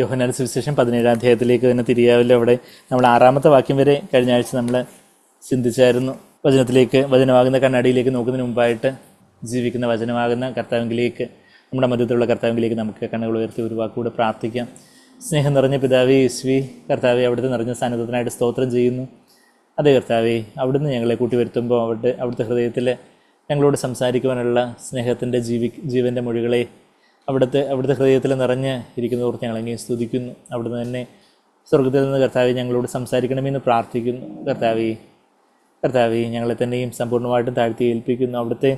യോഹന്നാന്റെ സുവിശേഷം 17-ാം അധ്യായത്തിലേക്ക് തന്നെ തിരിയാവല്ലോ. അവിടെ നമ്മൾ 6-ാമത്തെ വാക്യം വരെ കഴിഞ്ഞ ആഴ്ച നമ്മൾ ചിന്തിച്ചായിരുന്നു. വചനമാകുന്ന കണ്ണാടിയിലേക്ക് നോക്കുന്നതിന് മുമ്പായിട്ട് ജീവിക്കുന്ന വചനമാകുന്ന കർത്താവിലേക്ക്, നമ്മുടെ മധ്യത്തിലുള്ള കർത്താവിലേക്ക് നമുക്ക് കണ്ണുകൾ ഉയർത്തി ഒരു വാക്കുകൂടെ പ്രാർത്ഥിക്കാം. സ്നേഹം നിറഞ്ഞ പിതാവേ യേശുവേ, കർത്താവെ അവിടുത്തെ നിറഞ്ഞ സാന്നിധ്യത്തിനായിട്ട് സ്തോത്രം ചെയ്യുന്നു. അതേ കർത്താവെ, അവിടുന്ന് ഞങ്ങളെ കൂട്ടി വരുത്തുമ്പോൾ അവിടുത്തെ ഹൃദയത്തിൽ ഞങ്ങളോട് സംസാരിക്കുവാനുള്ള സ്നേഹത്തിൻ്റെ ജീവൻ്റെ മൊഴികളെ അവിടുത്തെ ഹൃദയത്തിൽ നിറഞ്ഞ് ഇരിക്കുന്നതോർത്ത് ഞങ്ങളെങ്ങനെ സ്തുതിക്കുന്നു. അവിടുന്ന് തന്നെ സ്വർഗത്തിൽ നിന്ന് കർത്താവെ ഞങ്ങളോട് സംസാരിക്കണമെന്ന് പ്രാർത്ഥിക്കുന്നു. കർത്താവെ ഞങ്ങളെ തന്നെയും സമ്പൂർണ്ണമായിട്ടും താഴ്ത്തി ഏൽപ്പിക്കുന്നു. അവിടുത്തെ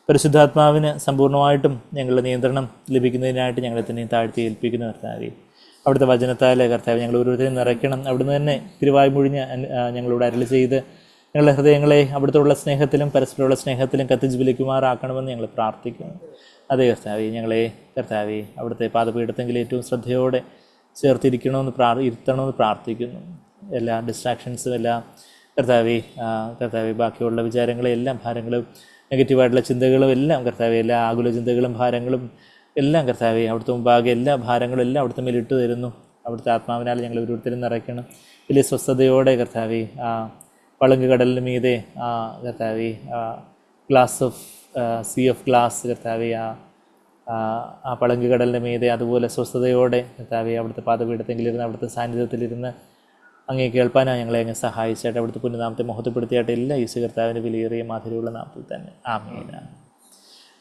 പരിശുദ്ധാത്മാവിന് സമ്പൂർണ്ണമായിട്ടും ഞങ്ങളുടെ നിയന്ത്രണം ലഭിക്കുന്നതിനായിട്ട് ഞങ്ങളെ തന്നെയും താഴ്ത്തി ഏൽപ്പിക്കുന്നു. കർത്താവെ അവിടുത്തെ വചനത്താൽ കർത്താവ് ഞങ്ങൾ ഓരോരുത്തരെയും നിറയ്ക്കണം. അവിടുന്ന് തന്നെ തിരുവായ് മുഴിഞ്ഞ് ഞങ്ങളോട് അരുളി ചെയ്ത് ഞങ്ങളുടെ ഹൃദയങ്ങളെ അവിടുത്തെ സ്നേഹത്തിലും പരസ്പരമുള്ള സ്നേഹത്തിലും കത്തിജ്വലിക്കുമാറാക്കണമെന്ന് ഞങ്ങൾ പ്രാർത്ഥിക്കുന്നു. അതേ കർത്താവെ അവിടുത്തെ പാദപീഠത്തെങ്കിൽ ഏറ്റവും ശ്രദ്ധയോടെ ഇരുത്തണമെന്ന് പ്രാർത്ഥിക്കുന്നു. എല്ലാ ഡിസ്ട്രാക്ഷൻസും എല്ലാം കർത്താവെ ബാക്കിയുള്ള വിചാരങ്ങളെല്ലാം, ഭാരങ്ങളും നെഗറ്റീവായിട്ടുള്ള ചിന്തകളും എല്ലാം കർത്താവെ, എല്ലാ ആകുല ചിന്തകളും ഭാരങ്ങളും എല്ലാം കർത്താവെ അവിടുത്തെ മുമ്പാകെ എല്ലാ ഭാരങ്ങളും എല്ലാം അവിടുത്തെ മേലിട്ട് തരുന്നു. അവിടുത്തെ ആത്മാവിനാൽ ഞങ്ങൾ ഓരോരുത്തരും നിറയ്ക്കണം. വലിയ സ്വസ്ഥതയോടെ കർത്താവെ പളുങ്ക് കടലിന് മീതെ കർത്താവെ സീ ഓഫ് ഗ്ലാസ് കർത്താവെ ആ പളുങ്ക് കടലിൻ്റെ മീതെ അതുപോലെ സ്വസ്ഥതയോടെ കർത്താവെ അവിടുത്തെ പാദപീഠത്തെങ്കിലിരുന്ന് അവിടുത്തെ സാന്നിധ്യത്തിലിരുന്ന് അങ്ങേ കേൾപ്പാനാണ് ഞങ്ങളെ അങ്ങ് സഹായിച്ചായിട്ട് അവിടുത്തെ പുണ്യനാമത്തെ മഹത്വപ്പെടുത്തിയായിട്ട് എല്ലാ യേശു കർത്താവിൻ്റെ വിലയേറിയ മാധുര്യമുള്ള നാമത്തിൽ തന്നെ ആമേൻ.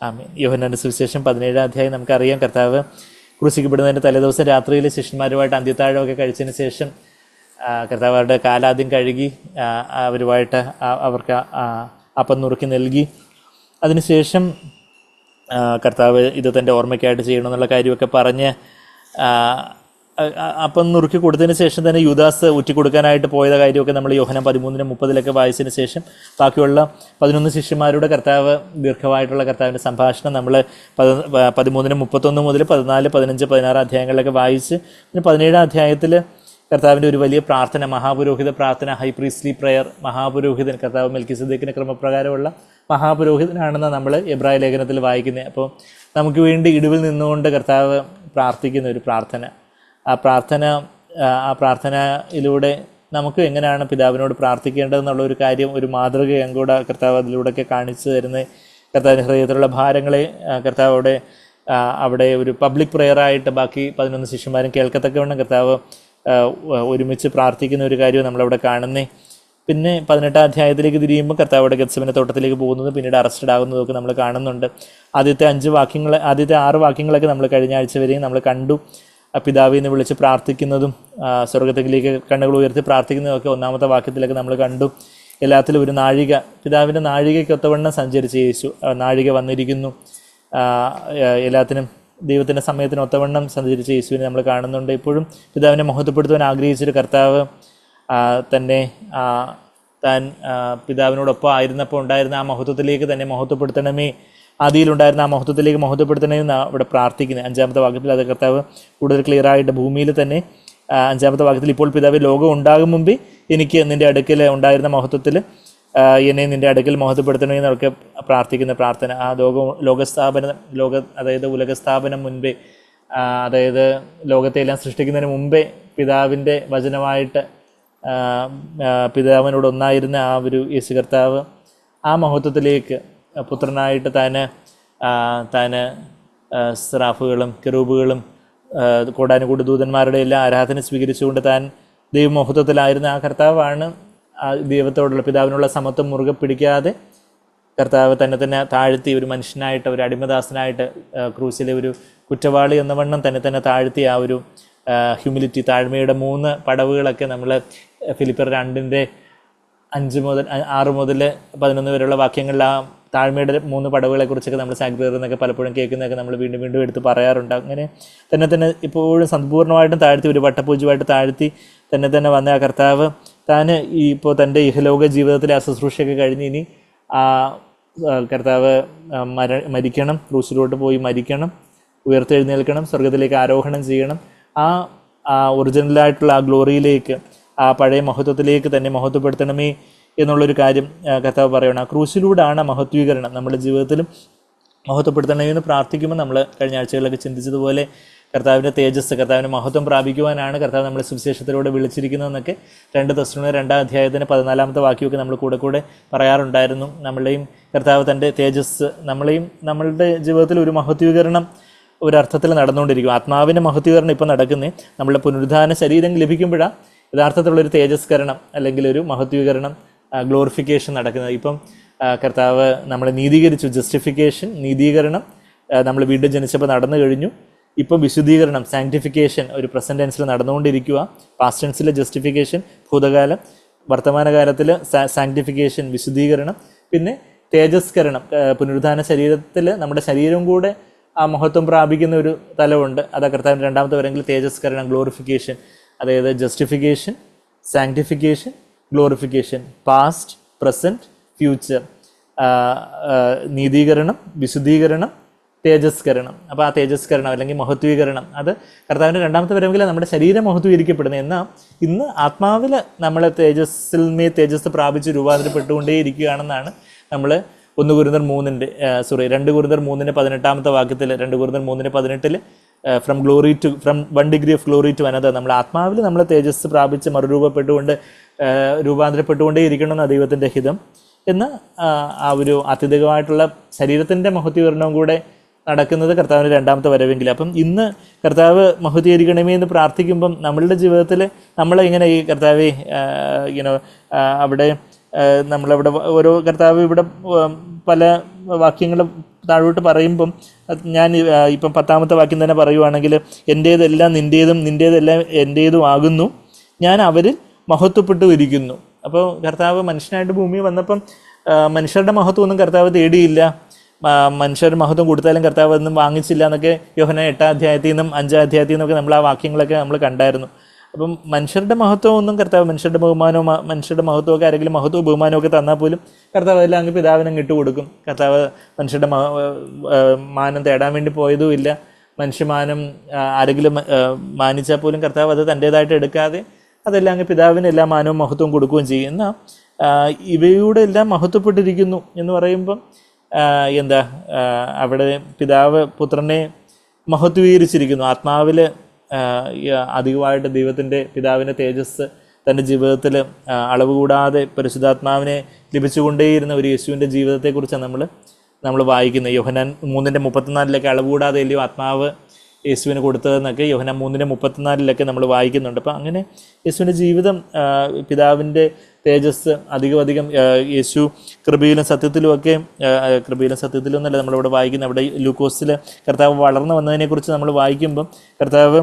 ആമേൻ. യോഹന്നാന്റെ സുവിശേഷം 17-ാം അധ്യായം നമുക്കറിയാം. കർത്താവ് ക്രൂശിക്കപ്പെടുന്നതിൻ്റെ തലേദിവസം രാത്രിയിൽ ശിഷ്യന്മാരുമായിട്ട് അന്ത്യത്താഴമൊക്കെ കഴിച്ചതിന് ശേഷം കർത്താവ് അവരുടെ കാലാദ്യം കഴുകി അവരുമായിട്ട് അവർക്ക് അപ്പം നുറുക്കി നൽകി. അതിനുശേഷം കർത്താവ് ഇത് തൻ്റെ ഓർമ്മയ്ക്കായിട്ട് ചെയ്യണമെന്നുള്ള കാര്യമൊക്കെ പറഞ്ഞ് അപ്പം നുറുക്കി കൊടുത്തതിന് ശേഷം തന്നെ യൂദാസ് ഊറ്റിക്കൊടുക്കാനായിട്ട് പോയ കാര്യമൊക്കെ നമ്മൾ യോഹന്നാൻ 13:30 വായിച്ചതിന് ശേഷം ബാക്കിയുള്ള 11 ശിഷ്യന്മാരുടെ കർത്താവ് ദീർഘമായിട്ടുള്ള കർത്താവിൻ്റെ സംഭാഷണം നമ്മൾ 13:31 മുതൽ 14, 15, 16 അധ്യായങ്ങളിലൊക്കെ വായിച്ച് പിന്നെ 17-ാം അധ്യായത്തിൽ കർത്താവിൻ്റെ ഒരു വലിയ പ്രാർത്ഥന, മഹാപുരോഹിത പ്രാർത്ഥന, ഹൈ പ്രീസ്ലി പ്രയർ, മഹാപുരോഹിതൻ കർത്താവ് മെൽക്കിസദേക്കിൻ്റെ ക്രമപ്രകാരമുള്ള മഹാപുരോഹിതനാണെന്ന് നമ്മൾ എബ്രായ ലേഖനത്തിൽ വായിക്കുന്നത്. അപ്പോൾ നമുക്ക് വേണ്ടി ഇടിവിൽ നിന്നുകൊണ്ട് കർത്താവ് പ്രാർത്ഥിക്കുന്ന ഒരു പ്രാർത്ഥന, ആ പ്രാർത്ഥനയിലൂടെ നമുക്ക് എങ്ങനെയാണ് പിതാവിനോട് പ്രാർത്ഥിക്കേണ്ടതെന്നുള്ള ഒരു കാര്യം, ഒരു മാതൃകയും കൂടെ കർത്താവ് അതിലൂടെയൊക്കെ കാണിച്ചു തരുന്നത്. കർത്താവിൻ്റെ ഹൃദയത്തിലുള്ള ഭാരങ്ങളെ കർത്താവ് അവിടെ ഒരു പബ്ലിക് പ്രെയറായിട്ട് ബാക്കി 11 ശിഷ്യന്മാരും കേൾക്കത്തക്കവണ്ണം കർത്താവ് ഒരുമിച്ച് പ്രാർത്ഥിക്കുന്ന ഒരു കാര്യവും നമ്മളവിടെ കാണുന്നേ. പിന്നെ 18-ാം അധ്യായത്തിലേക്ക് തിരിയുമ്പോൾ കർത്താവിടെ ഗെത്സമനെ തോട്ടത്തിലേക്ക് പോകുന്നത്, പിന്നീട് അറസ്റ്റഡ് ആകുന്നതൊക്കെ നമ്മൾ കാണുന്നുണ്ട്. ആദ്യത്തെ 6 വാക്യങ്ങളൊക്കെ നമ്മൾ കഴിഞ്ഞ ആഴ്ച വരെയും നമ്മൾ കണ്ടു. പിതാവിനെ വിളിച്ച് പ്രാർത്ഥിക്കുന്നതും സ്വർഗത്തിലേക്ക് കണ്ണുകൾ ഉയർത്തി പ്രാർത്ഥിക്കുന്നതൊക്കെ 1-ാമത്തെ വാക്യത്തിലൊക്കെ നമ്മൾ കണ്ടു. എല്ലാത്തിലും ഒരു നാഴിക, പിതാവിൻ്റെ നാഴികയ്ക്ക് ഒത്തവണ്ണം സഞ്ചരിച്ച് യേശു, നാഴിക വന്നിരിക്കുന്നു. എല്ലാത്തിനും ദൈവത്തിൻ്റെ സമയത്തിന് ഒത്തവണ്ണം സഞ്ചരിച്ച യേശുവിനെ നമ്മൾ കാണുന്നുണ്ട്. ഇപ്പോഴും പിതാവിനെ മഹത്വപ്പെടുത്തുവാൻ ആഗ്രഹിച്ചൊരു കർത്താവ് തന്നെ താൻ പിതാവിനോടൊപ്പം ആയിരുന്നപ്പോൾ ഉണ്ടായിരുന്ന ആ മഹത്വത്തിലേക്ക് തന്നെ മഹത്വപ്പെടുത്തണമേ, ആദിയിലുണ്ടായിരുന്ന ആ മഹത്വത്തിലേക്ക് മഹത്വപ്പെടുത്തണമെന്ന് അവിടെ പ്രാർത്ഥിക്കുന്നത്. 5-ാമത്തെ വാക്യത്തിൽ അത് കർത്താവ് കൂടുതൽ ക്ലിയറായിട്ട് ഭൂമിയിൽ തന്നെ 5-ാമത്തെ വാക്യത്തിൽ, ഇപ്പോൾ പിതാവ് ലോകം ഉണ്ടാകും മുമ്പേ എനിക്ക് നിൻ്റെ അടുക്കൽ ഉണ്ടായിരുന്ന മഹത്വത്തിൽ എന്നെ നിൻ്റെ അടുക്കൽ മഹത്വപ്പെടുത്തണമെന്നൊക്കെ പ്രാർത്ഥിക്കുന്ന പ്രാർത്ഥന. ആ അതായത് ഉലകസ്ഥാപനം മുൻപേ, അതായത് ലോകത്തെയെല്ലാം സൃഷ്ടിക്കുന്നതിന് മുമ്പേ പിതാവിൻ്റെ വചനമായിട്ട് പിതാവിനോട് ഒന്നായിരുന്ന ആ ഒരു യേശു കർത്താവ് ആ മഹത്വത്തിലേക്ക് പുത്രനായിട്ട് താന് സ്രാഫുകളും കെറൂബുകളും കോടാനുകൂടി ദൂതന്മാരുടെ എല്ലാം ആരാധന സ്വീകരിച്ചുകൊണ്ട് താൻ ദൈവമഹത്വത്തിലായിരുന്ന ആ കർത്താവാണ്. ആ ദൈവത്തോടുള്ള പിതാവിനുള്ള സമത്വം മുറുകെ പിടിക്കാതെ കർത്താവ് തന്നെ താഴ്ത്തി ഒരു മനുഷ്യനായിട്ട്, ഒരു അടിമദാസനായിട്ട്, ക്രൂസിലെ ഒരു കുറ്റവാളി എന്ന വണ്ണം തന്നെ താഴ്ത്തി ആ ഒരു ഹ്യൂമിലിറ്റി, താഴ്മയുടെ 3 പടവുകളൊക്കെ നമ്മൾ ഫിലിപ്പിയർ 2:5 മുതൽ 6 മുതൽ 11 വരെയുള്ള വാക്യങ്ങളിൽ ആ താഴ്മയുടെ 3 പടവുകളെ കുറിച്ചൊക്കെ നമ്മൾ സാഗ്രിയർ എന്നൊക്കെ പലപ്പോഴും കേൾക്കുന്നതൊക്കെ നമ്മൾ വീണ്ടും എടുത്ത് പറയാറുണ്ട്. അങ്ങനെ തന്നെ ഇപ്പോഴും സമ്പൂർണ്ണമായിട്ടും താഴ്ത്തി, ഒരു വട്ടപൂജ്യമായിട്ട് താഴ്ത്തി തന്നെ വന്ന ആ കർത്താവ് ഇപ്പോൾ തൻ്റെ ഇഹലോക ജീവിതത്തിലെ ആ ശുശ്രൂഷയൊക്കെ കഴിഞ്ഞ് ഇനി ആ കർത്താവ് മരിക്കണം, ക്രൂശിലോട്ട് പോയി മരിക്കണം, ഉയർത്തെഴുന്നേൽക്കണം, സ്വർഗത്തിലേക്ക് ആരോഹണം ചെയ്യണം. ആ ഒറിജിനലായിട്ടുള്ള ആ ഗ്ലോറിയിലേക്ക്, ആ പഴയ മഹത്വത്തിലേക്ക് തന്നെ മഹത്വപ്പെടുത്തണമേ എന്നുള്ളൊരു കാര്യം കർത്താവ് പറയണം. ആ ക്രൂശിലൂടെയാണ് മഹത്വീകരണം നമ്മുടെ ജീവിതത്തിലും മഹത്വപ്പെടുത്തണമെന്ന് പ്രാർത്ഥിക്കുമ്പോൾ നമ്മൾ കഴിഞ്ഞ ആഴ്ചകളിലൊക്കെ ചിന്തിച്ചതുപോലെ കർത്താവിൻ്റെ തേജസ്, കർത്താവിൻ്റെ മഹത്വം പ്രാപിക്കുവാനാണ് കർത്താവ് നമ്മളെ സുവിശേഷത്തിലൂടെ വിളിച്ചിരിക്കുന്നതെന്നൊക്കെ 2 തെസ്സലോനിക്കർ 2-ാം അധ്യായത്തിന് 14-ാമത്തെ വാക്യമൊക്കെ നമ്മൾ കൂടെ പറയാറുണ്ടായിരുന്നു. നമ്മളെയും കർത്താവ് തൻ്റെ തേജസ്, നമ്മളുടെ ജീവിതത്തിൽ ഒരു മഹത്വീകരണം ഒരർത്ഥത്തിൽ നടന്നുകൊണ്ടിരിക്കും. ആത്മാവിൻ്റെ മഹത്വീകരണം ഇപ്പം നടക്കുന്നത് നമ്മളുടെ പുനരുദ്ധാന ശരീരം ലഭിക്കുമ്പോഴാണ് യഥാർത്ഥത്തിലുള്ളൊരു തേജസ്കരണം അല്ലെങ്കിൽ ഒരു മഹത്വീകരണം, ഗ്ലോറിഫിക്കേഷൻ നടക്കുന്നത്. ഇപ്പം കർത്താവ് നമ്മളെ നീതീകരിച്ചു, ജസ്റ്റിഫിക്കേഷൻ, നീതീകരണം നമ്മൾ വീണ്ടും ജനിച്ചപ്പോൾ നടന്നു കഴിഞ്ഞു. ഇപ്പം വിശുദ്ധീകരണം, സാങ്ക്ടിഫിക്കേഷൻ ഒരു പ്രസൻറ്റ് ടെൻസിൽ നടന്നുകൊണ്ടിരിക്കുക. പാസ്റ്റ് ടെൻസിൽ ജസ്റ്റിഫിക്കേഷൻ, ഭൂതകാലം, വർത്തമാനകാലത്തിൽ സാങ്ക്ടിഫിക്കേഷൻ, വിശുദ്ധീകരണം, പിന്നെ തേജസ്കരണം, പുനരുദ്ധാന ശരീരത്തിൽ നമ്മുടെ ശരീരം കൂടെ ആ മഹത്വം പ്രാപിക്കുന്ന ഒരു തലമുണ്ട്. അത് കർത്താവിൻ്റെ 2-ാമത്തെ വരെങ്കിൽ തേജസ്കരണം, ഗ്ലോറിഫിക്കേഷൻ, അതായത് justification, sanctification, glorification, past, present, future, നീതീകരണം, വിശുദ്ധീകരണം, തേജസ്കരണം. അപ്പോൾ ആ തേജസ്കരണം അല്ലെങ്കിൽ മഹത്വീകരണം അത് കർത്താവിൻ്റെ 2-ാമത്തെ വരവിൽ നമ്മുടെ ശരീരം മഹത്വീകരിക്കപ്പെടുന്നത്. എന്നാൽ ഇന്ന് ആത്മാവിൽ നമ്മളെ തേജസ് പ്രാപിച്ച് രൂപാന്തരപ്പെട്ടുകൊണ്ടേ ഇരിക്കുകയാണെന്നാണ് നമ്മൾ 2 കൊരിന്ത്യർ 3-ന്റെ 18-ാമത്തെ വാക്യത്തിൽ, 2 കൊരിന്ത്യർ 3-18 from one degree of glory to another, നമ്മൾ ആത്മാവിൽ നമ്മളെ തേജസ് പ്രാപിച്ച് മറുരൂപപ്പെട്ടുകൊണ്ട് രൂപാന്തരപ്പെട്ടുകൊണ്ടേ ഇരിക്കണമെന്ന ദൈവത്തിൻ്റെ ഹിതം എന്ന് ആ ഒരു അത്യധികമായിട്ടുള്ള ശരീരത്തിൻ്റെ മഹത്വീകരണവും കൂടെ നടക്കുന്നത് കർത്താവിൻ്റെ 2-ാമത്തെ വരവെങ്കിൽ. അപ്പം ഇന്ന് കർത്താവ് മഹത്വീകരിക്കണമേ എന്ന് പ്രാർത്ഥിക്കുമ്പം നമ്മളുടെ ജീവിതത്തിൽ നമ്മളെങ്ങനെ ഈ കർത്താവെ അവിടെ നമ്മളവിടെ ഓരോ കർത്താവ് ഇവിടെ പല വാക്യങ്ങളും താഴോട്ട് പറയുമ്പം ഞാൻ ഇപ്പം 10-ാമത്തെ വാക്യം തന്നെ പറയുവാണെങ്കിൽ, എൻ്റേതെല്ലാം നിൻ്റേതും നിൻ്റേതെല്ലാം എൻ്റേതും ആകുന്നു, ഞാൻ അവരിൽ മഹത്വപ്പെട്ടു ഇരിക്കുന്നു. അപ്പോൾ കർത്താവ് മനുഷ്യനായിട്ട് ഭൂമിയിൽ വന്നപ്പം മനുഷ്യരുടെ മഹത്വമൊന്നും കർത്താവ് തേടിയില്ല. മനുഷ്യരുടെ മഹത്വം കൊടുത്താലും കർത്താവ് ഒന്നും വാങ്ങിച്ചില്ല എന്നൊക്കെ യോഹന്നാൻ 8-ാം അധ്യായത്തിൽ നിന്നും 5-ാം അധ്യായത്തിൽ നിന്നൊക്കെ നമ്മൾ ആ വാക്യങ്ങളൊക്കെ നമ്മൾ കണ്ടായിരുന്നു. അപ്പം മനുഷ്യരുടെ മഹത്വം ഒന്നും കർത്താവ്, മനുഷ്യരുടെ മഹത്വമൊക്കെ ആരെങ്കിലും മഹത്വവും ബഹുമാനമൊക്കെ തന്നാൽ പോലും കർത്താവ് എല്ലാം അങ്ങ് പിതാവിനും ഇട്ടുകൊടുക്കും. കർത്താവ് മനുഷ്യരുടെ മാനം തേടാൻ വേണ്ടി പോയതുമില്ല. മനുഷ്യമാനം ആരെങ്കിലും മാനിച്ചാൽ പോലും കർത്താവ് അത് തൻ്റേതായിട്ട് എടുക്കാതെ അതെല്ലാം അങ്ങ് പിതാവിന് എല്ലാ മാനവും മഹത്വവും കൊടുക്കുകയും ചെയ്യും. എന്നാൽ ഇവയുടെ എല്ലാം മഹത്വപ്പെട്ടിരിക്കുന്നു എന്ന് പറയുമ്പം അവിടെ പിതാവ് പുത്രനെ മഹത്വീകരിച്ചിരിക്കുന്നു. ആത്മാവിൽ അധികമായിട്ട് പിതാവിൻ്റെ തേജസ് തൻ്റെ ജീവിതത്തിൽ അളവ് കൂടാതെ പരിശുദ്ധാത്മാവിനെ ലഭിച്ചുകൊണ്ടേയിരുന്ന ഒരു യേശുവിൻ്റെ ജീവിതത്തെക്കുറിച്ചാണ് നമ്മൾ വായിക്കുന്നത്. യോഹന്നാൻ 3:34 അളവ് കൂടാതെ അല്ലയോ ആത്മാവ് യേശുവിന് കൊടുത്തതെന്നൊക്കെ യോഹന്നാൻ 3:34 നമ്മൾ വായിക്കുന്നുണ്ട്. അപ്പം അങ്ങനെ യേശുവിൻ്റെ ജീവിതം, പിതാവിൻ്റെ തേജസ് അധികം യേശു കൃപയിലും സത്യത്തിലും എന്നല്ല നമ്മളിവിടെ വായിക്കുന്നത്. അവിടെ ലൂക്കോസിൽ കർത്താവ് വളർന്നു വന്നതിനെക്കുറിച്ച് നമ്മൾ വായിക്കുമ്പം കർത്താവ്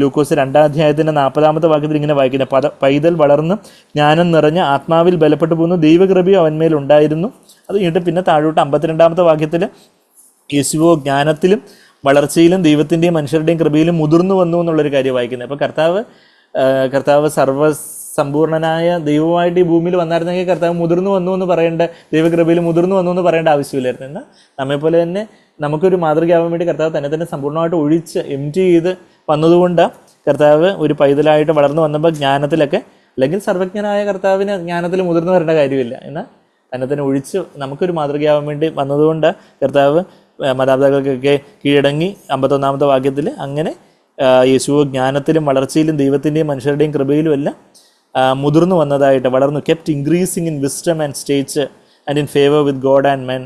ലൂക്കോസ് 2-ാം അധ്യായത്തിൻ്റെ 40-ാമത്തെ വാക്യത്തിൽ ഇങ്ങനെ വായിക്കുന്നത്, പൈതൽ വളർന്ന് ജ്ഞാനം നിറഞ്ഞ ആത്മാവിൽ ബലപ്പെട്ടു പോകുന്നു, ദൈവകൃപയും അവന്മേലുണ്ടായിരുന്നു. അത് കഴിഞ്ഞിട്ട് പിന്നെ താഴോട്ട് 52-ാമത്തെ വാക്യത്തിൽ യേശുവോ ജ്ഞാനത്തിലും വളർച്ചയിലും ദൈവത്തിൻ്റെയും മനുഷ്യരുടെയും കൃപയിലും മുതിർന്നു വന്നു എന്നുള്ളൊരു കാര്യം വായിക്കുന്നത്. അപ്പോൾ കർത്താവ് സർവ്വസമ്പൂർണനായ ദൈവമായിട്ട് ഈ ഭൂമിയിൽ വന്നായിരുന്നെങ്കിൽ കർത്താവ് മുതിർന്നു വന്നു എന്ന് പറയേണ്ട, ദൈവകൃപയിൽ മുതിർന്നു വന്നു എന്ന് പറയേണ്ട ആവശ്യമില്ലായിരുന്നു. എന്നാൽ നമ്മെപ്പോലെ തന്നെ നമുക്കൊരു മാതൃകയാവാൻ വേണ്ടി കർത്താവ് തന്നെ സമ്പൂർണ്ണമായിട്ട് ഒഴിച്ച് എംപ്റ്റി ചെയ്ത് വന്നതുകൊണ്ട് കർത്താവ് ഒരു പൈതലായിട്ട് വളർന്നു വന്നപ്പോൾ ജ്ഞാനത്തിലൊക്കെ, അല്ലെങ്കിൽ സർവജ്ഞനായ കർത്താവിന് ജ്ഞാനത്തിൽ മുതിർന്നു വരേണ്ട കാര്യമില്ല, എന്നാൽ തന്നെ ഒഴിച്ച് നമുക്കൊരു മാതൃകയാവാൻ വേണ്ടി വന്നതുകൊണ്ട് കർത്താവ് മാതാപിതാക്കൾക്കൊക്കെ കീഴടങ്ങി 51-ാമത്തെ വാക്യത്തിൽ അങ്ങനെ യേശു ജ്ഞാനത്തിലും വളർച്ചയിലും ദൈവത്തിൻ്റെയും മനുഷ്യരുടെയും കൃപയിലും എല്ലാം മുതിർന്നു വന്നതായിട്ട് വളർന്നു, kept increasing in wisdom and stature and in favour with God and men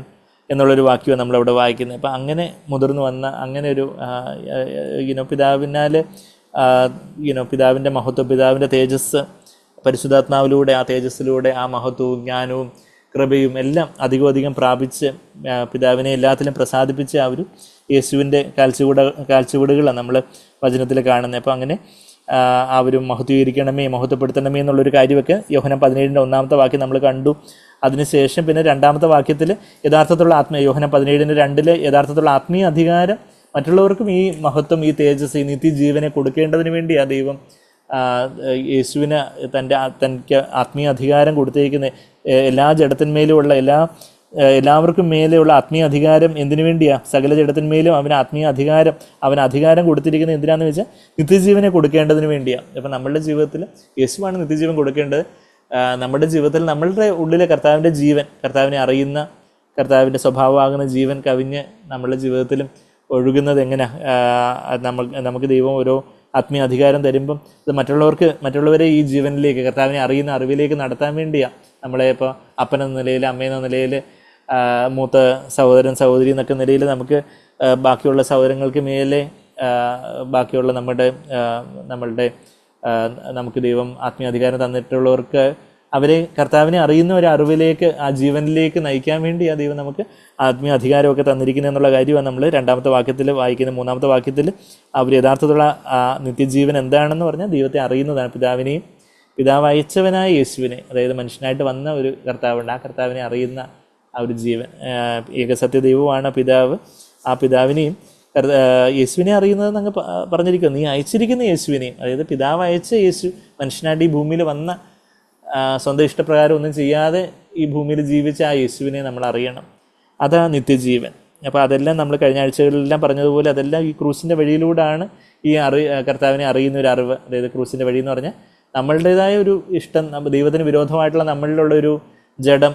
എന്നുള്ളൊരു വാക്യമാണ് നമ്മളവിടെ വായിക്കുന്നത്. അപ്പം അങ്ങനെ മുതിർന്നു വന്ന അങ്ങനെ ഒരു പിതാവിൻ്റെ മഹത്വം, പിതാവിൻ്റെ തേജസ്, പരിശുദ്ധാത്മാവിലൂടെ ആ തേജസ്സിലൂടെ ആ മഹത്വവും ജ്ഞാനവും കൃപയും എല്ലാം അധികം പ്രാപിച്ച് പിതാവിനെ എല്ലാത്തിലും പ്രസാദിപ്പിച്ച് ആ ഒരു യേശുവിൻ്റെ കാൽച്ചുവടുകളാണ് നമ്മൾ വചനത്തിൽ കാണുന്നത്. അപ്പോൾ അങ്ങനെ ആ ഒരു മഹത്വപ്പെടുത്തണമേ എന്നുള്ളൊരു കാര്യമൊക്കെ യോഹന്നാൻ 17-ന്റെ 1-ാമത്തെ വാക്യം നമ്മൾ കണ്ടു. അതിനുശേഷം പിന്നെ 2-ാമത്തെ വാക്യത്തിൽ യഥാർത്ഥത്തിലുള്ള യോഹന്നാൻ 17-ന്റെ 2 യഥാർത്ഥത്തിലുള്ള ആത്മീയ അധികാരം മറ്റുള്ളവർക്കും ഈ മഹത്വം, ഈ തേജസ്, ഈ നിത്യജീവനെ കൊടുക്കേണ്ടതിന് വേണ്ടിയാണ് ദൈവം യേശുവിന് തനിക്ക് ആത്മീയ അധികാരം കൊടുത്തേക്കുന്ന എല്ലാ ജഡത്തിന്മേലുമുള്ള എല്ലാവർക്കും മേലെയുള്ള ആത്മീയ അധികാരം എന്തിനു വേണ്ടിയാണ്? സകല ജഡത്തിന്മേലും അവന് അധികാരം കൊടുത്തിരിക്കുന്നത് എന്തിനാണെന്ന് വെച്ചാൽ നിത്യജീവനെ കൊടുക്കേണ്ടതിന് വേണ്ടിയാണ്. അപ്പം നമ്മളുടെ ജീവിതത്തിൽ യേശുവാണ് നിത്യജീവൻ കൊടുക്കേണ്ടത്. നമ്മുടെ ജീവിതത്തിൽ നമ്മളുടെ ഉള്ളിലെ കർത്താവിൻ്റെ ജീവൻ, കർത്താവിനെ അറിയുന്ന, കർത്താവിൻ്റെ സ്വഭാവമാകുന്ന ജീവൻ കവിഞ്ഞ് നമ്മളുടെ ജീവിതത്തിലും ഒഴുകുന്നത് എങ്ങനെ, നമുക്ക് ദൈവം ഓരോ ആത്മീയ അധികാരം തരുമ്പം ഇത് മറ്റുള്ളവരെ ഈ ജീവനിലേക്ക്, കർത്താവിനെ അറിയുന്ന അറിവിലേക്ക് നടത്താൻ വേണ്ടിയാണ്. നമ്മളെ ഇപ്പോൾ അപ്പനെന്ന നിലയിൽ, അമ്മയെന്ന നിലയിൽ, മൂത്ത സഹോദരൻ സഹോദരി എന്നൊക്കെ നിലയിൽ നമുക്ക് ബാക്കിയുള്ള സഹോദരങ്ങൾക്ക് മേലെ ബാക്കിയുള്ള നമുക്ക് ദൈവം ആത്മീയ അധികാരം തന്നിട്ടുള്ളവർക്ക് അവരെ കർത്താവിനെ അറിയുന്ന ഒരു അറിവിലേക്ക്, ആ ജീവനിലേക്ക് നയിക്കാൻ വേണ്ടി ആ ദൈവം നമുക്ക് ആത്മീയ അധികാരമൊക്കെ തന്നിരിക്കുന്നു എന്നുള്ള കാര്യമാണ് നമ്മൾ രണ്ടാമത്തെ വാക്യത്തിൽ വായിക്കുന്നത്. മൂന്നാമത്തെ വാക്യത്തിൽ അവർ യഥാർത്ഥത്തിലുള്ള നിത്യജീവൻ എന്താണെന്ന് പറഞ്ഞാൽ ദൈവത്തെ അറിയുന്നതാണ്. പിതാവ് അയച്ചവനായ യേശുവിനെ, അതായത് മനുഷ്യനായിട്ട് വന്ന ഒരു കർത്താവുണ്ട്, ആ കർത്താവിനെ അറിയുന്ന ആ ഒരു ജീവൻ. ഏകസത്യ ദൈവമാണ് പിതാവ്. ആ പിതാവിനെയും യേശുവിനെ അറിയുന്നതെന്ന് അങ്ങ് പറഞ്ഞിരിക്കുക. നീ അയച്ചിരിക്കുന്ന യേശുവിനെയും, അതായത് പിതാവ് അയച്ച യേശു മനുഷ്യനായിട്ട് ഈ ഭൂമിയിൽ വന്ന, സ്വന്തം ഇഷ്ടപ്രകാരം ഒന്നും ചെയ്യാതെ ഈ ഭൂമിയിൽ ജീവിച്ച ആ യേശുവിനെ നമ്മൾ അറിയണം. അതാണ് നിത്യജീവൻ. അപ്പോൾ അതെല്ലാം നമ്മൾ കഴിഞ്ഞ ആഴ്ചകളിലെല്ലാം പറഞ്ഞതുപോലെ അതെല്ലാം ഈ ക്രൂസിൻ്റെ വഴിയിലൂടെയാണ് ഈ കർത്താവിനെ അറിയുന്ന ഒരു അറിവ്. അതായത് ക്രൂസിൻ്റെ വഴി എന്ന് പറഞ്ഞാൽ നമ്മളുടേതായ ഒരു ഇഷ്ടം, ദൈവത്തിന് വിരോധമായിട്ടുള്ള നമ്മളിലുള്ള ഒരു ജഡം,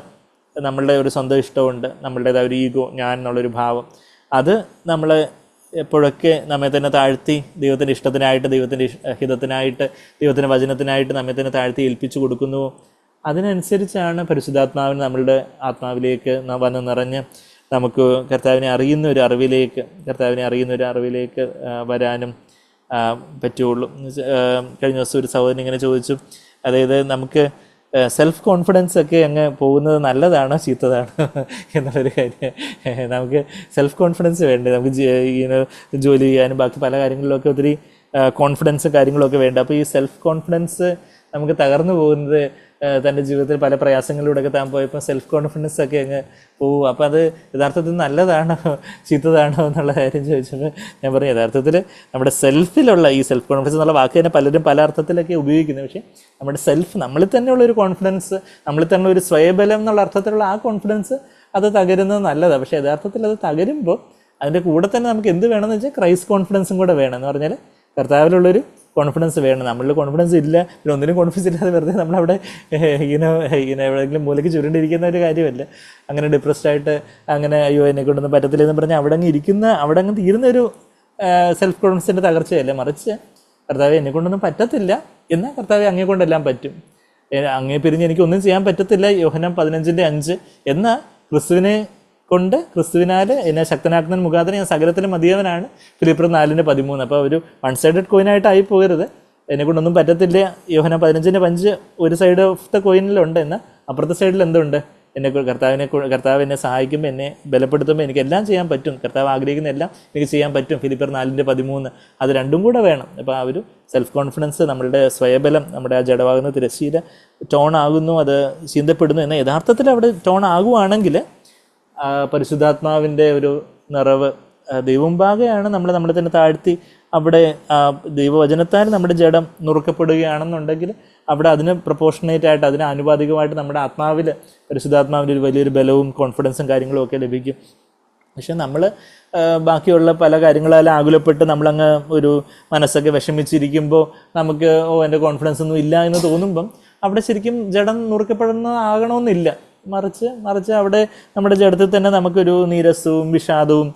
നമ്മളുടെ ഒരു സ്വന്തം ഇഷ്ടമുണ്ട്, നമ്മളുടേതായ ഒരു ഈഗോ, ഞാൻ എന്നുള്ളൊരു ഭാവം, അത് നമ്മൾ എപ്പോഴൊക്കെ നമ്മെ തന്നെ താഴ്ത്തി ദൈവത്തിൻ്റെ ഇഷ്ടത്തിനായിട്ട്, ദൈവത്തിൻ്റെ ഹിതത്തിനായിട്ട്, ദൈവത്തിൻ്റെ വചനത്തിനായിട്ട് നമ്മെ തന്നെ താഴ്ത്തി ഏൽപ്പിച്ചു കൊടുക്കുന്നുവോ അതിനനുസരിച്ചാണ് പരിശുദ്ധാത്മാവിന് നമ്മളുടെ ആത്മാവിലേക്ക് വന്ന് നിറഞ്ഞ് നമുക്ക് കർത്താവിനെ അറിയുന്ന ഒരു അറിവിലേക്ക് വരാനും പറ്റുള്ളൂ. കഴിഞ്ഞ ദിവസം ഒരു സഹോദരൻ ഇങ്ങനെ ചോദിച്ചു, അതായത് നമുക്ക് സെൽഫ് കോൺഫിഡൻസ് ഒക്കെ അങ്ങ് പോകുന്നത് നല്ലതാണോ ചീത്തതാണോ എന്നുള്ളൊരു കാര്യം. നമുക്ക് സെൽഫ് കോൺഫിഡൻസ് വേണ്ടേ, നമുക്ക് ജോലി ചെയ്യാനും ബാക്കി പല കാര്യങ്ങളിലൊക്കെ ഒത്തിരി കോൺഫിഡൻസ് കാര്യങ്ങളൊക്കെ വേണ്ട. അപ്പോൾ ഈ സെൽഫ് കോൺഫിഡൻസ് നമുക്ക് തകർന്നു പോകുന്നത് തൻ്റെ ജീവിതത്തിൽ പല പ്രയാസങ്ങളിലൂടെയൊക്കെ താൻ പോയപ്പോൾ സെൽഫ് കോൺഫിഡൻസ് ഒക്കെ അങ്ങ് പോവും. അപ്പോൾ അത് യഥാർത്ഥത്തിൽ നല്ലതാണോ ചീത്തതാണോ എന്നുള്ള കാര്യം ചോദിച്ചപ്പോൾ ഞാൻ പറഞ്ഞു, യഥാർത്ഥത്തിൽ നമ്മുടെ സെൽഫിലുള്ള ഈ സെൽഫ് കോൺഫിഡൻസ് എന്നുള്ള വാക്ക് തന്നെ പലരും പല അർത്ഥത്തിലൊക്കെ ഉപയോഗിക്കുന്നത്. പക്ഷേ നമ്മുടെ നമ്മളിൽ തന്നെയുള്ളൊരു കോൺഫിഡൻസ്, നമ്മളിൽ തന്നെ ഒരു സ്വയബലം എന്നുള്ള അർത്ഥത്തിലുള്ള ആ കോൺഫിഡൻസ് അത് തകരുന്നത് നല്ലതാണ്. പക്ഷേ യഥാർത്ഥത്തിൽ അത് തകരുമ്പോൾ അതിൻ്റെ കൂടെ തന്നെ നമുക്ക് എന്ത് വേണമെന്ന് വെച്ചാൽ ക്രൈസ്റ്റ് കോൺഫിഡൻസും കൂടെ വേണം. എന്ന് പറഞ്ഞാൽ കർത്താവിലുള്ളൊരു കോൺഫിഡൻസ് വേണം. നമ്മളിൽ കോൺഫിഡൻസ് ഇല്ല, പിന്നെ ഒന്നിനും കോൺഫിഡൻസ് ഇല്ലാതെ വെറുതെ നമ്മളവിടെ ഇങ്ങനെ എവിടെയെങ്കിലും മൂലയ്ക്ക് ചുരുണ്ടിരിക്കുന്ന ഒരു കാര്യമല്ല. അങ്ങനെ ഡിപ്രസ്ഡ് ആയിട്ട് അങ്ങനെ അയ്യോ എന്നെ കൊണ്ടൊന്നും പറ്റത്തില്ല എന്ന് പറഞ്ഞാൽ അവിടെ അങ്ങ് തീരുന്ന ഒരു സെൽഫ് കോൺഫിഡൻസിൻ്റെ തകർച്ചയല്ല. മറിച്ച് കർത്താവെ എന്നെ കൊണ്ടൊന്നും പറ്റത്തില്ല, എന്നാൽ കർത്താവെ അങ്ങേ കൊണ്ടെല്ലാം പറ്റും, അങ്ങേ പിരിഞ്ഞ് എനിക്കൊന്നും ചെയ്യാൻ പറ്റത്തില്ല, യോഹന്നാൻ 15:5, എന്നാൽ ക്രിസ്തുവിനാൽ എന്നെ ശക്തനാക്കുന്നതിന് മുഖാന്തരം ഞാൻ സകലത്തിലും മതിയവനാണ്, ഫിലിപ്പിയർ 4:13. അപ്പോൾ ഒരു വൺ സൈഡഡ് കോയിനായിട്ടായി പോകരുത്. എന്നെ കൊണ്ടൊന്നും പറ്റത്തില്ല, യോഹന്നാൻ 15:5 ഒരു സൈഡ് ഓഫ് ദ കോയിനിലുണ്ട്, എന്നാൽ അപ്പുറത്തെ സൈഡിൽ എന്തുണ്ട്, കർത്താവ് എന്നെ സഹായിക്കുമ്പോൾ, എന്നെ ബലപ്പെടുത്തുമ്പോൾ എനിക്കെല്ലാം ചെയ്യാൻ പറ്റും, കർത്താവ് ആഗ്രഹിക്കുന്ന എല്ലാം എനിക്ക് ചെയ്യാൻ പറ്റും, ഫിലിപ്പിയർ 4:13. അത് രണ്ടും കൂടെ വേണം. അപ്പോൾ ആ ഒരു സെൽഫ് കോൺഫിഡൻസ്, നമ്മളുടെ സ്വയബലം, നമ്മുടെ ആ ജഡമാകുന്ന തിരശ്ശീല ടോൺ ആകുന്നു, അത് ചിന്തപ്പെടുന്നു. എന്നാൽ യഥാർത്ഥത്തിൽ അവിടെ ടോൺ ആകുവാണെങ്കിൽ പരിശുദ്ധാത്മാവിൻ്റെ ഒരു നിറവ് ദൈവമുമ്പാകെയാണ് നമ്മളെ തന്നെ താഴ്ത്തി അവിടെ ദൈവവചനത്താൽ നമ്മുടെ ജഡം നുറുക്കപ്പെടുകയാണെന്നുണ്ടെങ്കിൽ അവിടെ അതിന് പ്രൊപ്പോർഷനേറ്റ് ആയിട്ട്, അതിന് ആനുപാതികമായിട്ട് നമ്മുടെ ആത്മാവിൽ പരിശുദ്ധാത്മാവിൻ്റെ ഒരു വലിയൊരു ബലവും കോൺഫിഡൻസും കാര്യങ്ങളും ഒക്കെ ലഭിക്കും. പക്ഷെ നമ്മൾ ബാക്കിയുള്ള പല കാര്യങ്ങളാലും ആകുലപ്പെട്ട് നമ്മളങ്ങ് ഒരു മനസ്സൊക്കെ വിഷമിച്ചിരിക്കുമ്പോൾ നമുക്ക് എൻ്റെ കോൺഫിഡൻസ് ഒന്നും ഇല്ല എന്ന് തോന്നുമ്പം അവിടെ ശരിക്കും ജഡം നുറുക്കപ്പെടുന്നതാകണമെന്നില്ല. മറിച്ച് അവിടെ നമ്മുടെ ജഡത്തിൽ തന്നെ നമുക്കൊരു നീരസവും വിഷാദവും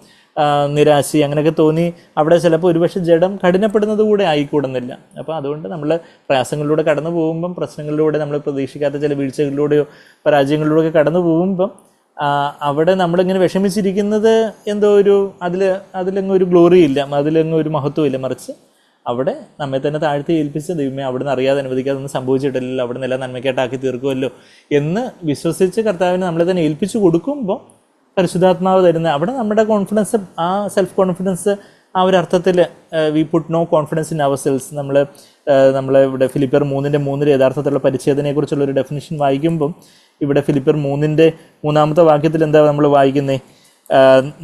നിരാശയും അങ്ങനെയൊക്കെ തോന്നി അവിടെ ചിലപ്പോൾ ഒരുപക്ഷെ ജഡം കഠിനപ്പെടുന്നത് കൂടെ ആയിക്കൂടുന്നില്ല. അപ്പോൾ അതുകൊണ്ട് നമ്മൾ പ്രയാസങ്ങളിലൂടെ കടന്നു പോകുമ്പം, പ്രശ്നങ്ങളിലൂടെ നമ്മൾ പ്രതീക്ഷിക്കാത്ത ചില വീഴ്ചകളിലൂടെയോ പരാജയങ്ങളിലൂടെയൊക്കെ കടന്നു പോകുമ്പം അവിടെ നമ്മളിങ്ങനെ വിഷമിച്ചിരിക്കുന്നത് എന്തോ ഒരു അതിലെങ്ങും ഒരു ഗ്ലോറി ഇല്ല, അതിലെങ്ങും ഒരു മഹത്വം ഇല്ല. മറിച്ച് അവിടെ നമ്മെ തന്നെ താഴ്ത്തി ഏൽപ്പിച്ച് ദൈവമേ അവിടെ നിന്ന് അറിയാതെ അനുവദിക്കാതെ ഒന്നും സംഭവിച്ചിട്ടില്ലല്ലോ, അവിടെ നിന്ന് എല്ലാം നന്മയ്ക്കായിട്ടാക്കി തീർക്കുമല്ലോ എന്ന് വിശ്വസിച്ച് കർത്താവിനെ നമ്മളെ തന്നെ ഏൽപ്പിച്ചു കൊടുക്കുമ്പോൾ പരിശുദ്ധാത്മാവ് തരുന്ന അവിടെ നമ്മുടെ കോൺഫിഡൻസ്, ആ സെൽഫ് കോൺഫിഡൻസ് ആ ഒരു അർത്ഥത്തിൽ we put no confidence in our selves. നമ്മൾ ഇവിടെ ഫിലിപ്പിയർ 3:3 യഥാർത്ഥത്തിലുള്ള പരിച്ഛേദനയെക്കുറിച്ചുള്ള ഒരു ഡെഫിനിഷൻ വായിക്കുമ്പം ഇവിടെ ഫിലിപ്പിയർ 3:3 വാക്യത്തിൽ എന്താ നമ്മൾ വായിക്കുന്നത്?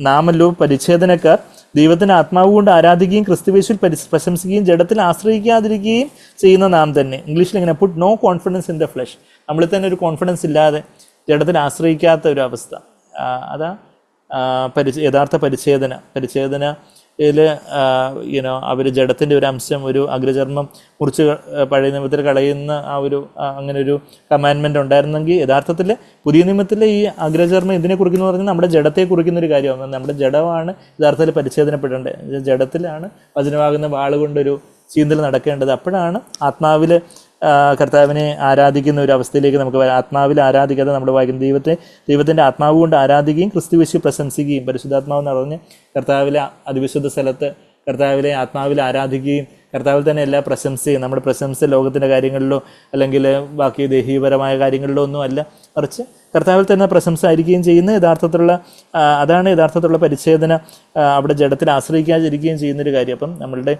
നാമല്ലോ പരിച്ഛേദനക്കാർ ദൈവത്തിന് ആത്മാവ് കൊണ്ട് ആരാധിക്കുകയും ക്രിസ്തുവേശുവിൽ പ്രശംസിക്കുകയും ജഡത്തിൽ ആശ്രയിക്കാതിരിക്കുകയും ചെയ്യുന്ന നാം തന്നെ. ഇംഗ്ലീഷിൽ ഇങ്ങനെ put no confidence in the flesh. നമ്മളിൽ തന്നെ ഒരു കോൺഫിഡൻസ് ഇല്ലാതെ ജഡത്തിൽ ആശ്രയിക്കാത്ത ഒരു അവസ്ഥ, അതാ യഥാർത്ഥ പരിച്ഛേദന ഇതിൽ അവർ ജഡത്തിൻ്റെ ഒരു അംശം, ഒരു അഗ്രചർമ്മം മുറിച്ച് പഴയ നിയമത്തിൽ കളയുന്ന അങ്ങനെ ഒരു കമാൻഡ്മെൻ്റ് ഉണ്ടായിരുന്നെങ്കിൽ യഥാർത്ഥത്തിൽ പുതിയ നിയമത്തിലെ ഈ അഗ്രചർമ്മം ഇതിനെ കുറിക്കുന്നു പറഞ്ഞാൽ നമ്മുടെ ജഡത്തെ കുറിക്കുന്ന ഒരു കാര്യമാണ്. നമ്മുടെ ജഡമാണ് യഥാർത്ഥത്തിൽ പരിച്ഛേദനപ്പെടേണ്ടത്. ജഡത്തിലാണ് വചനമാകുന്ന വാളുകൊണ്ടൊരു ചീന്തൽ നടക്കേണ്ടത്. അപ്പോഴാണ് ആത്മാവിൽ കർത്താവിനെ ആരാധിക്കുന്ന ഒരു അവസ്ഥയിലേക്ക് നമുക്ക് ആത്മാവിൽ ആരാധിക്കാതെ നമ്മൾ വായിക്കുന്ന ദൈവത്തിൻ്റെ ആത്മാവ് കൊണ്ട് ആരാധിക്കുകയും ക്രിസ്തുയേശു പ്രശംസിക്കുകയും പരിശുദ്ധാത്മാവ് എന്ന് പറഞ്ഞ് കർത്താവിലെ അതിവിശുദ്ധ സ്ഥലത്ത് കർത്താവിലെ ആത്മാവിൽ ആരാധിക്കുകയും കർത്താവിൽ തന്നെ എല്ലാ പ്രശംസയും, നമ്മുടെ പ്രശംസ ലോകത്തിൻ്റെ കാര്യങ്ങളിലോ അല്ലെങ്കിൽ ബാക്കി ദേഹീപരമായ കാര്യങ്ങളിലോ ഒന്നും അല്ല, മറിച്ച് കർത്താവിൽ തന്നെ പ്രശംസ ആയിരിക്കുകയും ചെയ്യുന്ന അതാണ് യഥാർത്ഥത്തിലുള്ള പരിച്ഛേദന. അവിടെ ജഡത്തിൽ ആശ്രയിക്കാതിരിക്കുകയും ചെയ്യുന്നൊരു കാര്യം. അപ്പം നമ്മളുടെ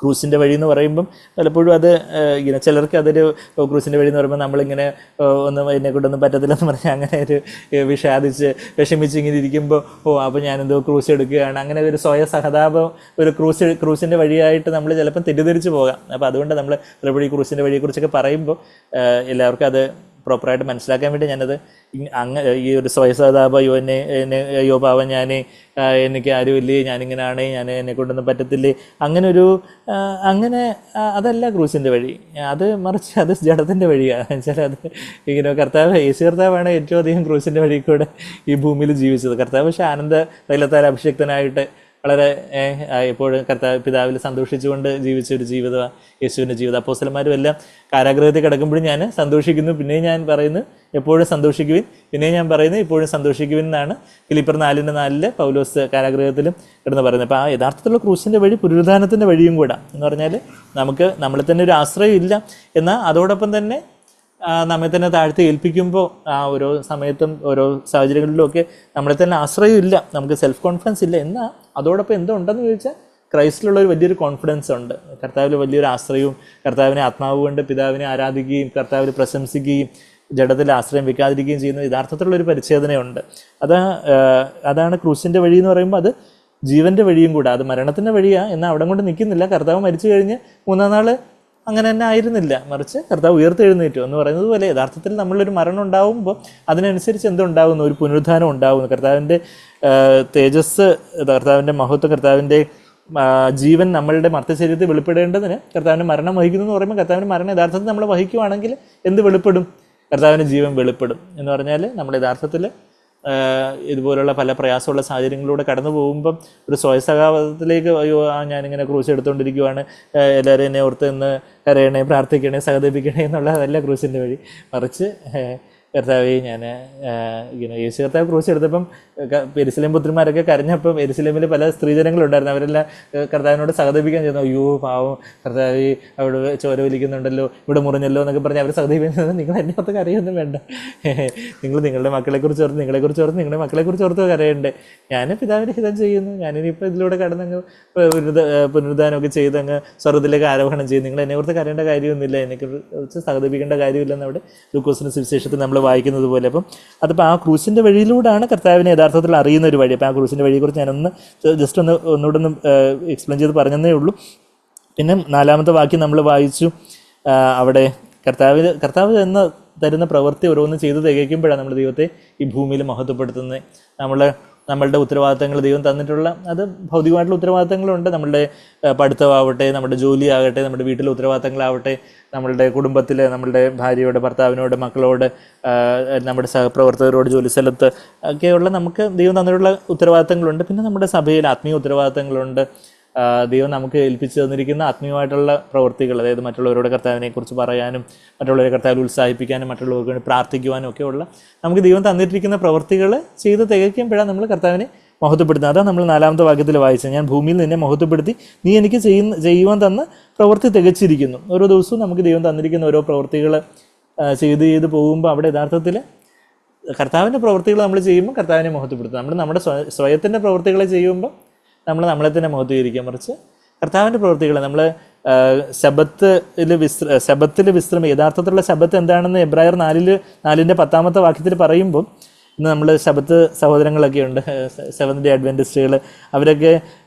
ക്രൂസിൻ്റെ വഴി എന്ന് പറയുമ്പം പലപ്പോഴും അത് ചിലർക്ക് അതൊരു ക്രൂസിൻ്റെ വഴി എന്ന് പറയുമ്പോൾ നമ്മളിങ്ങനെ എന്നെ കൊണ്ടൊന്നും പറ്റത്തില്ലെന്ന് പറഞ്ഞാൽ അങ്ങനെ ഒരു വിഷാദിച്ച് വിഷമിച്ച് ഇങ്ങനെ ഇരിക്കുമ്പോൾ അപ്പോൾ ഞാനെന്തോ ക്രൂസ് എടുക്കുകയാണ്, അങ്ങനെ ഒരു സഹതാപം ഒരു ക്രൂസിൻ്റെ വഴിയായിട്ട് നമ്മൾ ചിലപ്പം തെറ്റിദ്ധരിച്ച് പോകാം. അപ്പോൾ അതുകൊണ്ട് നമ്മൾ പലപ്പോഴും ഈ ക്രൂസിൻ്റെ വഴിയെക്കുറിച്ചൊക്കെ പറയുമ്പോൾ എല്ലാവർക്കും അത് പ്രോപ്പറായിട്ട് മനസ്സിലാക്കാൻ വേണ്ടി ഞാനത് ഈ ഒരു സ്വയസഹതാപ യോ പാവം എനിക്ക് ആരുമില്ലേ, ഞാനിങ്ങനെയാണ്, എന്നെ കൊണ്ടൊന്നും പറ്റത്തില്ലേ, അങ്ങനെ അതല്ല ക്രൂസിൻ്റെ വഴി. മറിച്ച് അത് ജഡത്തിൻ്റെ വഴിയാണ്. വെച്ചാൽ അത് യേശു കർത്താവാണ് ഏറ്റവും അധികം ക്രൂസിൻ്റെ വഴി കൂടെ ഈ ഭൂമിയിൽ ജീവിച്ചത്. കർത്താവ് പക്ഷേ ആനന്ദ തൈലത്താൽ അഭിഷിക്തനായിട്ട് വളരെ എപ്പോഴും പിതാവിൽ സന്തോഷിച്ചുകൊണ്ട് ജീവിച്ച ഒരു ജീവിതമാണ് യേശുവിൻ്റെ ജീവിതം. അപ്പോസ്തലന്മാരും എല്ലാം കാരാഗൃഹത്തിൽ കിടക്കുമ്പോഴും ഞാൻ സന്തോഷിക്കുന്നു, പിന്നെയും ഞാൻ പറയുന്നു എപ്പോഴും സന്തോഷിക്കുവിൻ, പിന്നെയും ഞാൻ പറയുന്നു ഇപ്പോഴും സന്തോഷിക്കുവിൻ എന്നാണ് ഫിലിപ്പർ 4:4 പൗലോസ് കാരാഗൃഹത്തിലും കിടന്ന് പറയുന്നത്. അപ്പോൾ യഥാർത്ഥത്തിലുള്ള ക്രൂശിൻ്റെ വഴി പുനരുദ്ധാനത്തിൻ്റെ വഴിയും കൂടെ എന്ന് പറഞ്ഞാൽ നമുക്ക് നമ്മളിൽ തന്നെ ഒരു ആശ്രയം ഇല്ല, എന്നാൽ അതോടൊപ്പം തന്നെ നമ്മെ തന്നെ താഴ്ത്തി ഏൽപ്പിക്കുമ്പോൾ ഓരോ സമയത്തും ഓരോ സാഹചര്യങ്ങളിലും ഒക്കെ നമ്മളെ തന്നെ ആശ്രയമില്ല, നമുക്ക് സെൽഫ് കോൺഫിഡൻസ് ഇല്ല. എന്നാൽ അതോടൊപ്പം എന്തോ ഉണ്ടെന്ന് ചോദിച്ചാൽ ക്രൈസ്റ്റിലുള്ള ഒരു വലിയൊരു കോൺഫിഡൻസ് ഉണ്ട്, കർത്താവിൽ വലിയൊരു ആശ്രയവും, കർത്താവിനെ ആത്മാവ് കൊണ്ട് പിതാവിനെ ആരാധിക്കുകയും കർത്താവിൽ പ്രശംസിക്കുകയും ജഡത്തിൽ ആശ്രയം വെക്കാതിരിക്കുകയും ചെയ്യുന്ന യഥാർത്ഥത്തിലുള്ളൊരു പരിച്ഛേദനയുണ്ട്. അതാണ് ക്രൂശിൻ്റെ വഴി എന്ന് പറയുമ്പോൾ അത് ജീവൻ്റെ വഴിയും കൂടെ. അത് മരണത്തിൻ്റെ വഴിയാണ്, എന്നാൽ അവിടെ കൊണ്ട് നിൽക്കുന്നില്ല. കർത്താവ് മരിച്ചു കഴിഞ്ഞ് 3-ാം നാൾ അങ്ങനെ തന്നെ ആയിരുന്നില്ല, മറിച്ച് കർത്താവ് ഉയർത്തെഴുന്നേറ്റു എന്ന് പറയുന്നത് പോലെ യഥാർത്ഥത്തിൽ നമ്മളൊരു മരണം ഉണ്ടാകുമ്പോൾ അതിനനുസരിച്ച് എന്തുണ്ടാകുന്നു, ഒരു പുനരുദ്ധാനം ഉണ്ടാകുന്നു. കർത്താവിൻ്റെ തേജസ്, കർത്താവിൻ്റെ മഹത്വം, കർത്താവിൻ്റെ ജീവൻ നമ്മളുടെ മർത്യശരീരത്തിൽ വെളിപ്പെടേണ്ടതിന് കർത്താവിൻ്റെ മരണം വഹിക്കുന്നു എന്ന് പറയുമ്പോൾ കർത്താവിൻ്റെ മരണം യഥാർത്ഥത്തിൽ നമ്മൾ വഹിക്കുവാണെങ്കിൽ എന്ത് വെളിപ്പെടും? കർത്താവിൻ്റെ ജീവൻ വെളിപ്പെടും. എന്ന് പറഞ്ഞാൽ നമ്മൾ യഥാർത്ഥത്തിൽ ഇതുപോലുള്ള പല പ്രയാസമുള്ള സാഹചര്യങ്ങളിലൂടെ കടന്നു പോകുമ്പം ഒരു സ്വയസഹതാപത്തിലേക്ക് ഞാനിങ്ങനെ ക്രൂശ് എടുത്തുകൊണ്ടിരിക്കുവാണ്, എല്ലാവരും എന്നെ ഓർത്ത് നിന്ന് കരയണേ, പ്രാർത്ഥിക്കണേ, സഹതപിക്കണേ എന്നുള്ളതല്ല ക്രൂശിൻ്റെ വഴി. മറിച്ച് കർത്താവെ യേശു കർത്താവ് ക്രൂശ് എടുത്തപ്പം യെരുശലേം പുത്രിമാരൊക്കെ കരഞ്ഞപ്പം യെരുശലേമിൽ പല സ്ത്രീജനങ്ങളുണ്ടായിരുന്നു, അവരെല്ലാം കർത്താവിനോട് സഹതപിക്കാൻ ചെയ്യുന്നു. അയ്യോ പാവം കർത്താവ് അവിടെ ചോര വലിക്കുന്നുണ്ടല്ലോ, ഇവിടെ മുറിഞ്ഞല്ലോ എന്നൊക്കെ പറഞ്ഞ് അവർ സഹതപിക്കുന്നത്. നിങ്ങൾ എന്നെ ഓർത്ത് കരയൊന്നും വേണ്ട, നിങ്ങൾ നിങ്ങളുടെ മക്കളെക്കുറിച്ച് ഓർത്ത്, നിങ്ങളെക്കുറിച്ച് ഓർത്ത്, നിങ്ങളുടെ മക്കളെക്കുറിച്ച് ഓർത്ത് കരയണ്ടേ. ഞാൻ പിതാവിൻ്റെ ഹിതം ചെയ്യുന്നു, ഞാനിനിപ്പോൾ ഇതിലൂടെ കടന്നങ്ങ് പുനരുദ്ധാനമൊക്കെ ചെയ്തങ്ങ് സ്വർഗ്ഗത്തിലേക്ക് ആരോഹണം ചെയ്യും, നിങ്ങൾ എന്നെ ഓർത്ത് കരയേണ്ട കാര്യമൊന്നുമില്ല, എന്നെക്കുറിച്ച് സഹതപിക്കേണ്ട കാര്യമില്ലെന്ന് അവിടെ ലൂക്കോസിൻ്റെ സുവിശേഷത്തിൽ നമ്മൾ വായിക്കുന്നത് പോലെ. അതിപ്പോൾ ആ ക്രൂശിൻ്റെ വഴിയിലൂടെയാണ് കർത്താവിനെ യഥാർത്ഥത്തിൽ അറിയുന്ന ഒരു വഴി. അപ്പോൾ ആ ക്രൂശിൻ്റെ വഴിയെക്കുറിച്ച് ഞാനൊന്ന് ഒന്നുകൂടെ എക്സ്പ്ലെയിൻ ചെയ്ത് പറഞ്ഞതേ ഉള്ളൂ. പിന്നെ 4-ാമത്തെ വാക്യം നമ്മൾ വായിച്ചു, അവിടെ കർത്താവ് തരുന്ന പ്രവൃത്തി ഓരോന്ന് ചെയ്ത് തികയ്ക്കുമ്പോഴാണ് നമ്മൾ ദൈവത്തെ ഈ ഭൂമിയിൽ മഹത്വപ്പെടുത്തുന്നത്. നമ്മളുടെ ഉത്തരവാദിത്തങ്ങൾ ദൈവം തന്നിട്ടുള്ള, അത് ഭൗതികമായിട്ടുള്ള ഉത്തരവാദിത്തങ്ങളുണ്ട്, നമ്മളുടെ പഠിത്തമാവട്ടെ, നമ്മുടെ ജോലിയാകട്ടെ, നമ്മുടെ വീട്ടിലെ ഉത്തരവാദിത്തങ്ങളാവട്ടെ, നമ്മളുടെ കുടുംബത്തിൽ നമ്മളുടെ ഭാര്യയോട്, ഭർത്താവിനോട്, മക്കളോട്, നമ്മുടെ സഹപ്രവർത്തകരോട്, ജോലി സ്ഥലത്ത് ഒക്കെയുള്ള നമുക്ക് ദൈവം തന്നിട്ടുള്ള ഉത്തരവാദിത്തങ്ങളുണ്ട്. പിന്നെ നമ്മുടെ സഭയിൽ ആത്മീയ ഉത്തരവാദിത്തങ്ങളുണ്ട്. ദൈവം നമുക്ക് ഏൽപ്പിച്ചു തന്നിരിക്കുന്ന ആത്മീയമായിട്ടുള്ള പ്രവൃത്തികൾ, അതായത് മറ്റുള്ളവരോട് കർത്താവിനെക്കുറിച്ച് പറയാനും, മറ്റുള്ളവരെ കർത്താവിൽ ഉത്സാഹിപ്പിക്കാനും, മറ്റുള്ളവർക്ക് വേണ്ടി പ്രാർത്ഥിക്കുവാനും ഒക്കെയുള്ള നമുക്ക് ദൈവം തന്നിട്ടിരിക്കുന്ന പ്രവൃത്തികൾ ചെയ്ത് തികയ്ക്കുമ്പോഴാണ് നമ്മൾ കർത്താവിനെ മഹത്വപ്പെടുത്തുന്നത്. അതാണ് നമ്മൾ 4-ാമത്തെ വാക്യത്തിൽ വായിച്ചത്, ഞാൻ ഭൂമിയിൽ നിന്നെ മഹത്വപ്പെടുത്തി, നീ എനിക്ക് ചെയ്യുവാൻ തന്ന പ്രവൃത്തി തികച്ചിരിക്കുന്നു. ഓരോ ദിവസവും നമുക്ക് ദൈവം തന്നിരിക്കുന്ന ഓരോ പ്രവൃത്തികൾ ചെയ്ത് പോകുമ്പോൾ അവിടെ യഥാർത്ഥത്തിൽ കർത്താവിൻ്റെ പ്രവൃത്തികൾ നമ്മൾ ചെയ്യുമ്പോൾ കർത്താവിനെ മഹത്വപ്പെടുത്തും. നമ്മുടെ സ്വയത്തിൻ്റെ പ്രവൃത്തികളെ ചെയ്യുമ്പോൾ നമ്മളെ തന്നെ മഹത്വീകരിക്കുക. മറിച്ച് കർത്താവിൻ്റെ പ്രവൃത്തികൾ നമ്മൾ ശബത്തിൽ വിശ്രമം, യഥാർത്ഥത്തിലുള്ള ശബത്ത് എന്താണെന്ന് എബ്രായർ 4:10 വാക്യത്തിൽ പറയുമ്പോൾ, ഇന്ന് നമ്മൾ ശബത്ത് സഹോദരങ്ങളൊക്കെ ഉണ്ട്, സെവന്ത് ഡേ അഡ്വെന്റിസ്റ്റുകൾ, അവരൊക്കെ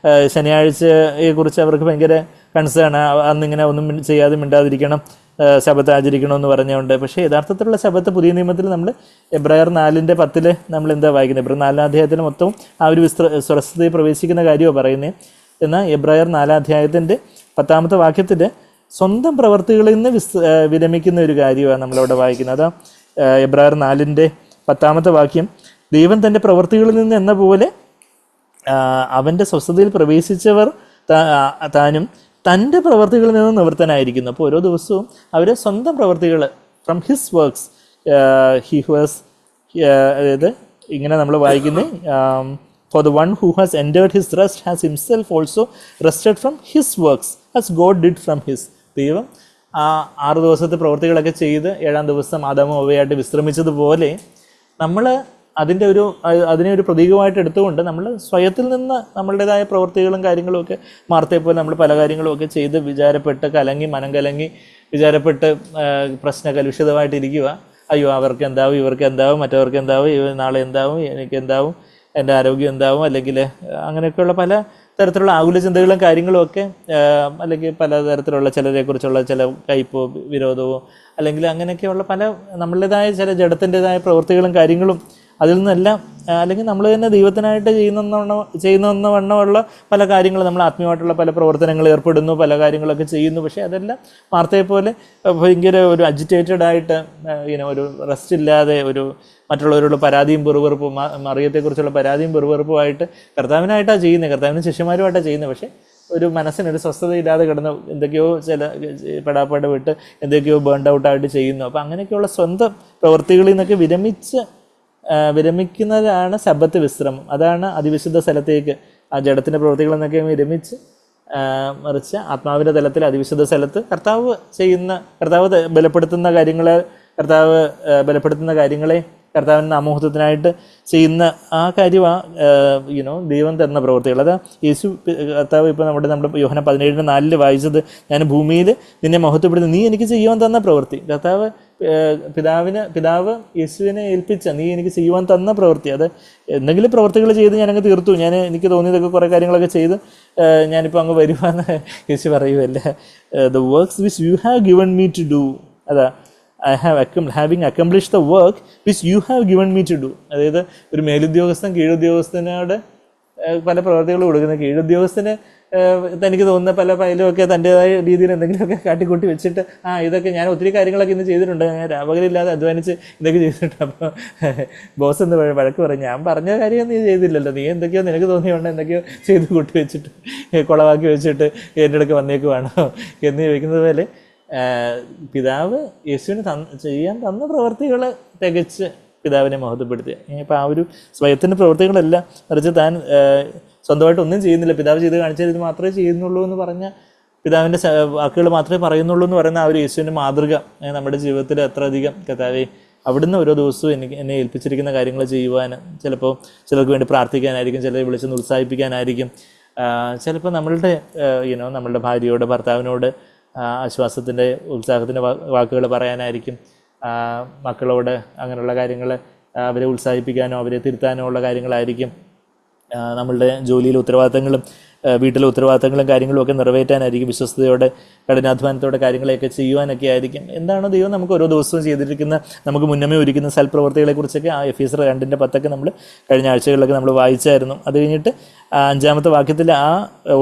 ശനിയാഴ്ചയെക്കുറിച്ച് അവർക്ക് ഭയങ്കര കൺസേൺ, അന്നിങ്ങനെ ഒന്നും ചെയ്യാതെ മിണ്ടാതിരിക്കണം, ശബത്ത് ആചരിക്കണമെന്ന് പറഞ്ഞുകൊണ്ട്. പക്ഷേ യഥാർത്ഥത്തിലുള്ള ശബത്ത് പുതിയ നിയമത്തിൽ നമ്മൾ എബ്രായർ 4:10 നമ്മൾ എന്താ വായിക്കുന്നത്? എബ്രായർ 4-ാം അധ്യായത്തിൽ മൊത്തം ആ ഒരു സ്വസ്ഥതയിൽ പ്രവേശിക്കുന്ന കാര്യമാണ് പറയുന്നത്. എന്നാൽ എബ്രായർ 4-ാം 10 വാക്യത്തിൽ സ്വന്തം പ്രവർത്തികളിൽ നിന്ന് വിരമിക്കുന്ന ഒരു കാര്യമാണ് നമ്മളവിടെ വായിക്കുന്നത്. അതാ എബ്രായർ 4-ന്റെ 10 ദൈവം തൻ്റെ പ്രവർത്തികളിൽ നിന്ന് എന്ന പോലെ അവൻ്റെ സ്വസ്ഥതയിൽ പ്രവേശിച്ചവർ താനും തൻ്റെ പ്രവർത്തികളിൽ നിന്ന് നിവൃത്തനായിരിക്കുന്നു. അപ്പോൾ ഓരോ ദിവസവും അവർ സ്വന്തം പ്രവർത്തികൾ from his works he was, അതായത് ഇങ്ങനെ നമ്മൾ വായിക്കുന്നത്, for the one who has entered his rest has himself also rested from his works as God did from his. ദൈവം 6 ദിവസത്തെ പ്രവർത്തികളൊക്കെ ചെയ്ത് 7-ാം ദിവസം ആദാമും ഹവ്വയായിട്ട് വിശ്രമിച്ചതുപോലെ നമ്മൾ അതിനെ ഒരു പ്രതീകമായിട്ട് എടുത്തുകൊണ്ട് നമ്മൾ സ്വയത്തിൽ നിന്ന് നമ്മളുടേതായ പ്രവൃത്തികളും കാര്യങ്ങളും ഒക്കെ മാർത്തയെപ്പോലെ നമ്മൾ പല കാര്യങ്ങളും ഒക്കെ ചെയ്ത് വിചാരപ്പെട്ട് മനം കലങ്ങി വിചാരപ്പെട്ട് പ്രശ്നകലുഷിതമായിട്ടിരിക്കുക. അയ്യോ അവർക്ക് എന്താവും, ഇവർക്ക് എന്താവും, മറ്റവർക്ക് എന്താവും, നാളെ എന്താവും, എനിക്ക് എന്താവും, എൻ്റെ ആരോഗ്യം എന്താവും, അല്ലെങ്കിൽ അങ്ങനെയൊക്കെയുള്ള പല തരത്തിലുള്ള ആകുല ചിന്തകളും കാര്യങ്ങളും ഒക്കെ, അല്ലെങ്കിൽ പലതരത്തിലുള്ള ചിലരെക്കുറിച്ചുള്ള ചില കയ്പോ വിരോധമോ അല്ലെങ്കിൽ അങ്ങനെയൊക്കെയുള്ള പല നമ്മളുടേതായ ചില ജഡത്തിൻ്റെതായ പ്രവൃത്തികളും കാര്യങ്ങളും അതിൽ നിന്നെല്ലാം, അല്ലെങ്കിൽ നമ്മൾ തന്നെ ദൈവത്തിനായിട്ട് ചെയ്യുന്ന വണ്ണമുള്ള പല കാര്യങ്ങൾ, നമ്മൾ ആത്മീയമായിട്ടുള്ള പല പ്രവർത്തനങ്ങൾ ഏർപ്പെടുന്നു, പല കാര്യങ്ങളൊക്കെ ചെയ്യുന്നു. പക്ഷേ അതെല്ലാം വാർത്തയെപ്പോലെ ഭയങ്കര ഒരു അജിറ്റേറ്റഡ് ആയിട്ട്, ഒരു റെസ്റ്റ് ഇല്ലാതെ, ഒരു മറ്റുള്ളവരോട് പരാതിയും പെറുവെറുപ്പും, മറിയത്തെക്കുറിച്ചുള്ള പരാതിയും പെറുവെറുപ്പുമായിട്ട് കർത്താവിനായിട്ടാണ് ചെയ്യുന്നത്, കർത്താവിനും ശിഷ്യന്മാരുമായിട്ടാണ് ചെയ്യുന്നത്. പക്ഷേ ഒരു മനസ്സിനൊരു സ്വസ്ഥതയില്ലാതെ കിടന്ന് എന്തൊക്കെയോ ചില പെടാപ്പാട് വിട്ട് എന്തൊക്കെയോ ബേൺഡ് ഔട്ടായിട്ട് ചെയ്യുന്നു. അപ്പോൾ അങ്ങനെയൊക്കെയുള്ള സ്വന്തം പ്രവൃത്തികളിൽ നിന്നൊക്കെ വിരമിക്കുന്നതാണ് സബ്ബത്ത് വിശ്രമം. അതാണ് അതിവിശുദ്ധ സ്ഥലത്തേക്ക് ആ ജഡത്തിൻ്റെ പ്രവൃത്തികളിൽ നിന്നൊക്കെ വിരമിച്ച് മറിച്ച് ആത്മാവിൻ്റെ തലത്തിൽ അതിവിശുദ്ധ സ്ഥലത്ത് കർത്താവ് ബലപ്പെടുത്തുന്ന കാര്യങ്ങളെ കർത്താവിൻ്റെ നാമോഹത്വത്തിനായിട്ട് ചെയ്യുന്ന ആ കാര്യമാണ് ദൈവം തരുന്ന പ്രവൃത്തികൾ. അതാ യേശു കർത്താവ് ഇപ്പോൾ നമ്മുടെ യോഹന്നാൻ 17:4 വായിച്ചത്, ഞാൻ ഭൂമിയിൽ നിന്നെ മഹത്വപ്പെടുത്തി നീ എനിക്ക് ചെയ്യുവാൻ തന്ന പ്രവൃത്തി. കർത്താവ് പിതാവ് യേശുവിനെ ഏൽപ്പിച്ച നീ എനിക്ക് ചെയ്യുവാൻ തന്ന പ്രവൃത്തി, അത് എന്തെങ്കിലും പ്രവൃത്തികൾ ചെയ്ത് ഞാനങ്ങ് തീർത്തു, എനിക്ക് തോന്നിയതൊക്കെ കുറേ കാര്യങ്ങളൊക്കെ ചെയ്ത് ഞാനിപ്പോൾ അങ്ങ് വരുവാന്ന് യേശു പറയുമല്ല. The works which you have given me to do, അതാ having accomplished the work which you have given me to do. അതായത് ഒരു മേലുദ്യോഗസ്ഥൻ കീഴുദ്യോഗസ്ഥനോട് പല പ്രവർത്തികൾ കൊടുക്കുന്ന, കീഴുദ്യോഗസ്ഥന് തനിക്ക് തോന്നുന്ന പല ഫയലുമൊക്കെ തൻ്റെതായ രീതിയിൽ എന്തെങ്കിലുമൊക്കെ കാട്ടിക്കൂട്ടി വെച്ചിട്ട് ഇതൊക്കെ ഞാൻ ഒത്തിരി കാര്യങ്ങളൊക്കെ ഇന്ന് ചെയ്തിട്ടുണ്ട്, ഞാൻ രാപകലില്ലാതെ അധ്വാനിച്ച് ഇതൊക്കെ ചെയ്തിട്ടുണ്ട്. അപ്പോൾ ബോസ് എന്ന് വഴക്ക് പറയും, ഞാൻ പറഞ്ഞ കാര്യം നീ ചെയ്തില്ലല്ലോ, നീ എന്തൊക്കെയോ നിനക്ക് തോന്നിയുണ്ട് എന്തൊക്കെയോ ചെയ്ത് കൂട്ടി വെച്ചിട്ട് കുളവാക്കി വെച്ചിട്ട് എൻ്റെ അടുക്ക് വന്നേക്കുവാണോ എന്ന് ചോദിക്കുന്നത് പോലെ പിതാവ് യേശുവിന് ചെയ്യാൻ തന്ന പ്രവർത്തികൾ തികച്ച് പിതാവിനെ മഹത്വപ്പെടുത്തി. ഇപ്പോൾ ആ ഒരു സ്വയത്തിൻ്റെ പ്രവർത്തികളല്ല, മറിച്ച് താൻ സ്വന്തമായിട്ട് ഒന്നും ചെയ്യുന്നില്ല, പിതാവ് ചെയ്ത് കാണിച്ചാൽ ഇത് മാത്രമേ ചെയ്യുന്നുള്ളൂ എന്ന് പറഞ്ഞ പിതാവിൻ്റെ വാക്കുകൾ മാത്രമേ പറയുന്നുള്ളൂ എന്ന് പറയുന്ന ആ ഒരു യേശുവിൻ്റെ മാതൃക നമ്മുടെ ജീവിതത്തിൽ എത്ര അധികം കർത്താവേ അവിടുന്ന് ഓരോ ദിവസവും എന്നെ ഏൽപ്പിച്ചിരിക്കുന്ന കാര്യങ്ങൾ ചെയ്യുവാൻ, ചിലപ്പോൾ ചിലർക്ക് വേണ്ടി പ്രാർത്ഥിക്കാനായിരിക്കും, ചിലരെ വിളിച്ചൊന്ന് ഉത്സാഹിപ്പിക്കാനായിരിക്കും, ചിലപ്പോൾ നമ്മളുടെ ഭാര്യയോട് ഭർത്താവിനോട് ആശ്വാസത്തിൻ്റെ ഉത്സാഹത്തിൻ്റെ വാക്കുകൾ പറയാനായിരിക്കും, മക്കളോട് അങ്ങനെയുള്ള കാര്യങ്ങൾ അവരെ ഉത്സാഹിപ്പിക്കാനോ അവരെ തിരുത്താനോ ഉള്ള കാര്യങ്ങളായിരിക്കും, നമ്മളുടെ ജോലിയിലെ ഉത്തരവാദിത്തങ്ങളും വീട്ടിലെ ഉത്തരവാദിത്തങ്ങളും കാര്യങ്ങളും ഒക്കെ നിറവേറ്റാനായിരിക്കും, വിശ്വസ്തയോടെ കഠിനാധ്വാനത്തോടെ കാര്യങ്ങളെയൊക്കെ ചെയ്യുവാനൊക്കെ ആയിരിക്കും. എന്താണ് ദൈവം നമുക്ക് ഓരോ ദിവസവും ചെയ്തിരിക്കുന്ന, നമുക്ക് മുന്നമേ ഒരുക്കുന്ന സൽപ്രവർത്തികളെക്കുറിച്ചൊക്കെ ആ എഫീസർ 2:10 നമ്മൾ കഴിഞ്ഞ ആഴ്ചകളിലൊക്കെ നമ്മൾ വായിച്ചായിരുന്നു. അത് കഴിഞ്ഞിട്ട് 5-ാമത്തെ വാക്യത്തിൽ ആ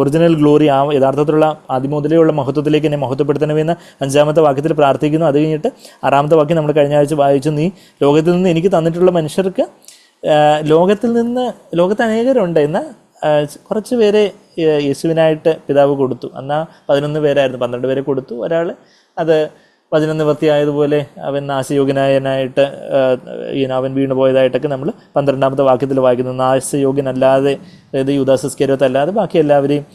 ഒറിജിനൽ ഗ്ലോറി, ആ യഥാർത്ഥത്തിലുള്ള ആദ്യമുതലെയുള്ള മഹത്വത്തിലേക്ക് എന്നെ മഹത്വപ്പെടുത്തണമെന്ന് 5-ാമത്തെ വാക്യത്തിൽ പ്രാർത്ഥിക്കുന്നു. അത് കഴിഞ്ഞിട്ട് 6-ാമത്തെ വാക്യം നമ്മൾ കഴിഞ്ഞ ആഴ്ച വായിച്ചു, നീ ലോകത്തിൽ നിന്ന് എനിക്ക് തന്നിട്ടുള്ള മനുഷ്യർക്ക്, ലോകത്ത് അനേകരുണ്ട്, എന്നാൽ കുറച്ച് പേരെ യേശുവിനായിട്ട് പിതാവ് കൊടുത്തു. എന്നാൽ 11 പേരായിരുന്നു, 12 പേരെ കൊടുത്തു. ഒരാൾ അത് വചനം നിവൃത്തിയായതുപോലെ അവൻ നാശയോഗ്യനായനായിട്ട് അവൻ വീണു പോയതായിട്ടൊക്കെ നമ്മൾ 12-ാമത്തെ വാക്യത്തിൽ വായിക്കുന്നു. നാശയോഗ്യനല്ലാതെ, അതായത് യൂദാസ് ഇസ്കരിയോത്ത് അല്ലാതെ ബാക്കി എല്ലാവരെയും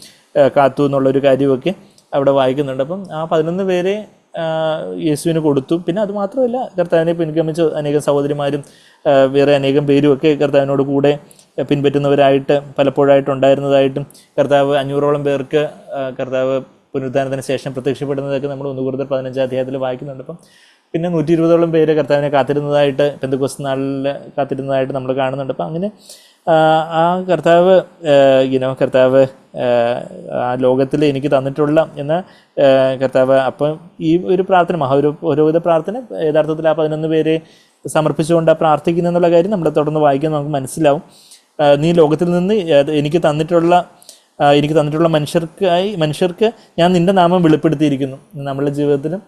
കാത്തു എന്നുള്ളൊരു കാര്യമൊക്കെ അവിടെ വായിക്കുന്നുണ്ട്. അപ്പം ആ 11 പേരെ യേശുവിന് കൊടുത്തു. പിന്നെ അതുമാത്രമല്ല, കർത്താവിനെ പിൻഗമിച്ച അനേകം സഹോദരിമാരും വേറെ അനേകം പേരുമൊക്കെ കർത്താവിനോട് കൂടെ പിൻപറ്റുന്നവരായിട്ട് പലപ്പോഴായിട്ടുണ്ടായിരുന്നതായിട്ടും, കർത്താവ് 500ഓളം പേർക്ക് കർത്താവ് പുനരുദ്ധാനത്തിന് ശേഷം പ്രത്യക്ഷപ്പെടുന്നതൊക്കെ നമ്മൾ 1 Corinthians 15-ാം അധ്യായത്തിൽ വായിക്കുന്നുണ്ട്. അപ്പം പിന്നെ 120ഓളം പേര് കർത്താവിനെ കാത്തിരുന്നതായിട്ട്, പെന്തക്കോസ്ത് നാളിൽ കാത്തിരുന്നതായിട്ട് നമ്മൾ കാണുന്നുണ്ട്. അപ്പം അങ്ങനെ ആ കർത്താവ് ആ ലോകത്തിൽ എനിക്ക് തന്നിട്ടുള്ള എന്ന കർത്താവ് അപ്പം ഈ ഒരു പ്രാർത്ഥന, ഓരോവിധ പ്രാർത്ഥന യഥാർത്ഥത്തിൽ ആ 11 പേരെ സമർപ്പിച്ചുകൊണ്ട് പ്രാർത്ഥിക്കുന്നു എന്നുള്ള കാര്യം നമ്മൾ തുടർന്ന് വായിക്കാൻ നമുക്ക് മനസ്സിലാവും. നീ ലോകത്തിൽ നിന്ന് എനിക്ക് തന്നിട്ടുള്ള എനിക്ക് തന്നിട്ടുള്ള മനുഷ്യർക്ക് ഞാൻ നിൻ്റെ നാമം വെളിപ്പെടുത്തിയിരിക്കുന്നു. നമ്മളുടെ ജീവിതത്തിലും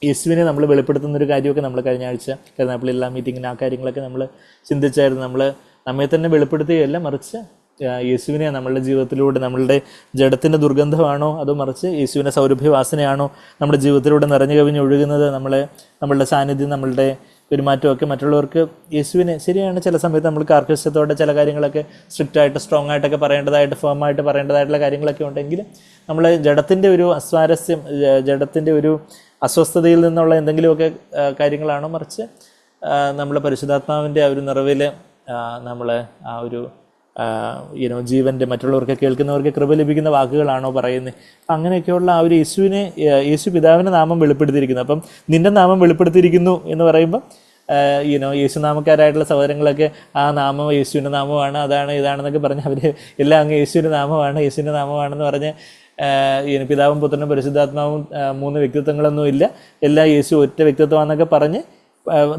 യേശുവിനെ നമ്മൾ വെളിപ്പെടുത്തുന്നൊരു കാര്യമൊക്കെ നമ്മൾ കഴിഞ്ഞ ആഴ്ച കരുനാഗപ്പള്ളിയിലുള്ള മീറ്റിങ്ങിന് ആ കാര്യങ്ങളൊക്കെ നമ്മൾ ചിന്തിച്ചായിരുന്നു. നമ്മെ തന്നെ വെളിപ്പെടുത്തുകയല്ല, മറിച്ച് യേശുവിനെ നമ്മളുടെ ജീവിതത്തിലൂടെ, നമ്മളുടെ ജഡത്തിൻ്റെ ദുർഗന്ധമാണോ അതോ മറിച്ച് യേശുവിൻ്റെ സൗരഭ്യവാസനയാണോ നമ്മുടെ ജീവിതത്തിലൂടെ നിറഞ്ഞു കവിഞ്ഞ് ഒഴുകുന്നത്? നമ്മളുടെ സാന്നിധ്യം, നമ്മളുടെ പെരുമാറ്റമൊക്കെ മറ്റുള്ളവർക്ക് യേശുവിനെ, ശരിയാണ്, ചില സമയത്ത് നമ്മൾ കാർക്കശ്യത്തോടെ ചില കാര്യങ്ങളൊക്കെ സ്ട്രിക്റ്റായിട്ട് സ്ട്രോങ് ആയിട്ടൊക്കെ പറയേണ്ടതായിട്ട്, ഫേമായിട്ട് പറയേണ്ടതായിട്ടുള്ള കാര്യങ്ങളൊക്കെ ഉണ്ടെങ്കിൽ നമ്മൾ ജഡത്തിൻ്റെ ഒരു അസ്വാരസ്യം, ജഡത്തിൻ്റെ ഒരു അസ്വസ്ഥതയിൽ നിന്നുള്ള എന്തെങ്കിലുമൊക്കെ കാര്യങ്ങളാണോ മറിച്ച് നമ്മൾ പരിശുദ്ധാത്മാവിൻ്റെ ആ ഒരു നിറവിൽ നമ്മൾ ആ ഒരു ജീവൻ്റെ മറ്റുള്ളവർക്ക് കേൾക്കുന്നവർക്ക് കൃപ ലഭിക്കുന്ന വാക്കുകളാണോ പറയുന്നത്? അങ്ങനെയൊക്കെയുള്ള ആ ഒരു യേശു പിതാവിൻ്റെ നാമം വെളിപ്പെടുത്തിയിരിക്കുന്നു. അപ്പം നിൻ്റെ നാമം വെളിപ്പെടുത്തിയിരിക്കുന്നു എന്ന് പറയുമ്പം യേശുനാമക്കാരായിട്ടുള്ള സഹോദരങ്ങളൊക്കെ ആ നാമം യേശുവിൻ്റെ നാമമാണ്, അതാണ് ഇതാണെന്നൊക്കെ പറഞ്ഞ് അവർ എല്ലാം അങ്ങ് യേശുവിൻ്റെ നാമമാണെന്ന് പറഞ്ഞ് പിതാവും പുത്രനും പരിശുദ്ധാത്മാവും 3 വ്യക്തിത്വങ്ങളൊന്നും ഇല്ല, എല്ലാ യേശു ഒറ്റ വ്യക്തിത്വമാണെന്നൊക്കെ പറഞ്ഞ്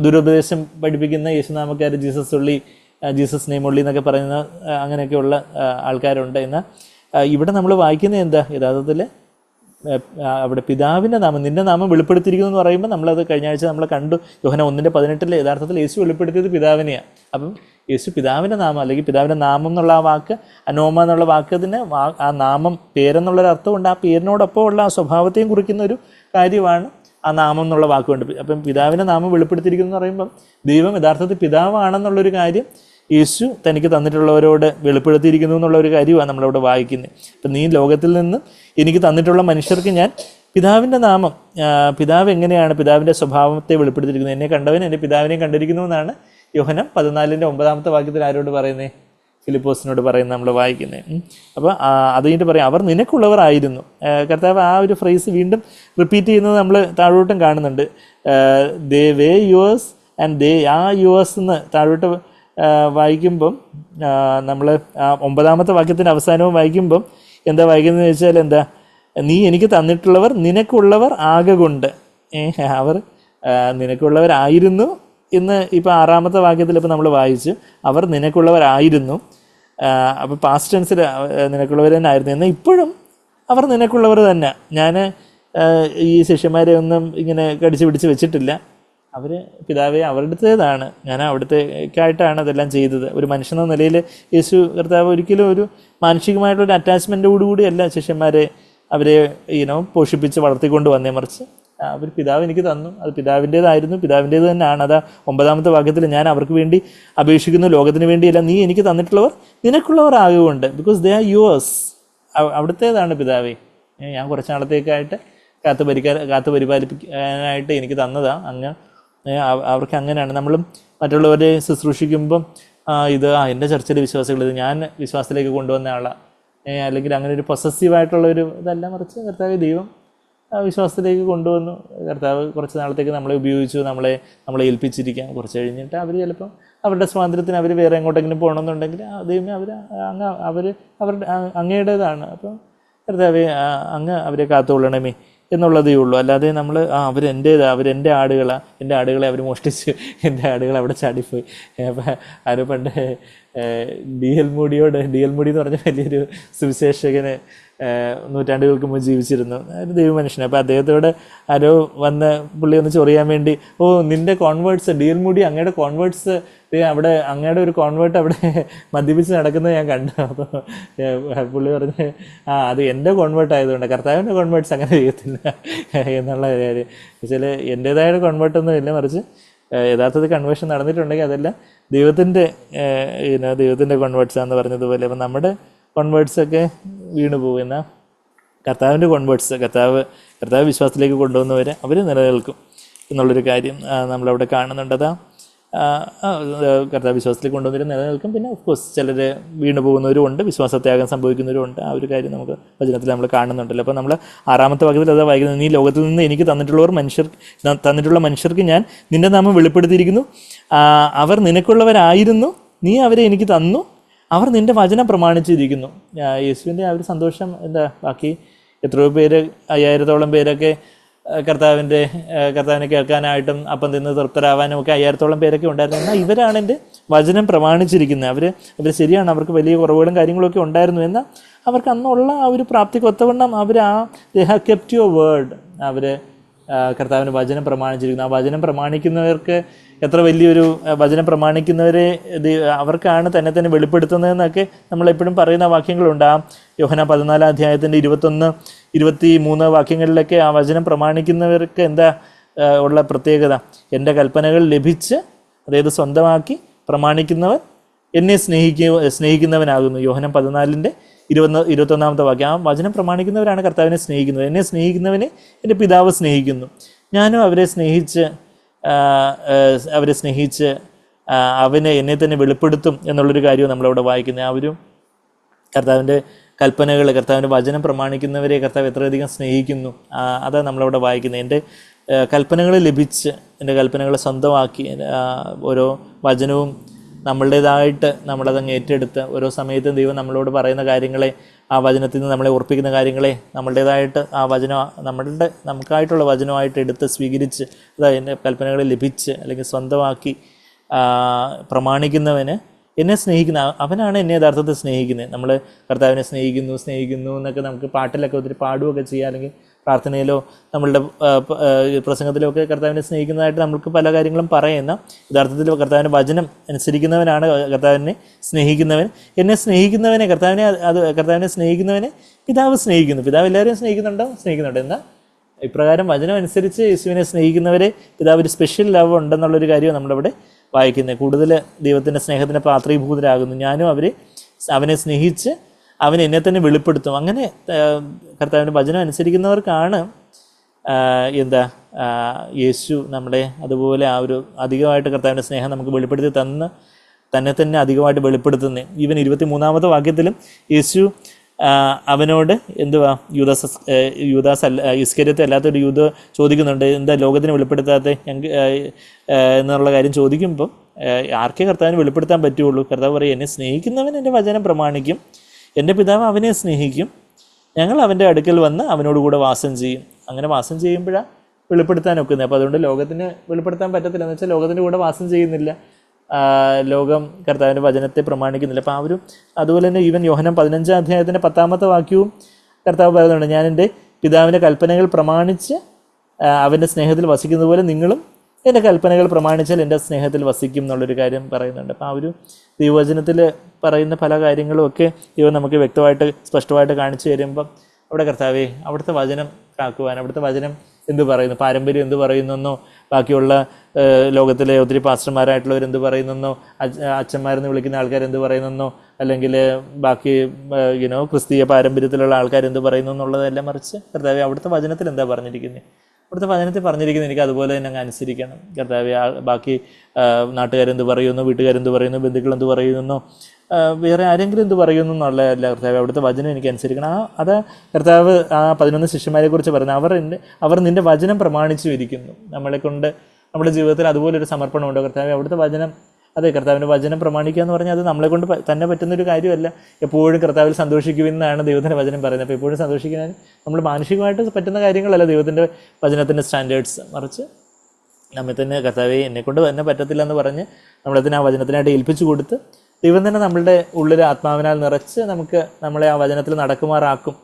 ദുരുപദേശം പഠിപ്പിക്കുന്ന യേശുനാമക്കാർ, ജീസസ് നെയിം ഉള്ളി എന്നൊക്കെ പറയുന്ന അങ്ങനെയൊക്കെയുള്ള ആൾക്കാരുണ്ട്. എന്നാൽ ഇവിടെ നമ്മൾ വായിക്കുന്നത് എന്താ? യഥാർത്ഥത്തിൽ അവിടെ പിതാവിൻ്റെ നാമം, നിൻ്റെ നാമം വെളിപ്പെടുത്തിയിരിക്കുന്നു എന്ന് പറയുമ്പോൾ നമ്മളത് കഴിഞ്ഞ ആഴ്ച നമ്മൾ കണ്ടു. യോഹന്നാൻ 1:18 യഥാർത്ഥത്തിൽ യേശു വെളിപ്പെടുത്തിയത് പിതാവിനെയാണ്. അപ്പം യേശു പിതാവിൻ്റെ നാമം, അല്ലെങ്കിൽ പിതാവിൻ്റെ നാമം എന്നുള്ള ആ വാക്ക്, അനോമ എന്നുള്ള വാക്കതിന് ആ നാമം പേരെന്നുള്ളൊരർത്ഥമുണ്ട്. ആ പേരിനോടൊപ്പം ഉള്ള ആ സ്വഭാവത്തെയും കുറിക്കുന്ന ഒരു കാര്യമാണ് ആ നാമം എന്നുള്ള വാക്കുകൊണ്ട്. അപ്പം പിതാവിൻ്റെ നാമം വെളിപ്പെടുത്തിയിരിക്കുന്നു എന്ന് പറയുമ്പം ദൈവം യഥാർത്ഥത്തിൽ പിതാവാണെന്നുള്ളൊരു കാര്യം യേശു തനിക്ക് തന്നിട്ടുള്ളവരോട് വെളിപ്പെടുത്തിയിരിക്കുന്നു എന്നുള്ള ഒരു കാര്യമാണ് നമ്മളവിടെ വായിക്കുന്നത്. അപ്പം നീ ലോകത്തിൽ നിന്ന് എനിക്ക് തന്നിട്ടുള്ള മനുഷ്യർക്ക് ഞാൻ പിതാവിൻ്റെ നാമം, പിതാവ് എങ്ങനെയാണ് പിതാവിൻ്റെ സ്വഭാവത്തെ വെളിപ്പെടുത്തിയിരിക്കുന്നത്? എന്നെ കണ്ടവൻ എൻ്റെ പിതാവിനെയും കണ്ടിരിക്കുന്നു എന്നാണ് യോഹന്നാൻ 14:9 വാക്യത്തിൽ ആരോട് പറയുന്നത്? ഫിലിപ്പോസിനോട് പറയുന്നത് നമ്മൾ വായിക്കുന്നത്. അപ്പോൾ അത് കഴിഞ്ഞിട്ട് പറയാം, അവർ നിനക്കുള്ളവരായിരുന്നു. കർത്താവ് ആ ഒരു ഫ്രേസ് വീണ്ടും റിപ്പീറ്റ് ചെയ്യുന്നത് നമ്മൾ താഴോട്ടും കാണുന്നുണ്ട്. ദേ വേ യുവേഴ്സ് ആൻഡ് ദേ ആ യുവേഴ്സ് എന്ന് താഴോട്ട് വായിക്കുമ്പം നമ്മൾ 9 വാക്യത്തിൻ്റെ അവസാനവും വായിക്കുമ്പം എന്താ വായിക്കുന്നതെന്ന് വെച്ചാൽ എന്താ? നീ എനിക്ക് തന്നിട്ടുള്ളവർ നിനക്കുള്ളവർ ആകെ കൊണ്ട്. അവർ നിനക്കുള്ളവരായിരുന്നു എന്ന് ഇപ്പോൾ 6 വാക്യത്തിൽ ഇപ്പോൾ നമ്മൾ വായിച്ചു, അവർ നിനക്കുള്ളവരായിരുന്നു. അപ്പോൾ പാസ്റ്റ് ടെൻസിൽ നിനക്കുള്ളവർ തന്നെ ആയിരുന്നു. എന്നാൽ ഇപ്പോഴും അവർ നിനക്കുള്ളവർ തന്നെ. ഞാൻ ഈ ശിഷ്യന്മാരെ ഒന്നും ഇങ്ങനെ കടിച്ചു പിടിച്ച് വെച്ചിട്ടില്ല. അവർ പിതാവെ അവരുടേതാണ്, ഞാൻ അവിടുത്തേക്കായിട്ടാണ് അതെല്ലാം ചെയ്തത്. ഒരു മനുഷ്യനെന്ന നിലയിൽ യേശു കർത്താവ് ഒരിക്കലും ഒരു മാനുഷികമായിട്ടുള്ളൊരു അറ്റാച്ച്മെൻറ്റോടുകൂടിയല്ല ശിഷ്യന്മാരെ അവരെ പോഷിപ്പിച്ച് വളർത്തിക്കൊണ്ട് വന്നേ, മറിച്ച് അവർ പിതാവ് എനിക്ക് തന്നു, അത് പിതാവിൻ്റേതായിരുന്നു, പിതാവിൻ്റേത് തന്നെയാണ്. അതാ 9 വാക്യത്തിൽ ഞാൻ അവർക്ക് വേണ്ടി അപേക്ഷിക്കുന്നു, ലോകത്തിന് വേണ്ടിയല്ല, നീ എനിക്ക് തന്നിട്ടുള്ളവർ നിനക്കുള്ളവർ ആകുകൊണ്ട്, ബിക്കോസ് ദേ ആർ യുവേഴ്സ്. അവിടുത്തേതാണ് പിതാവേ, ഞാൻ കുറച്ച് നാളത്തേക്കായിട്ട് കാത്തു പരിപാലിപ്പിക്കാനായിട്ട് എനിക്ക് തന്നതാണ്. അവർക്ക് അങ്ങനെയാണ്. നമ്മളും മറ്റുള്ളവരെ ശുശ്രൂഷിക്കുമ്പം എൻ്റെ ചർച്ചിലെ വിശ്വാസികൾ, ഇത് ഞാൻ വിശ്വാസത്തിലേക്ക് കൊണ്ടുവന്ന ആളാണ്, അല്ലെങ്കിൽ അങ്ങനെ ഒരു പൊസസീവായിട്ടുള്ളൊരു ഇതല്ല, മറിച്ച് കർത്താവ് ദൈവം വിശ്വാസത്തിലേക്ക് കൊണ്ടുവന്നു. കർത്താവ് കുറച്ച് നാളത്തേക്ക് നമ്മളെ ഉപയോഗിച്ചു, നമ്മളെ ഏൽപ്പിച്ചിരിക്കാം. കുറച്ച് കഴിഞ്ഞിട്ട് അവർ ചിലപ്പം അവരുടെ സ്വാതന്ത്ര്യത്തിന് അവർ വേറെ എങ്ങോട്ടെങ്കിലും പോകണമെന്നുണ്ടെങ്കിൽ ദൈവമേ അവരുടെ അങ്ങയുടേതാണ്. അപ്പം കർത്താവെ അങ്ങ് അവരെ കാത്തുകൊള്ളണമേ എന്നുള്ളതേ ഉള്ളൂ. അല്ലാതെ നമ്മൾ അവരെൻ്റെ ആടുകളാണ്, എൻ്റെ ആടുകളെ അവർ മോഷ്ടിച്ച്, എൻ്റെ ആടുകൾ അവിടെ ചാടിപ്പോയി. അപ്പം ആരോ പണ്ട് ഡി എൽ മൂഡി എന്ന് പറഞ്ഞ വലിയൊരു സുവിശേഷകന് നൂറ്റാണ്ടുകൾക്ക് മുമ്പ് ജീവിച്ചിരുന്നു, ഒരു ദൈവ മനുഷ്യന്. അപ്പോൾ അദ്ദേഹത്തോട് ആരോ വന്ന് പുള്ളി ഒന്ന് ചൊറിയാൻ വേണ്ടി, നിൻ്റെ കോൺവേർട്സ് ഡി എൽ മൂഡി, അങ്ങയുടെ കോൺവേർട്സ് അവിടെ, അങ്ങയുടെ ഒരു കോൺവേർട്ട് അവിടെ മദ്യപിച്ച് നടക്കുന്നത് ഞാൻ കണ്ടു. അപ്പോൾ പുള്ളി പറഞ്ഞ് അത് എൻ്റെ കോൺവേർട്ട് ആയതുകൊണ്ട്, കർത്താവിൻ്റെ കോൺവേർട്ട്സ് അങ്ങനെ ചെയ്യത്തില്ല എന്നുള്ള കാര്യം. വെച്ചാൽ എൻ്റേതായ കോൺവേർട്ടൊന്നും ഇല്ല, മറിച്ച് യഥാർത്ഥത്തിൽ കൺവേർഷൻ നടന്നിട്ടുണ്ടെങ്കിൽ അതെല്ലാം ദൈവത്തിൻ്റെ കോൺവേർട്ട്സാന്ന് പറഞ്ഞതുപോലെ. അപ്പം നമ്മുടെ കോൺവേർട്ട്സൊക്കെ വീണു പോകും. എന്നാൽ കർത്താവിൻ്റെ കോൺവേർട്ട്സ്, കർത്താവ് വിശ്വാസത്തിലേക്ക് കൊണ്ടുവന്നവരെ അവർ നിലനിൽക്കും എന്നുള്ളൊരു കാര്യം നമ്മളവിടെ കാണുന്നുണ്ട്. അതാ കർത്താവ് വിശ്വാസത്തിലേക്ക് കൊണ്ടുവന്നവരെ നിലനിൽക്കും. പിന്നെ ഓഫ്കോഴ്സ് ചിലർ വീണു പോകുന്നവരും ഉണ്ട്, വിശ്വാസത്യാഗം സംഭവിക്കുന്നവരും ഉണ്ട്. ആ ഒരു കാര്യം നമുക്ക് വചനത്തിൽ നമ്മൾ കാണുന്നുണ്ടല്ലോ. അപ്പോൾ നമ്മൾ 6 വാക്യത്തിൽ അതാ വായിക്കുന്നത്, നീ ലോകത്തിൽ നിന്ന് എനിക്ക് തന്നിട്ടുള്ള മനുഷ്യർക്ക് ഞാൻ നിൻ്റെ നാമം വെളിപ്പെടുത്തിയിരിക്കുന്നു, അവർ നിനക്കുള്ളവരായിരുന്നു, നീ അവരെ എനിക്ക് തന്നു, അവർ നിൻ്റെ വചനം പ്രമാണിച്ചിരിക്കുന്നു. യേശുവിൻ്റെ ആ ഒരു സന്തോഷം എന്താ? ബാക്കി എത്രയോ പേര്, 5000-ഓളം പേരൊക്കെ കർത്താവിനെ കേൾക്കാനായിട്ടും അപ്പം തിന്ന് തൃപ്തരാവാനും ഒക്കെ 5000-ഓളം പേരൊക്കെ ഉണ്ടായിരുന്നു. എന്നാൽ ഇവരാണ് എൻ്റെ വചനം പ്രമാണിച്ചിരിക്കുന്നത്. അവർ ശരിയാണ്, അവർക്ക് വലിയ കുറവുകളും കാര്യങ്ങളൊക്കെ ഉണ്ടായിരുന്നു. എന്നാൽ അവർക്ക് അന്നുള്ള ആ ഒരു പ്രാപ്തിക്ക് ഒത്തവണ്ണം they have kept your word. അവർ കർത്താവിന് വചനം പ്രമാണിച്ചിരിക്കുന്നു. ആ വചനം പ്രമാണിക്കുന്നവർക്ക് എത്ര വലിയൊരു വചനം പ്രമാണിക്കുന്നവരെ അവർക്കാണ് തന്നെ തന്നെ വെളിപ്പെടുത്തുന്നതെന്നൊക്കെ നമ്മളെപ്പോഴും പറയുന്ന വാക്യങ്ങളുണ്ട്. ആ യോഹന്നാൻ 14 അധ്യായത്തിൻ്റെ 21-23 വാക്യങ്ങളിലൊക്കെ ആ വചനം പ്രമാണിക്കുന്നവർക്ക് എന്താ ഉള്ള പ്രത്യേകത? എൻ്റെ കൽപ്പനകൾ ലഭിച്ച്, അതായത് സ്വന്തമാക്കി പ്രമാണിക്കുന്നവൻ എന്നെ സ്നേഹിക്കുന്നവനാകുന്നു. യോഹന്നാൻ 14-ന്റെ 21 വാക്യം. ആ വചനം പ്രമാണിക്കുന്നവരാണ് കർത്താവിനെ സ്നേഹിക്കുന്നത്. എന്നെ സ്നേഹിക്കുന്നവനെ എൻ്റെ പിതാവ് സ്നേഹിക്കുന്നു. ഞാനും അവരെ സ്നേഹിച്ച് അവനെ എന്നെ തന്നെ വെളിപ്പെടുത്തും എന്നുള്ളൊരു കാര്യവും നമ്മളവിടെ വായിക്കുന്നത്. ആ ഒരു കർത്താവിൻ്റെ കൽപ്പനകൾ, കർത്താവിൻ്റെ വചനം പ്രമാണിക്കുന്നവരെ കർത്താവ് എത്രയധികം സ്നേഹിക്കുന്നു, അതാണ് നമ്മളവിടെ വായിക്കുന്നത്. എൻ്റെ കൽപ്പനകൾ ലഭിച്ച്, എൻ്റെ കൽപ്പനകൾ സ്വന്തമാക്കി, ഓരോ വചനവും നമ്മളുടേതായിട്ട് നമ്മളതങ്ങ് ഏറ്റെടുത്ത്, ഓരോ സമയത്തും ദൈവം നമ്മളോട് പറയുന്ന കാര്യങ്ങളെ, ആ വചനത്തിൽ നിന്ന് നമ്മളെ ഉറപ്പിക്കുന്ന കാര്യങ്ങളെ നമ്മളുടേതായിട്ട് ആ വചനം നമുക്കായിട്ടുള്ള വചനമായിട്ട് എടുത്ത് സ്വീകരിച്ച്, അതായത് എൻ്റെ കൽപ്പനകളെ ലഭിച്ച് അല്ലെങ്കിൽ സ്വന്തമാക്കി പ്രമാണിക്കുന്നവന്, എന്നെ സ്നേഹിക്കുന്ന അവനാണ് എന്നെ യഥാർത്ഥത്തിൽ സ്നേഹിക്കുന്നത്. നമ്മൾ കർത്താവിനെ സ്നേഹിക്കുന്നു എന്നൊക്കെ നമുക്ക് പാട്ടിലൊക്കെ ഒത്തിരി പാടുകയൊക്കെ ചെയ്യുക, അല്ലെങ്കിൽ പ്രാർത്ഥനയിലോ നമ്മളുടെ പ്രസംഗത്തിലോ ഒക്കെ കർത്താവിനെ സ്നേഹിക്കുന്നതായിട്ട് നമുക്ക് പല കാര്യങ്ങളും പറയുന്ന, യഥാർത്ഥത്തിൽ കർത്താവിൻ്റെ വചനം അനുസരിക്കുന്നവനാണ് കർത്താവിനെ സ്നേഹിക്കുന്നവൻ. എന്നെ സ്നേഹിക്കുന്നവനെ കർത്താവിനെ സ്നേഹിക്കുന്നവനെ പിതാവ് സ്നേഹിക്കുന്നു. പിതാവ് എല്ലാവരെയും സ്നേഹിക്കുന്നുണ്ട്. എന്നാൽ ഇപ്രകാരം വചനം അനുസരിച്ച് യേശുവിനെ സ്നേഹിക്കുന്നവരെ പിതാവ് ഒരു സ്പെഷ്യൽ ലവ് ഉണ്ടെന്നുള്ളൊരു കാര്യം നമ്മളിവിടെ വായിക്കുന്നത്. കൂടുതൽ ദൈവത്തിൻ്റെ സ്നേഹത്തിന് പാത്രീഭൂതരാകുന്നു. ഞാനും അവനെ സ്നേഹിച്ച് അവൻ എന്നെ തന്നെ വെളിപ്പെടുത്തും. അങ്ങനെ കർത്താവിൻ്റെ വചനം അനുസരിക്കുന്നവർക്കാണ് യേശു നമ്മളെ അതുപോലെ ആ ഒരു അധികമായിട്ട് കർത്താവിൻ്റെ സ്നേഹം നമുക്ക് വെളിപ്പെടുത്തി തന്നെ അധികമായിട്ട് വെളിപ്പെടുത്തുന്നത്. ഈവൻ 23-ാമത്തെ വാക്യത്തിലും യേശു അവനോട് യൂദാസ് ഇസ്കരിയോത്ത് അല്ലാത്തൊരു യൂദ ചോദിക്കുന്നുണ്ട്, എന്താ ലോകത്തിന് വെളിപ്പെടുത്താത്ത എന്നുള്ള കാര്യം ചോദിക്കുമ്പം ആർക്കേ കർത്താവിന് വെളിപ്പെടുത്താൻ പറ്റുള്ളൂ? കർത്താവ് പറയും, എന്നെ സ്നേഹിക്കുന്നവൻ എൻ്റെ വചനം പ്രമാണിക്കും, എൻ്റെ പിതാവ് അവനെ സ്നേഹിക്കും, ഞങ്ങൾ അവൻ്റെ അടുക്കൽ വന്ന് അവനോടുകൂടെ വാസം ചെയ്യും. അങ്ങനെ വാസം ചെയ്യുമ്പോഴാണ് വെളിപ്പെടുത്താൻ ഒക്കുന്നത്. അപ്പോൾ അതുകൊണ്ട് ലോകത്തിന് വെളിപ്പെടുത്താൻ പറ്റത്തില്ല എന്ന് വെച്ചാൽ ലോകത്തിൻ്റെ കൂടെ വാസം ചെയ്യുന്നില്ല, ലോകം കർത്താവിൻ്റെ വചനത്തെ പ്രമാണിക്കുന്നില്ല. അപ്പോൾ അതുപോലെ തന്നെ ഈവൻ യോഹന്നാൻ 15 അധ്യായത്തിൻ്റെ 10-ാമത്തെ വാക്യവും കർത്താവ് പറയുന്നുണ്ട്, ഞാൻ എൻ്റെ പിതാവിൻ്റെ കൽപ്പനകൾ പ്രമാണിച്ച് അവൻ്റെ സ്നേഹത്തിൽ വസിക്കുന്നത് പോലെ നിങ്ങളും എൻ്റെ കൽപ്പനകൾ പ്രമാണിച്ചാൽ എൻ്റെ സ്നേഹത്തിൽ വസിക്കും എന്നുള്ളൊരു കാര്യം പറയുന്നുണ്ട്. അപ്പോൾ ആ ഒരു ദൈവവചനത്തിൽ പറയുന്ന പല കാര്യങ്ങളും ഒക്കെ ദൈവം നമുക്ക് വ്യക്തമായിട്ട് സ്പഷ്ടമായിട്ട് കാണിച്ചു തരുമ്പം അവിടെ കർത്താവേ അവിടുത്തെ വചനം കാക്കുവാൻ, അവിടുത്തെ വചനം എന്ത് പറയുന്നു, പാരമ്പര്യം എന്ത് പറയുന്നെന്നോ, ബാക്കിയുള്ള ലോകത്തിലെ ഒത്തിരി പാസ്റ്റർമാരായിട്ടുള്ളവർ എന്ത് പറയുന്നെന്നോ, അച്ഛന്മാരെന്ന് വിളിക്കുന്ന ആൾക്കാർ എന്ത് പറയുന്നെന്നോ, അല്ലെങ്കിൽ ബാക്കി ക്രിസ്തീയ പാരമ്പര്യത്തിലുള്ള ആൾക്കാർ എന്ത് പറയുന്നു എന്നുള്ളതെല്ലാം മറിച്ച് കർത്താവേ അവിടുത്തെ വചനത്തിൽ എന്താ പറഞ്ഞിരിക്കുന്നത്, അവിടുത്തെ വചനത്തിൽ പറഞ്ഞിരിക്കുന്നത് എനിക്ക് അതുപോലെ തന്നെ അങ്ങ് അനുസരിക്കണം. കർത്താവേ ബാക്കി നാട്ടുകാരെന്ത് പറയുന്നു, വീട്ടുകാരെന്ത് പറയുന്നു, ബന്ധുക്കളെന്ത് പറയുന്നു, വേറെ ആരെങ്കിലും എന്ത് പറയുന്നു എന്നുള്ളതല്ല കർത്താവ്, അവിടുത്തെ വചനം എനിക്ക് അനുസരിക്കണം. അത് കർത്താവ് ആ 11 ശിഷ്യന്മാരെ കുറിച്ച് പറഞ്ഞു, അവർ നിൻ്റെ വചനം പ്രമാണിച്ചു ഇരിക്കുന്നു. നമ്മളെക്കൊണ്ട് നമ്മുടെ ജീവിതത്തിൽ അതുപോലൊരു സമർപ്പണമുണ്ടോ കർത്താവ്? അവിടുത്തെ വചനം, അതെ, കർത്താവിൻ്റെ വചനം പ്രമാണിക്കുക എന്ന് പറഞ്ഞാൽ അത് നമ്മളെക്കൊണ്ട് തന്നെ പറ്റുന്നൊരു കാര്യമല്ല. എപ്പോഴും കർത്താവിൽ സന്തോഷിക്കുമെന്നാണ് ദൈവത്തിൻ്റെ വചനം പറയുന്നത്. അപ്പോൾ എപ്പോഴും സന്തോഷിക്കാൻ നമ്മൾ മാനുഷികമായിട്ട് പറ്റുന്ന കാര്യങ്ങളല്ല ദൈവത്തിൻ്റെ വചനത്തിൻ്റെ സ്റ്റാൻഡേർഡ്സ്, മറിച്ച് നമ്മെ തന്നെ കർത്താവെ എന്നെക്കൊണ്ട് തന്നെ പറ്റത്തില്ല എന്ന് പറഞ്ഞ് നമ്മളതിനെ ആ വചനത്തിനായിട്ട് ഏൽപ്പിച്ചു കൊടുത്ത് ദൈവം തന്നെ നമ്മളുടെ ഉള്ളിൽ ആത്മാവിനാൽ നിറച്ച് നമ്മളെ ആ വചനത്തിൽ നടക്കുമാറാക്കും.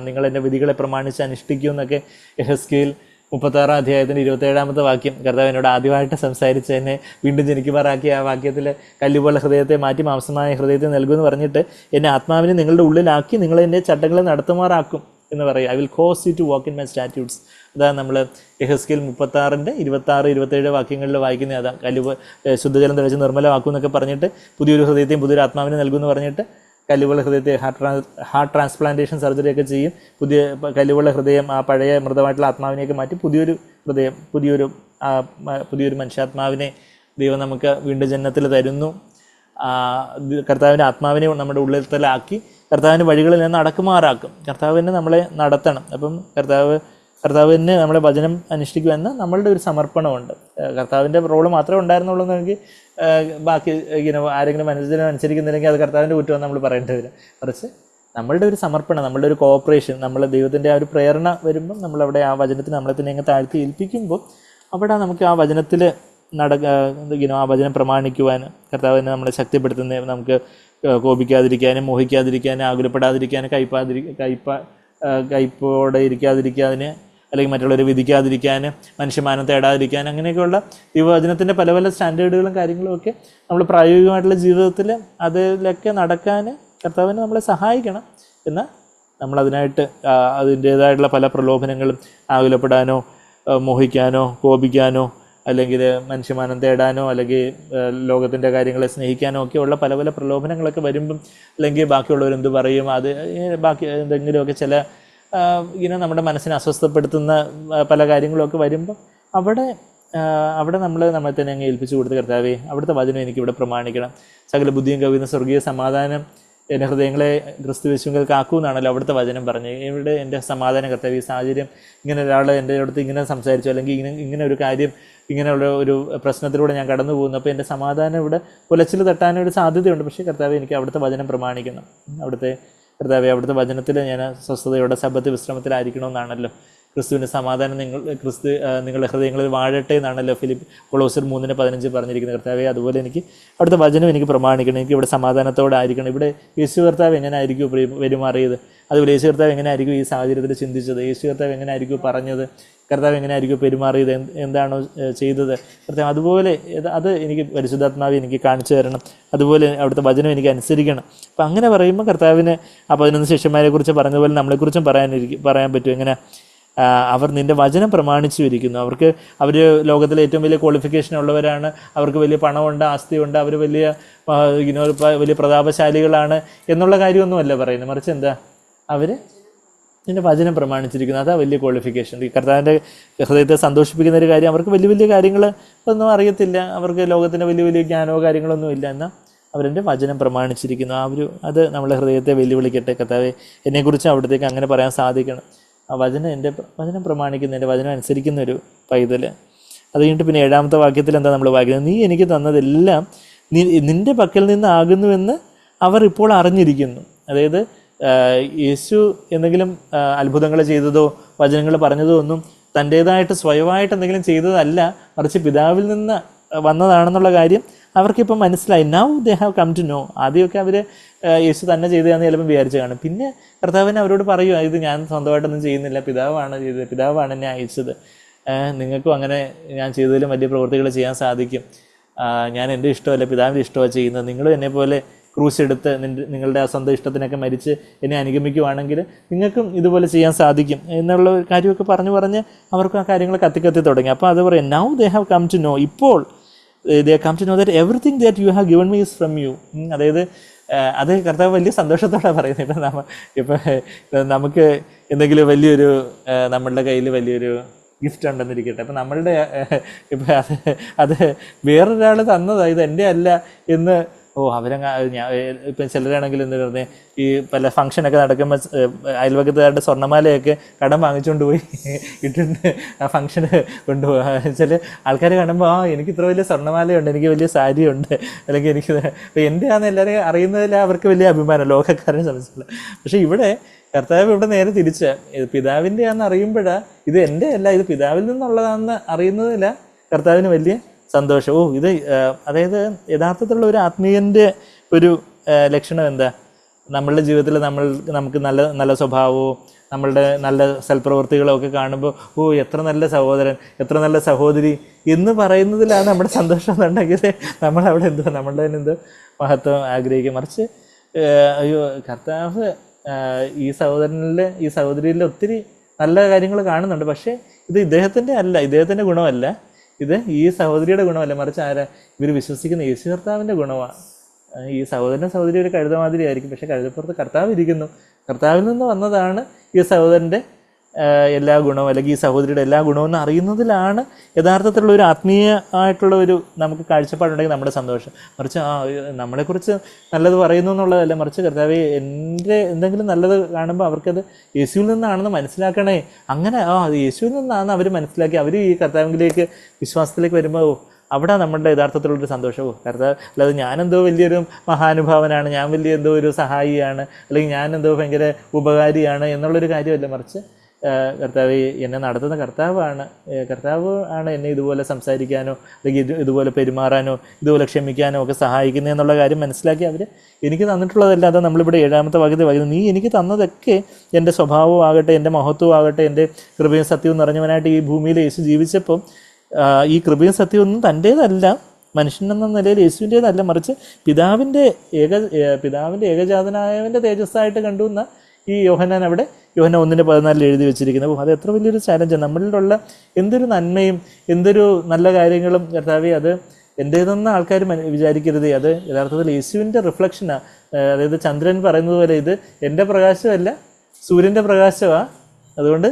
നിങ്ങൾ എൻ്റെ വിധികളെ പ്രമാണിച്ച് അനുഷ്ഠിക്കും എന്നൊക്കെ യെഹെസ്കേൽ 36-ാം അധ്യായത്തിൻ്റെ 27-ാമത്തെ വാക്യം കർത്താവ് എന്നോട് ആദ്യമായിട്ട് സംസാരിച്ച് എന്നെ വീണ്ടും ജനിക്കുമാറാക്കിയ ആ വാക്യത്തിൽ കല്ലുപോലെ ഹൃദയത്തെ മാറ്റി മാംസമായ ഹൃദയത്തെ നൽകുമെന്ന് പറഞ്ഞിട്ട് എന്നെ ആത്മാവിനെ നിങ്ങളുടെ ഉള്ളിലാക്കി നിങ്ങൾ എൻ്റെ ചട്ടങ്ങളെ നടത്തുമാറാക്കും എന്ന് പറയും. I will cause you to walk in my statutes. അതാണ് നമ്മൾ യെഹെസ്കേൽ 36-ന്റെ 26-27 വാക്യങ്ങളിൽ വായിക്കുന്നത്. അതാണ് ശുദ്ധജലം തെളിച്ച് നിർമ്മലമാക്കും എന്നൊക്കെ പറഞ്ഞിട്ട് പുതിയൊരു ഹൃദയത്തെയും പുതിയൊരു ആത്മാവിനെ നൽകുമെന്ന് പറഞ്ഞിട്ട് കല്ലുവെള്ള ഹൃദയത്തെ ഹാർട്ട് ട്രാൻസ്പ്ലാന്റേഷൻ സർജറിയൊക്കെ ചെയ്യും. പുതിയ കല്ലുവെള്ള ഹൃദയം ആ പഴയ മൃതമായിട്ടുള്ള ആത്മാവിനെയൊക്കെ മാറ്റി പുതിയൊരു ഹൃദയം, പുതിയൊരു മനുഷ്യാത്മാവിനെ ദൈവം നമുക്ക് വീണ്ടും ജന്മത്തിൽ തരുന്നു. കർത്താവിൻ്റെ ആത്മാവിനെ നമ്മുടെ ഉള്ളിലാക്കി കർത്താവിൻ്റെ വഴികളിൽ നിന്ന് നടക്കുമാറാക്കും. കർത്താവിനെ നമ്മളെ നടത്തണം. അപ്പം കർത്താവിന് നമ്മളെ വചനം അനുഷ്ഠിക്കുമെന്ന നമ്മളുടെ ഒരു സമർപ്പണമുണ്ട്. കർത്താവിൻ്റെ റോള് മാത്രമേ ഉണ്ടായിരുന്നുള്ളൂ എന്നെങ്കിൽ ബാക്കി ആരെങ്കിലും അനുസരിക്കുന്നില്ലെങ്കിൽ അത് കർത്താവിൻ്റെ കുറ്റമെന്ന് നമ്മൾ പറയേണ്ടി വരും. മറിച്ച് നമ്മളുടെ ഒരു സമർപ്പണം, നമ്മളുടെ ഒരു കോഓപ്പറേഷൻ, നമ്മൾ ദൈവത്തിൻ്റെ ആ ഒരു പ്രേരണ വരുമ്പം നമ്മളവിടെ ആ വചനത്തിന് നമ്മളെ തന്നെ അങ്ങ് താഴ്ത്തി ഏൽപ്പിക്കുമ്പോൾ അവിടെ നമുക്ക് ആ വചനത്തിൽ ആ വചനം പ്രമാണിക്കുവാൻ കർത്താവിനെ നമ്മളെ ശക്തിപ്പെടുത്തുന്ന, നമുക്ക് കോപിക്കാതിരിക്കാനും മോഹിക്കാതിരിക്കാനും ആകുലപ്പെടാതിരിക്കാനും കയ്പോടെ ഇരിക്കാതിരിക്കാതിന്, അല്ലെങ്കിൽ മറ്റുള്ളവരെ വിധിക്കാതിരിക്കാൻ, മനുഷ്യമാനം തേടാതിരിക്കാൻ, അങ്ങനെയൊക്കെയുള്ള ദൈവവചനത്തിൻ്റെ പല പല സ്റ്റാൻഡേർഡുകളും കാര്യങ്ങളും ഒക്കെ നമ്മൾ പ്രായോഗികമായിട്ടുള്ള ജീവിതത്തിൽ അതിലൊക്കെ നടക്കാൻ കർത്താവിനെ നമ്മളെ സഹായിക്കണം. എന്നാൽ നമ്മളതിനായിട്ട് അതിൻ്റേതായിട്ടുള്ള പല പ്രലോഭനങ്ങളും, ആകുലപ്പെടാനോ മോഹിക്കാനോ കോപിക്കാനോ അല്ലെങ്കിൽ മനുഷ്യമാനം തേടാനോ അല്ലെങ്കിൽ ലോകത്തിൻ്റെ കാര്യങ്ങളെ സ്നേഹിക്കാനോ ഒക്കെയുള്ള പല പല പ്രലോഭനങ്ങളൊക്കെ വരുമ്പം, അല്ലെങ്കിൽ ബാക്കിയുള്ളവരെന്ത് പറയും, ബാക്കി എന്തെങ്കിലുമൊക്കെ ചില നമ്മുടെ മനസ്സിനെ അസ്വസ്ഥപ്പെടുത്തുന്ന പല കാര്യങ്ങളൊക്കെ വരുമ്പോൾ അവിടെ നമ്മളെ തന്നെ അങ്ങ് ഏൽപ്പിച്ചു കൊടുത്ത്, കർത്താവേ അവിടുത്തെ വചനം എനിക്കിവിടെ പ്രമാണിക്കണം, സകല ബുദ്ധിയും കവിയുന്ന സ്വർഗീയ സമാധാനം എൻ്റെ ഹൃദയങ്ങളെ ക്രിസ്തുയേശുവിൽ കാക്കൂന്നാണല്ലോ അവിടുത്തെ വചനം പറഞ്ഞ്. ഇവിടെ എൻ്റെ സമാധാനം കർത്താവേ, ഈ സാഹചര്യം ഇങ്ങനെ ഒരാൾ എൻ്റെ അടുത്ത് ഇങ്ങനെ സംസാരിച്ചു, അല്ലെങ്കിൽ ഇങ്ങനെ ഒരു കാര്യം, ഇങ്ങനെയുള്ള ഒരു പ്രശ്നത്തിലൂടെ ഞാൻ കടന്നു പോകുന്നു, അപ്പോൾ എൻ്റെ സമാധാനം ഇവിടെ ഉലച്ചിൽ തട്ടാനൊരു സാധ്യതയുണ്ട്. പക്ഷേ കർത്താവേ എനിക്ക് അവിടുത്തെ വചനം പ്രമാണിക്കണം, കർത്താവേ അവിടുത്തെ വചനത്തിൽ ഞാൻ സ്വസ്ഥതയോടെ സബത്ത് വിശ്രമത്തിലായിരിക്കണമെന്നാണല്ലോ. ക്രിസ്തുവിൻ്റെ സമാധാനം നിങ്ങളുടെ ഹൃദയങ്ങളിൽ വാഴട്ടെ എന്നാണല്ലോ കൊളോസ്യർ 3:15 പറഞ്ഞിരിക്കുന്നത്. കർത്താവേ അതുപോലെ എനിക്ക് അവിടുത്തെ വചനം എനിക്ക് പ്രമാണിക്കണം, എനിക്ക് ഇവിടെ സമാധാനത്തോടെ ആയിരിക്കണം. ഇവിടെ യേശു കർത്താവ് എങ്ങനെ ആയിരിക്കും പെരുമാറിയത്, അതുപോലെ യേശു കർത്താവ് എങ്ങനെ ആയിരിക്കും ഈ സാഹചര്യത്തിൽ ചിന്തിച്ചത്, യേശു കർത്താവ് എങ്ങനെ ആയിരിക്കും പറഞ്ഞത്, കർത്താവ് എങ്ങനെ ആയിരിക്കും പെരുമാറിയത്, എന്താണോ ചെയ്തത് കർത്താവ് അതുപോലെ അത് എനിക്ക് പരിശുദ്ധാത്മാവ് എനിക്ക് കാണിച്ചു തരണം, അതുപോലെ അവിടുത്തെ വചനം എനിക്ക് അനുസരിക്കണം. അപ്പം അങ്ങനെ പറയുമ്പോൾ കർത്താവിന് ആ 11 ശിഷ്യന്മാരെ കുറിച്ച് പറഞ്ഞതുപോലെ നമ്മളെക്കുറിച്ചും പറയാൻ പറ്റും. എങ്ങനെ അവർ നിൻ്റെ വചനം പ്രമാണിച്ചു ഇരിക്കുന്നു. അവർ ലോകത്തിലെ ഏറ്റവും വലിയ ക്വാളിഫിക്കേഷൻ ഉള്ളവരാണ്, അവർക്ക് വലിയ പണമുണ്ട്, ആസ്തിയുണ്ട്, അവർ വലിയ പ്രതാപശാലികളാണ് എന്നുള്ള കാര്യമൊന്നുമല്ല പറയുന്നത്. മറിച്ച് എന്താ, അവർ നിൻ്റെ വചനം പ്രമാണിച്ചിരിക്കുന്നു, അതാ വലിയ ക്വാളിഫിക്കേഷൻ. ഈ കർത്താവിൻ്റെ ഹൃദയത്തെ സന്തോഷിപ്പിക്കുന്ന ഒരു കാര്യം, അവർക്ക് വലിയ വലിയ കാര്യങ്ങൾ ഒന്നും അറിയത്തില്ല, അവർക്ക് ലോകത്തിൻ്റെ വലിയ വലിയ ജ്ഞാനമോ കാര്യങ്ങളൊന്നും ഇല്ല, എന്നാൽ അവരെൻ്റെ വചനം പ്രമാണിച്ചിരിക്കുന്നു. അത് നമ്മളെ ഹൃദയത്തെ വെല്ലുവിളിക്കട്ടെ. കർത്താവേ എന്നെക്കുറിച്ച് അവിടത്തേക്ക് അങ്ങനെ പറയാൻ സാധിക്കണം. ആ എൻ്റെ വചനം പ്രമാണിക്കുന്ന, എൻ്റെ വചനം അനുസരിക്കുന്ന ഒരു പൈതൽ. അത് കഴിഞ്ഞിട്ട് പിന്നെ 7ാമത്തെ വാക്യത്തിൽ എന്താ നമ്മൾ വായിക്കുന്നത്, നീ എനിക്ക് തന്നതെല്ലാം നിൻ്റെ പക്കൽ നിന്നാകുന്നുവെന്ന് അവർ ഇപ്പോൾ അറിഞ്ഞിരിക്കുന്നു. അതായത് യേശു എന്തെങ്കിലും അത്ഭുതങ്ങൾ ചെയ്തതോ വചനങ്ങൾ പറഞ്ഞതോ ഒന്നും തൻ്റേതായിട്ട് സ്വയമായിട്ട് എന്തെങ്കിലും ചെയ്തതല്ല, മറിച്ച് പിതാവിൽ നിന്ന് വന്നതാണെന്നുള്ള കാര്യം അവർക്കിപ്പം മനസ്സിലായി. Now they have come to know. ആദ്യമൊക്കെ അവർ യേശു തന്നെ ചെയ്തതാണെന്ന് ചിലപ്പം വിചാരിച്ച് കാണും. പിന്നെ കർത്താവിനെ അവരോട് പറയുക, ഇത് ഞാൻ സ്വന്തമായിട്ടൊന്നും ചെയ്യുന്നില്ല, പിതാവാണ് ചെയ്തത്, പിതാവാണ് എന്നെ അയച്ചത്, നിങ്ങൾക്കും അങ്ങനെ ഞാൻ ചെയ്തതിലും വലിയ പ്രവൃത്തികൾ ചെയ്യാൻ സാധിക്കും, ഞാൻ എൻ്റെ ഇഷ്ടമല്ല പിതാവിൻ്റെ ഇഷ്ടമാണ് ചെയ്യുന്നത്, നിങ്ങളും എന്നെപ്പോലെ ക്രൂശ് എടുത്ത് നിങ്ങളുടെ ആ സ്വന്തം ഇഷ്ടത്തിനൊക്കെ മരിച്ച് എന്നെ അനുഗമിക്കുവാണെങ്കിൽ നിങ്ങൾക്കും ഇതുപോലെ ചെയ്യാൻ സാധിക്കും എന്നുള്ള കാര്യമൊക്കെ പറഞ്ഞ് അവർക്കും ആ കാര്യങ്ങൾ കത്തി തുടങ്ങി. അപ്പോൾ അത് പറയും, now they have come to know, ഇപ്പോൾ they come to know that everything that you have given me is from you. അതായത് അത് കർത്താവ് വലിയ സന്തോഷത്തോടെ പറയുന്നത്. ഇപ്പം നമുക്ക് എന്തെങ്കിലും വലിയൊരു നമ്മളുടെ കയ്യിൽ വലിയൊരു ഗിഫ്റ്റ് ഉണ്ടെന്നിരിക്കട്ടെ, അപ്പം നമ്മളുടെ ഇപ്പം അത് വേറൊരാൾ തന്നതാണ്, ഇത് എൻ്റെ അല്ല എന്ന് ഇപ്പം ചിലരാണെങ്കിൽ എന്താ പറഞ്ഞത്, ഈ പല ഫംഗ്ഷനൊക്കെ നടക്കുമ്പോൾ അയൽവക്കത്തുകാരുടെ സ്വർണ്ണമാലയൊക്കെ കടം വാങ്ങിച്ചുകൊണ്ട് പോയി ഇട്ടിട്ട് ആ ഫംഗ്ഷന് കൊണ്ടുപോകുക. ചില ആൾക്കാർ കാണുമ്പോൾ എനിക്ക് ഇത്ര വലിയ സ്വർണ്ണമാലയുണ്ട്, എനിക്ക് വലിയ സാരിയുണ്ട്, അല്ലെങ്കിൽ എനിക്ക് എൻ്റെ ആണെന്ന് എല്ലാവരും അറിയുന്നതിൽ അവർക്ക് വലിയ അഭിമാനം ലോകക്കാരെ സംബന്ധിച്ചുള്ള. പക്ഷേ ഇവിടെ കർത്താവ് ഇവിടെ നേരെ തിരിച്ച് പിതാവിൻ്റെ ആണെന്ന് അറിയുമ്പോഴാണ് ഇത് എൻ്റെ അല്ല, ഇത് പിതാവിൽ നിന്നുള്ളതാണെന്ന് അറിയുന്നതില കർത്താവിന് വലിയ സന്തോഷം. ഇത് അതായത് യഥാർത്ഥത്തിലുള്ള ഒരു ആത്മീയൻ്റെ ഒരു ലക്ഷണം എന്താ, നമ്മളുടെ ജീവിതത്തിൽ നമുക്ക് നല്ല നല്ല സ്വഭാവവും നമ്മളുടെ നല്ല സൽപ്രവൃത്തികളും ഒക്കെ കാണുമ്പോൾ എത്ര നല്ല സഹോദരൻ, എത്ര നല്ല സഹോദരി എന്ന് പറയുന്നതിലാണ് നമ്മുടെ സന്തോഷം എന്നുണ്ടെങ്കിൽ നമ്മളവിടെ നമ്മളുടെ തന്നെ എന്തോ മഹത്വം ആഗ്രഹിക്കും. മറിച്ച് കർത്താവ് ഈ സഹോദരനിൽ ഈ സഹോദരിയിൽ ഒത്തിരി നല്ല കാര്യങ്ങൾ കാണുന്നുണ്ട്. പക്ഷേ ഇത് ഇദ്ദേഹത്തിൻ്റെ അല്ല, ഇദ്ദേഹത്തിൻ്റെ ഗുണമല്ല, ഇത് ഈ സഹോദരിയുടെ ഗുണമല്ല, മറിച്ച് ഇവർ വിശ്വസിക്കുന്ന യേശു കർത്താവിൻ്റെ ഗുണമാണ്. ഈ സഹോദരി ഒരു കഴുത മാതിരി ആയിരിക്കും, പക്ഷേ കഴുതപ്പുറത്ത് കർത്താവ് ഇരിക്കുന്നു. കർത്താവിൽ നിന്ന് വന്നതാണ് ഈ സഹോദരൻ്റെ എല്ലാ ഗുണവും, അല്ലെങ്കിൽ ഈ സഹോദരിയുടെ എല്ലാ ഗുണവും എന്ന് അറിയുന്നതിലാണ് യഥാർത്ഥത്തിലുള്ള ഒരു ആത്മീയമായിട്ടുള്ള ഒരു നമുക്ക് കാഴ്ചപ്പാടുണ്ടെങ്കിൽ നമ്മുടെ സന്തോഷം. മറിച്ച് നമ്മളെക്കുറിച്ച് നല്ലത് പറയുന്നു എന്നുള്ളതല്ല, മറിച്ച് കർത്താവേ എൻ്റെ എന്തെങ്കിലും നല്ലത് കാണുമ്പോൾ അവർക്കത് യേശുവിൽ നിന്നാണെന്ന് മനസ്സിലാക്കണേ. അങ്ങനെ അത് യേശുവിൽ നിന്നാണെന്ന് അവർ മനസ്സിലാക്കി അവർ ഈ കർത്താവിലേക്ക് വിശ്വാസത്തിലേക്ക് വരുമ്പോൾ അവിടെ നമ്മുടെ യഥാർത്ഥത്തിലുള്ളൊരു സന്തോഷവും കർത്താവ്, അല്ലാതെ ഞാനെന്തോ വലിയൊരു മഹാനുഭാവനാണ്, ഞാൻ വലിയ എന്തോ ഒരു സഹായിയാണ്, അല്ലെങ്കിൽ ഞാനെന്തോ ഭയങ്കര ഉപകാരിയാണ് എന്നുള്ളൊരു കാര്യമല്ല, മറിച്ച് കർത്താവ് എന്നെ നടത്തുന്ന കർത്താവ് ആണ് എന്നെ ഇതുപോലെ സംസാരിക്കാനോ അല്ലെങ്കിൽ ഇതുപോലെ പെരുമാറാനോ ഇതുപോലെ ക്ഷമിക്കാനോ ഒക്കെ സഹായിക്കുന്നത് എന്നുള്ള കാര്യം മനസ്സിലാക്കി അവർ എനിക്ക് തന്നിട്ടുള്ളതല്ലാതെ നമ്മളിവിടെ 7-ാമത്തെ വാക്യത്തിൽ വായിക്കുന്നത്, നീ എനിക്ക് തന്നതൊക്കെ എൻ്റെ സ്വഭാവമാകട്ടെ, എൻ്റെ മഹത്വമാകട്ടെ, എൻ്റെ കൃപയും സത്യവും നിറഞ്ഞവനായിട്ട് ഈ ഭൂമിയിൽ യേശു ജീവിച്ചപ്പം ഈ കൃപയും സത്യവും തൻ്റേതല്ല, മനുഷ്യനെന്ന നിലയിൽ യേശുവിൻ്റേതല്ല, മറിച്ച് പിതാവിൻ്റെ ഏകജാതനായവൻ്റെ തേജസ്സായിട്ട് കണ്ടുവന്ന ഈ യോഹന്നാൻ അവിടെ യോഹന്നാൻ 1:14 എഴുതി വെച്ചിരിക്കുന്നത്. അത് എത്ര വലിയൊരു ചാലഞ്ചാണ്. നമ്മളിലുള്ള എന്തൊരു നന്മയും എന്തൊരു നല്ല കാര്യങ്ങളും കർത്താവേ അത് എൻ്റേതെന്ന ആൾക്കാർ വിചാരിക്കരുത്, അത് യഥാർത്ഥത്തിൽ യേശുവിൻ്റെ റിഫ്ലക്ഷനാണ്. അതായത് ചന്ദ്രൻ പറയുന്നത് പോലെ ഇത് എൻ്റെ പ്രകാശമല്ല, സൂര്യൻ്റെ പ്രകാശമാണ്. അതുകൊണ്ട്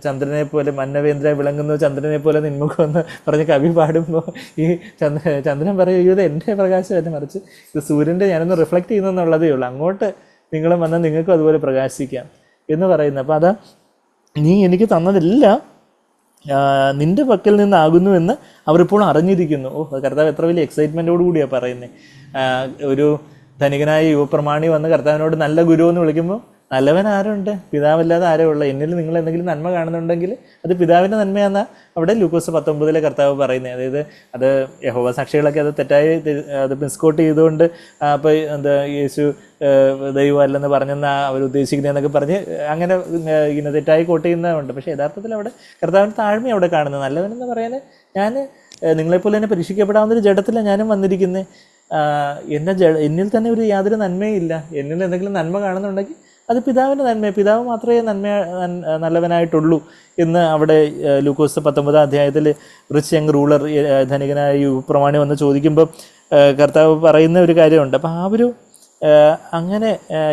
ചന്ദ്രനെ പോലെ മന്നവേന്ദ്ര വിളങ്ങുന്നു ചന്ദ്രനെ പോലെ നിന്മുഖം എന്ന് പറഞ്ഞ് കവി പാടുമ്പോൾ ഈ ചന്ദ്രൻ പറയും ഇത് എൻ്റെ പ്രകാശമല്ല, മറിച്ച് ഇത് സൂര്യൻ്റെ ഞാനൊന്ന് റിഫ്ലക്റ്റ് ചെയ്യുന്നെന്നുള്ളതേ ഉള്ളൂ, അങ്ങോട്ട് നിങ്ങളും വന്നാൽ നിങ്ങൾക്കും അതുപോലെ പ്രകാശിക്കാം എന്ന് പറയുന്നത്. അപ്പോൾ അതാ നീ എനിക്ക് തന്നതെല്ലാം നിൻ്റെ പക്കൽ നിന്നാകുന്നു എന്ന് അവരിപ്പോൾ അറിഞ്ഞിരിക്കുന്നു. കർത്താവ് എത്ര വലിയ എക്സൈറ്റ്മെൻറ്റോടു കൂടിയാണ് പറയുന്നത്. ഒരു ധനികനായ യുവപ്രമാണി വന്ന് കർത്താവിനോട് നല്ല ഗുരു എന്ന് വിളിക്കുമ്പോൾ നല്ലവൻ ആരുണ്ട്? പിതാവല്ലാതെ ആരേ ഉള്ള? എന്നിൽ നിങ്ങൾ എന്തെങ്കിലും നന്മ കാണുന്നുണ്ടെങ്കിൽ അത് പിതാവിൻ്റെ നന്മയാണെന്നാണ് അവിടെ ലൂക്കോസ് 19 കർത്താവ് പറയുന്നത്. അതായത് അത് യഹോവ സാക്ഷികളൊക്കെ അത് തെറ്റായി അത് മിസ്കോട്ട് ചെയ്തുകൊണ്ട് അപ്പോൾ എന്താ യേശു ദൈവമല്ലെന്ന് പറഞ്ഞെന്ന് അവർ ഉദ്ദേശിക്കുന്നതെന്നൊക്കെ പറഞ്ഞ് അങ്ങനെ ഇങ്ങനെ തെറ്റായി കോട്ട് ചെയ്യുന്നതുണ്ട്. പക്ഷേ യഥാർത്ഥത്തിൽ അവിടെ കർത്താവിൻ്റെ താഴ്മ അവിടെ കാണുന്നത്. നല്ലവനെന്ന് പറയാൻ ഞാൻ നിങ്ങളെപ്പോലെ തന്നെ പരീക്ഷിക്കപ്പെടാവുന്നൊരു ജഡത്തിലാണ് ഞാനും വന്നിരിക്കുന്നത്. എന്നിൽ തന്നെ ഒരു യാതൊരു നന്മയും ഇല്ല. എന്നിൽ എന്തെങ്കിലും നന്മ കാണുന്നുണ്ടെങ്കിൽ അത് പിതാവിൻ്റെ നന്മ, പിതാവ് മാത്രമേ നല്ലവനായിട്ടുള്ളൂ എന്ന് അവിടെ ലൂക്കോസ് 19 അധ്യായത്തിൽ റിച്ച് യങ് റൂളർ ധനികനായ യുവപ്രമാണി വന്ന് ചോദിക്കുമ്പോൾ കർത്താവ് പറയുന്ന ഒരു കാര്യമുണ്ട്. അപ്പോൾ ആ ഒരു അങ്ങനെ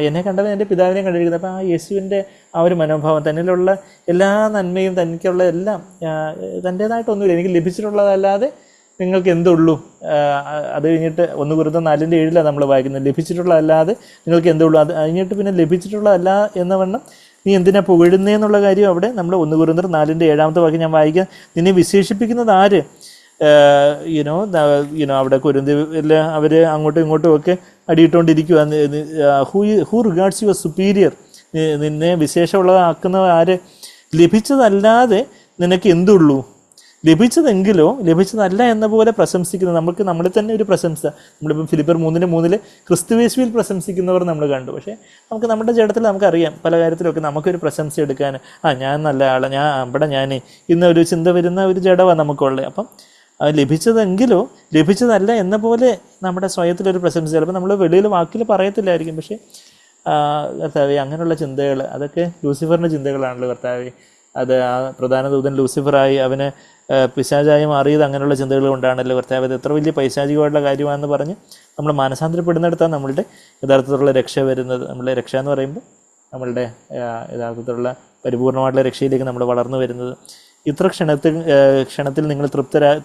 എന്നെ കണ്ടവൻ എൻ്റെ പിതാവിനെ കണ്ടിരിക്കുന്നത്. അപ്പോൾ ആ യേശുവിൻ്റെ ആ ഒരു മനോഭാവം, തന്നിലുള്ള എല്ലാ നന്മയും തനിക്കുള്ള എല്ലാം തൻ്റേതായിട്ടൊന്നുമില്ല, എനിക്ക് ലഭിച്ചിട്ടുള്ളതല്ലാതെ നിങ്ങൾക്ക് എന്തുള്ളൂ. അത് കഴിഞ്ഞിട്ട് 1 കൊരിന്ത്യർ 4:7 നമ്മൾ വായിക്കുന്നത്, ലഭിച്ചിട്ടുള്ളതല്ലാതെ നിങ്ങൾക്ക് എന്തുള്ളൂ. അത് കഴിഞ്ഞിട്ട് പിന്നെ ലഭിച്ചിട്ടുള്ളതല്ല എന്ന വണ്ണം നീ എന്തിനാ പുകഴുന്നേന്നുള്ള കാര്യം അവിടെ നമ്മൾ 1 കൊരിന്ത്യർ 4:7 വാക്യം ഞാൻ വായിക്കാം. നിന്നെ വിശേഷിപ്പിക്കുന്നത് ആര്? അവിടെ കൊരിന്ത്യയിൽ അവർ അങ്ങോട്ടും ഇങ്ങോട്ടും ഒക്കെ അടിയിട്ടുകൊണ്ടിരിക്കുക. Who regards your superior? നിന്നെ വിശേഷമുള്ളതാക്കുന്നത് ആര്? ലഭിച്ചതല്ലാതെ നിനക്ക് എന്തുള്ളൂ? ലഭിച്ചതെങ്കിലോ ലഭിച്ചതല്ല എന്ന പോലെ പ്രശംസിക്കുന്നത്. നമുക്ക് നമ്മളിൽ തന്നെ ഒരു പ്രശംസ, നമ്മളിപ്പം ഫിലിപ്പിയർ 3:3 ക്രിസ്തുയേശുവിൽ പ്രശംസിക്കുന്നവർ നമ്മൾ കണ്ടു. പക്ഷേ നമുക്ക് നമ്മുടെ ജഡത്തിൽ നമുക്കറിയാം പല കാര്യത്തിലൊക്കെ നമുക്കൊരു പ്രശംസ എടുക്കാൻ, ഞാൻ നല്ല ആളാണ്, ഞാൻ ഇന്നൊരു ചിന്ത വരുന്ന ഒരു ജഡമാണ് നമുക്കുള്ളത്. അപ്പം ലഭിച്ചതെങ്കിലോ ലഭിച്ചതല്ല എന്ന പോലെ നമ്മുടെ സ്വയത്തിലൊരു പ്രശംസ ചിലപ്പോൾ നമ്മൾ വെളിയിൽ വാക്കിൽ പറയത്തില്ലായിരിക്കും. പക്ഷേ കർത്താവേ അങ്ങനെയുള്ള ചിന്തകൾ അതൊക്കെ ലൂസിഫറിൻ്റെ ചിന്തകളാണല്ലോ കർത്താവേ. അത് ആ പ്രധാന ദൂതൻ ലൂസിഫറായി അവന് പിശാചായി മാറിയത് അങ്ങനെയുള്ള ചിന്തകൾ കൊണ്ടാണല്ലോ കർത്താവ്. അത് എത്ര വലിയ പൈശാചികമായിട്ടുള്ള കാര്യമാണെന്ന് പറഞ്ഞ് നമ്മൾ മാനസാന്തരപ്പെടുന്നിടത്താണ് നമ്മളുടെ യഥാർത്ഥത്തിലുള്ള രക്ഷ വരുന്നത്. നമ്മളുടെ രക്ഷ എന്ന് പറയുമ്പോൾ നമ്മളുടെ യഥാർത്ഥത്തിലുള്ള പരിപൂർണമായിട്ടുള്ള രക്ഷയിലേക്ക് നമ്മൾ വളർന്നു വരുന്നത്. ഇത്ര ക്ഷണത്തിൽ നിങ്ങൾ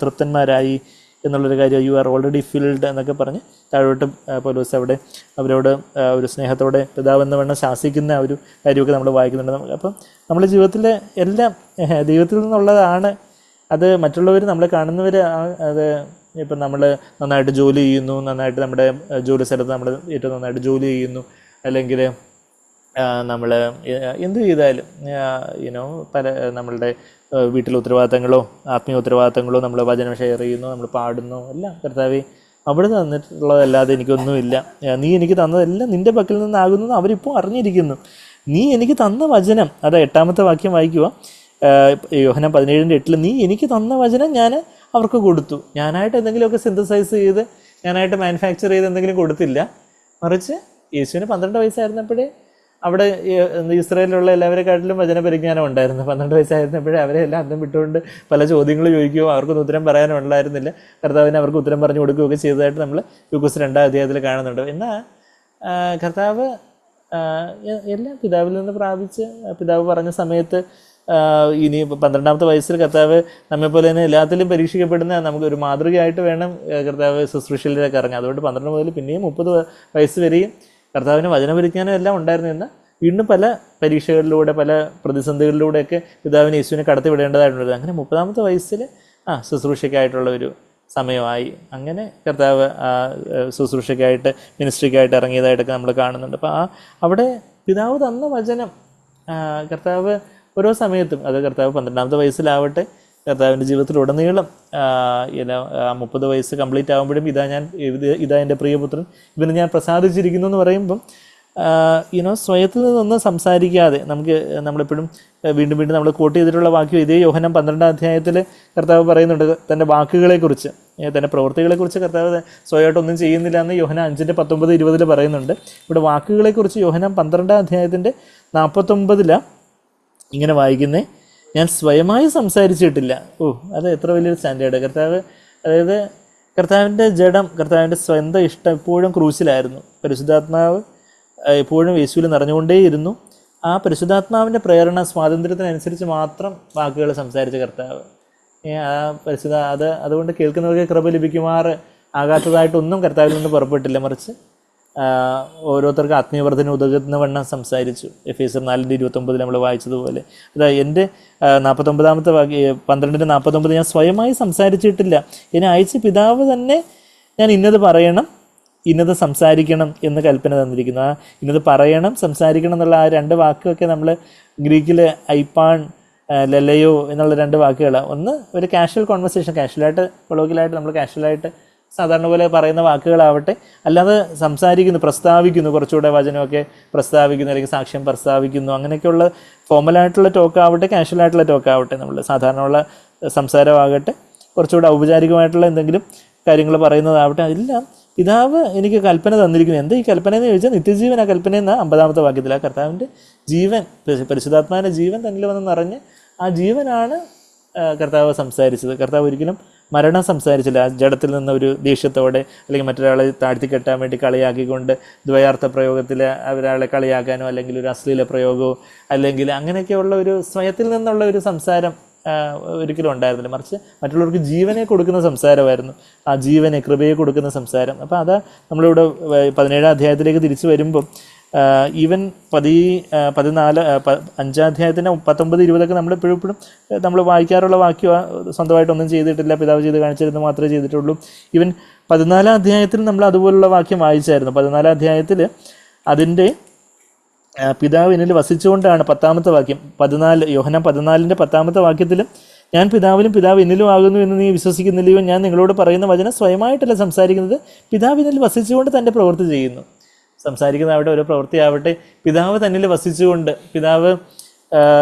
തൃപ്തന്മാരായി എന്നുള്ളൊരു കാര്യം, യു ആർ ഓൾറെഡി ഫിൽഡ് എന്നൊക്കെ പറഞ്ഞ് താഴോട്ട് പൗലോസ് അവിടെ അവരോട് ഒരു സ്നേഹത്തോടെ പിതാവെന്ന വണ്ണം ശാസിക്കുന്ന ഒരു കാര്യമൊക്കെ നമ്മൾ വായിക്കുന്നുണ്ട്. അപ്പം നമ്മുടെ ജീവിതത്തിലെ എല്ലാം ദൈവത്തിൽ നിന്നുള്ളതാണ്. അത് മറ്റുള്ളവർ നമ്മളെ കാണുന്നവർ അത് ഇപ്പം നമ്മൾ നന്നായിട്ട് ജോലി ചെയ്യുന്നു, നന്നായിട്ട് നമ്മുടെ ജോലി സ്ഥലത്ത് നമ്മൾ ഏറ്റവും നന്നായിട്ട് ജോലി ചെയ്യുന്നു, അല്ലെങ്കിൽ നമ്മൾ എന്ത് ചെയ്താലും പല നമ്മളുടെ വീട്ടിലെ ഉത്തരവാദിത്തങ്ങളോ ആത്മീയ ഉത്തരവാദിത്തങ്ങളോ നമ്മൾ വചനം ഷെയർ ചെയ്യുന്നു, നമ്മൾ പാടുന്നു, എല്ലാം കർത്താവേ അവിടെ തന്നിട്ടുള്ളതല്ലാതെ എനിക്കൊന്നുമില്ല. നീ എനിക്ക് തന്നതെല്ലാം നിൻ്റെ പക്കൽ നിന്നാകുന്നു അവരിപ്പോൾ അറിഞ്ഞിരിക്കുന്നു. നീ എനിക്ക് തന്ന വചനം, അത് 8-ാമത്തെ വാക്യം വായിക്കുക, യോഹന്നാൻ 17:8, നീ എനിക്ക് തന്ന വചനം ഞാൻ അവർക്ക് കൊടുത്തു. ഞാനായിട്ട് എന്തെങ്കിലുമൊക്കെ സിന്തസൈസ് ചെയ്ത് ഞാനായിട്ട് മാനുഫാക്ചർ ചെയ്ത് എന്തെങ്കിലും കൊടുത്തില്ല, മറിച്ച് യേശുവിന് 12 വയസ്സായിരുന്നപ്പോഴേ അവിടെ ഇസ്രായേലിലുള്ള എല്ലാവരെക്കാട്ടിലും വചനപരിജ്ഞാനം ഉണ്ടായിരുന്നു. 12 വയസ്സായിരുന്നപ്പോഴേ അവരെ എല്ലാം അന്തം വിട്ടുകൊണ്ട് പല ചോദ്യങ്ങൾ ചോദിക്കുകയോ അവർക്കൊന്നും ഉത്തരം പറയാനുണ്ടായിരുന്നില്ല. കർത്താവിന് അവർക്ക് ഉത്തരം പറഞ്ഞു കൊടുക്കുകയൊക്കെ ചെയ്തതായിട്ട് നമ്മൾ ലൂക്കോസ് 2-ാം അധ്യായത്തിൽ കാണുന്നുണ്ട്. എന്നാൽ കർത്താവ് എല്ലാം പിതാവിൽ നിന്ന് പ്രാപിച്ച് പിതാവ് പറഞ്ഞ സമയത്ത് ഇനി 12-ാമത്തെ വയസ്സിൽ കർത്താവ് നമ്മെപ്പോലെ തന്നെ എല്ലാത്തിലും പരീക്ഷിക്കപ്പെടുന്ന നമുക്കൊരു മാതൃകയായിട്ട് വേണം കർത്താവ് ശുശ്രൂഷയിലേക്ക് ഇറങ്ങാം. അതുകൊണ്ട് 12 മുതൽ പിന്നെയും 30 വയസ്സ് വരെയും കർത്താവിന് വചനപരിജ്ഞാനം എല്ലാം ഉണ്ടായിരുന്നു. എന്നാൽ വീണ്ടും പല പരീക്ഷകളിലൂടെ പല പ്രതിസന്ധികളിലൂടെയൊക്കെ പിതാവിന് യേശുവിനെ കടത്തി വിടേണ്ടതായിട്ടുണ്ട്. അങ്ങനെ 30-ാമത്തെ വയസ്സിൽ ശുശ്രൂഷയ്ക്കായിട്ടുള്ള ഒരു സമയമായി. അങ്ങനെ കർത്താവ് ശുശ്രൂഷയ്ക്കായിട്ട് മിനിസ്ട്രിക്കായിട്ട് ഇറങ്ങിയതായിട്ടൊക്കെ നമ്മൾ കാണുന്നുണ്ട്. അപ്പോൾ അവിടെ പിതാവ് തന്ന വചനം കർത്താവ് ഓരോ സമയത്തും, അത് കർത്താവ് 12ാമത്തെ വയസ്സിലാവട്ടെ, കർത്താവിൻ്റെ ജീവിതത്തിലുടനീളം 30 വയസ്സ് കംപ്ലീറ്റ് ആകുമ്പോഴും ഇതാ എൻ്റെ പ്രിയപുത്രൻ, ഇവന് ഞാൻ പ്രസാദിച്ചിരിക്കുന്നു എന്ന് പറയുമ്പം സ്വയത്തിൽ നിന്നൊന്നും സംസാരിക്കാതെ നമ്മളെപ്പോഴും വീണ്ടും വീണ്ടും നമ്മൾ കോട്ട് ചെയ്തിട്ടുള്ള വാക്യം ഇതേ യോഹന്നാൻ 12ാം അധ്യായത്തിൽ കർത്താവ് പറയുന്നുണ്ട് തൻ്റെ വാക്കുകളെക്കുറിച്ച്, തൻ്റെ പ്രവൃത്തികളെക്കുറിച്ച് കർത്താവ് സ്വയമായിട്ടൊന്നും ചെയ്യുന്നില്ല എന്ന് യോഹന്നാൻ 5:19-20 പറയുന്നുണ്ട്. ഇവിടെ വാക്കുകളെക്കുറിച്ച് യോഹന്നാൻ 12ാം അധ്യായത്തിൻ്റെ 49 ഇങ്ങനെ വായിക്കുന്നേ, ഞാൻ സ്വയമായി സംസാരിച്ചിട്ടില്ല. അത് എത്ര വലിയൊരു സ്റ്റാൻഡേർഡ്. അതായത് കർത്താവിൻ്റെ ജഡം, കർത്താവിൻ്റെ സ്വന്തം ഇഷ്ടം എപ്പോഴും ക്രൂശിലായിരുന്നു. പരിശുദ്ധാത്മാവ് എപ്പോഴും യേശുവിൽ നിറഞ്ഞുകൊണ്ടേയിരുന്നു. ആ പരിശുദ്ധാത്മാവിൻ്റെ പ്രേരണ സ്വാതന്ത്ര്യത്തിനനുസരിച്ച് മാത്രം വാക്കുകൾ സംസാരിച്ച കർത്താവ്. അതുകൊണ്ട് കേൾക്കുന്നവർക്ക് കൃപ ലഭിക്കുമാർ ആകാത്തതായിട്ടൊന്നും കർത്താവിൽ നിന്ന് പുറപ്പെട്ടില്ല, മറിച്ച് ഓരോരുത്തർക്ക് ആത്മീയവർദ്ധന ഉതകുന്ന വണ്ണം സംസാരിച്ചു. എഫേസ്യർ 4:29 നമ്മൾ വായിച്ചതുപോലെ. അതായത് എൻ്റെ 49ാമത്തെ 12:49 ഞാൻ സ്വയമായി സംസാരിച്ചിട്ടില്ല, എന്നെ അയച്ച പിതാവ് തന്നെ ഞാൻ ഇന്നത് പറയണം, ഇന്നത് സംസാരിക്കണം എന്ന് കൽപ്പന തന്നിരിക്കുന്നു. ഇന്നത് പറയണം, സംസാരിക്കണം എന്നുള്ള ആ 2 വാക്കൊക്കെ നമ്മൾ ഗ്രീക്കിൽ ഐപ്പാൻ, ലെലയോ എന്നുള്ള 2 വാക്കുകളാണ്. ഒന്ന് ഒരു കാഷ്വൽ കോൺവെർസേഷൻ, കാഷ്വലായിട്ട് കൊളോക്കിയലായിട്ട് നമ്മൾ കാഷ്വലായിട്ട് സാധാരണ പോലെ പറയുന്ന വാക്കുകളാവട്ടെ, അല്ലാതെ സംസാരിക്കുന്നു, പ്രസ്താവിക്കുന്നു, കുറച്ചുകൂടെ വചനമൊക്കെ പ്രസ്താവിക്കുന്നു, അല്ലെങ്കിൽ സാക്ഷ്യം പ്രസ്താവിക്കുന്നു, അങ്ങനെയൊക്കെയുള്ള ഫോമലായിട്ടുള്ള ടോക്കാവട്ടെ, കാഷ്വലായിട്ടുള്ള ടോക്കാവട്ടെ, നമ്മൾ സാധാരണയുള്ള സംസാരമാകട്ടെ, കുറച്ചുകൂടെ ഔപചാരികമായിട്ടുള്ള എന്തെങ്കിലും കാര്യങ്ങൾ പറയുന്നതാവട്ടെ, അതെല്ലാം പിതാവ് എനിക്ക് കൽപ്പന തന്നിരിക്കുന്നു. എന്താ ഈ കൽപ്പന എന്ന് ചോദിച്ചാൽ നിത്യജീവൻ. ആ കൽപ്പന എന്ന 50ാമത്തെ വാക്യത്തിൽ ആ കർത്താവിൻ്റെ ജീവൻ, പരിശുദ്ധാത്മാവിൻ്റെ ജീവൻ തന്നിൽ വന്ന് നിറഞ്ഞ് ആ ജീവനാണ് കർത്താവ് സംസാരിച്ചത്. കർത്താവ് ഒരിക്കലും മരണം സംസാരിച്ചില്ല. ആ ജഡത്തിൽ നിന്ന് ഒരു ദേഷ്യത്തോടെ അല്ലെങ്കിൽ മറ്റൊരാളെ താഴ്ത്തിക്കെട്ടാൻ വേണ്ടി കളിയാക്കിക്കൊണ്ട് ദ്വയാർത്ഥ പ്രയോഗത്തിൽ ഒരാളെ കളിയാക്കാനോ അല്ലെങ്കിൽ ഒരു അശ്ലീല പ്രയോഗമോ അല്ലെങ്കിൽ അങ്ങനെയൊക്കെയുള്ള ഒരു സ്വയത്തിൽ നിന്നുള്ള ഒരു സംസാരം ഒരിക്കലും ഉണ്ടായിരുന്നില്ല. മറിച്ച് മറ്റുള്ളവർക്ക് ജീവനെ കൊടുക്കുന്ന സംസാരമായിരുന്നു, ആ ജീവനെ, കൃപയെ കൊടുക്കുന്ന സംസാരം. അപ്പോൾ അതാ നമ്മളിവിടെ 17ാം അധ്യായത്തിലേക്ക് തിരിച്ചു വരുമ്പം ഈവൻ 5ാം അധ്യായത്തിൻ്റെ 19-20 നമ്മൾ എപ്പോഴും നമ്മൾ വായിക്കാറുള്ള വാക്യം, സ്വന്തമായിട്ടൊന്നും ചെയ്തിട്ടില്ല, പിതാവ് ചെയ്ത് കാണിച്ചിരുന്നു മാത്രമേ ചെയ്തിട്ടുള്ളൂ. ഈവൻ 14ാം അധ്യായത്തിൽ നമ്മൾ അതുപോലുള്ള വാക്യം വായിച്ചായിരുന്നു. 14ാം അധ്യായത്തിൽ അതിൻ്റെ പിതാവ് എന്നിൽ വസിച്ചുകൊണ്ടാണ് 10ാമത്തെ വാക്യം. യോഹന്നാൻ 14ന്റെ 10ാമത്തെ വാക്യത്തിലും ഞാൻ പിതാവിലും പിതാവ് എന്നിലും ആകുന്നു എന്ന് നീ വിശ്വസിക്കുന്നില്ലയോ, ഞാൻ നിങ്ങളോട് പറയുന്ന വചനം സ്വയമായിട്ടല്ല സംസാരിക്കുന്നത്, പിതാവ് എന്നിൽ വസിച്ചുകൊണ്ട് തൻ്റെ പ്രവൃത്തി ചെയ്യുന്നു. സംസാരിക്കുന്നതാവട്ടെ ഓരോ പ്രവൃത്തിയാവട്ടെ പിതാവ് തന്നിൽ വസിച്ചുകൊണ്ട്, പിതാവ്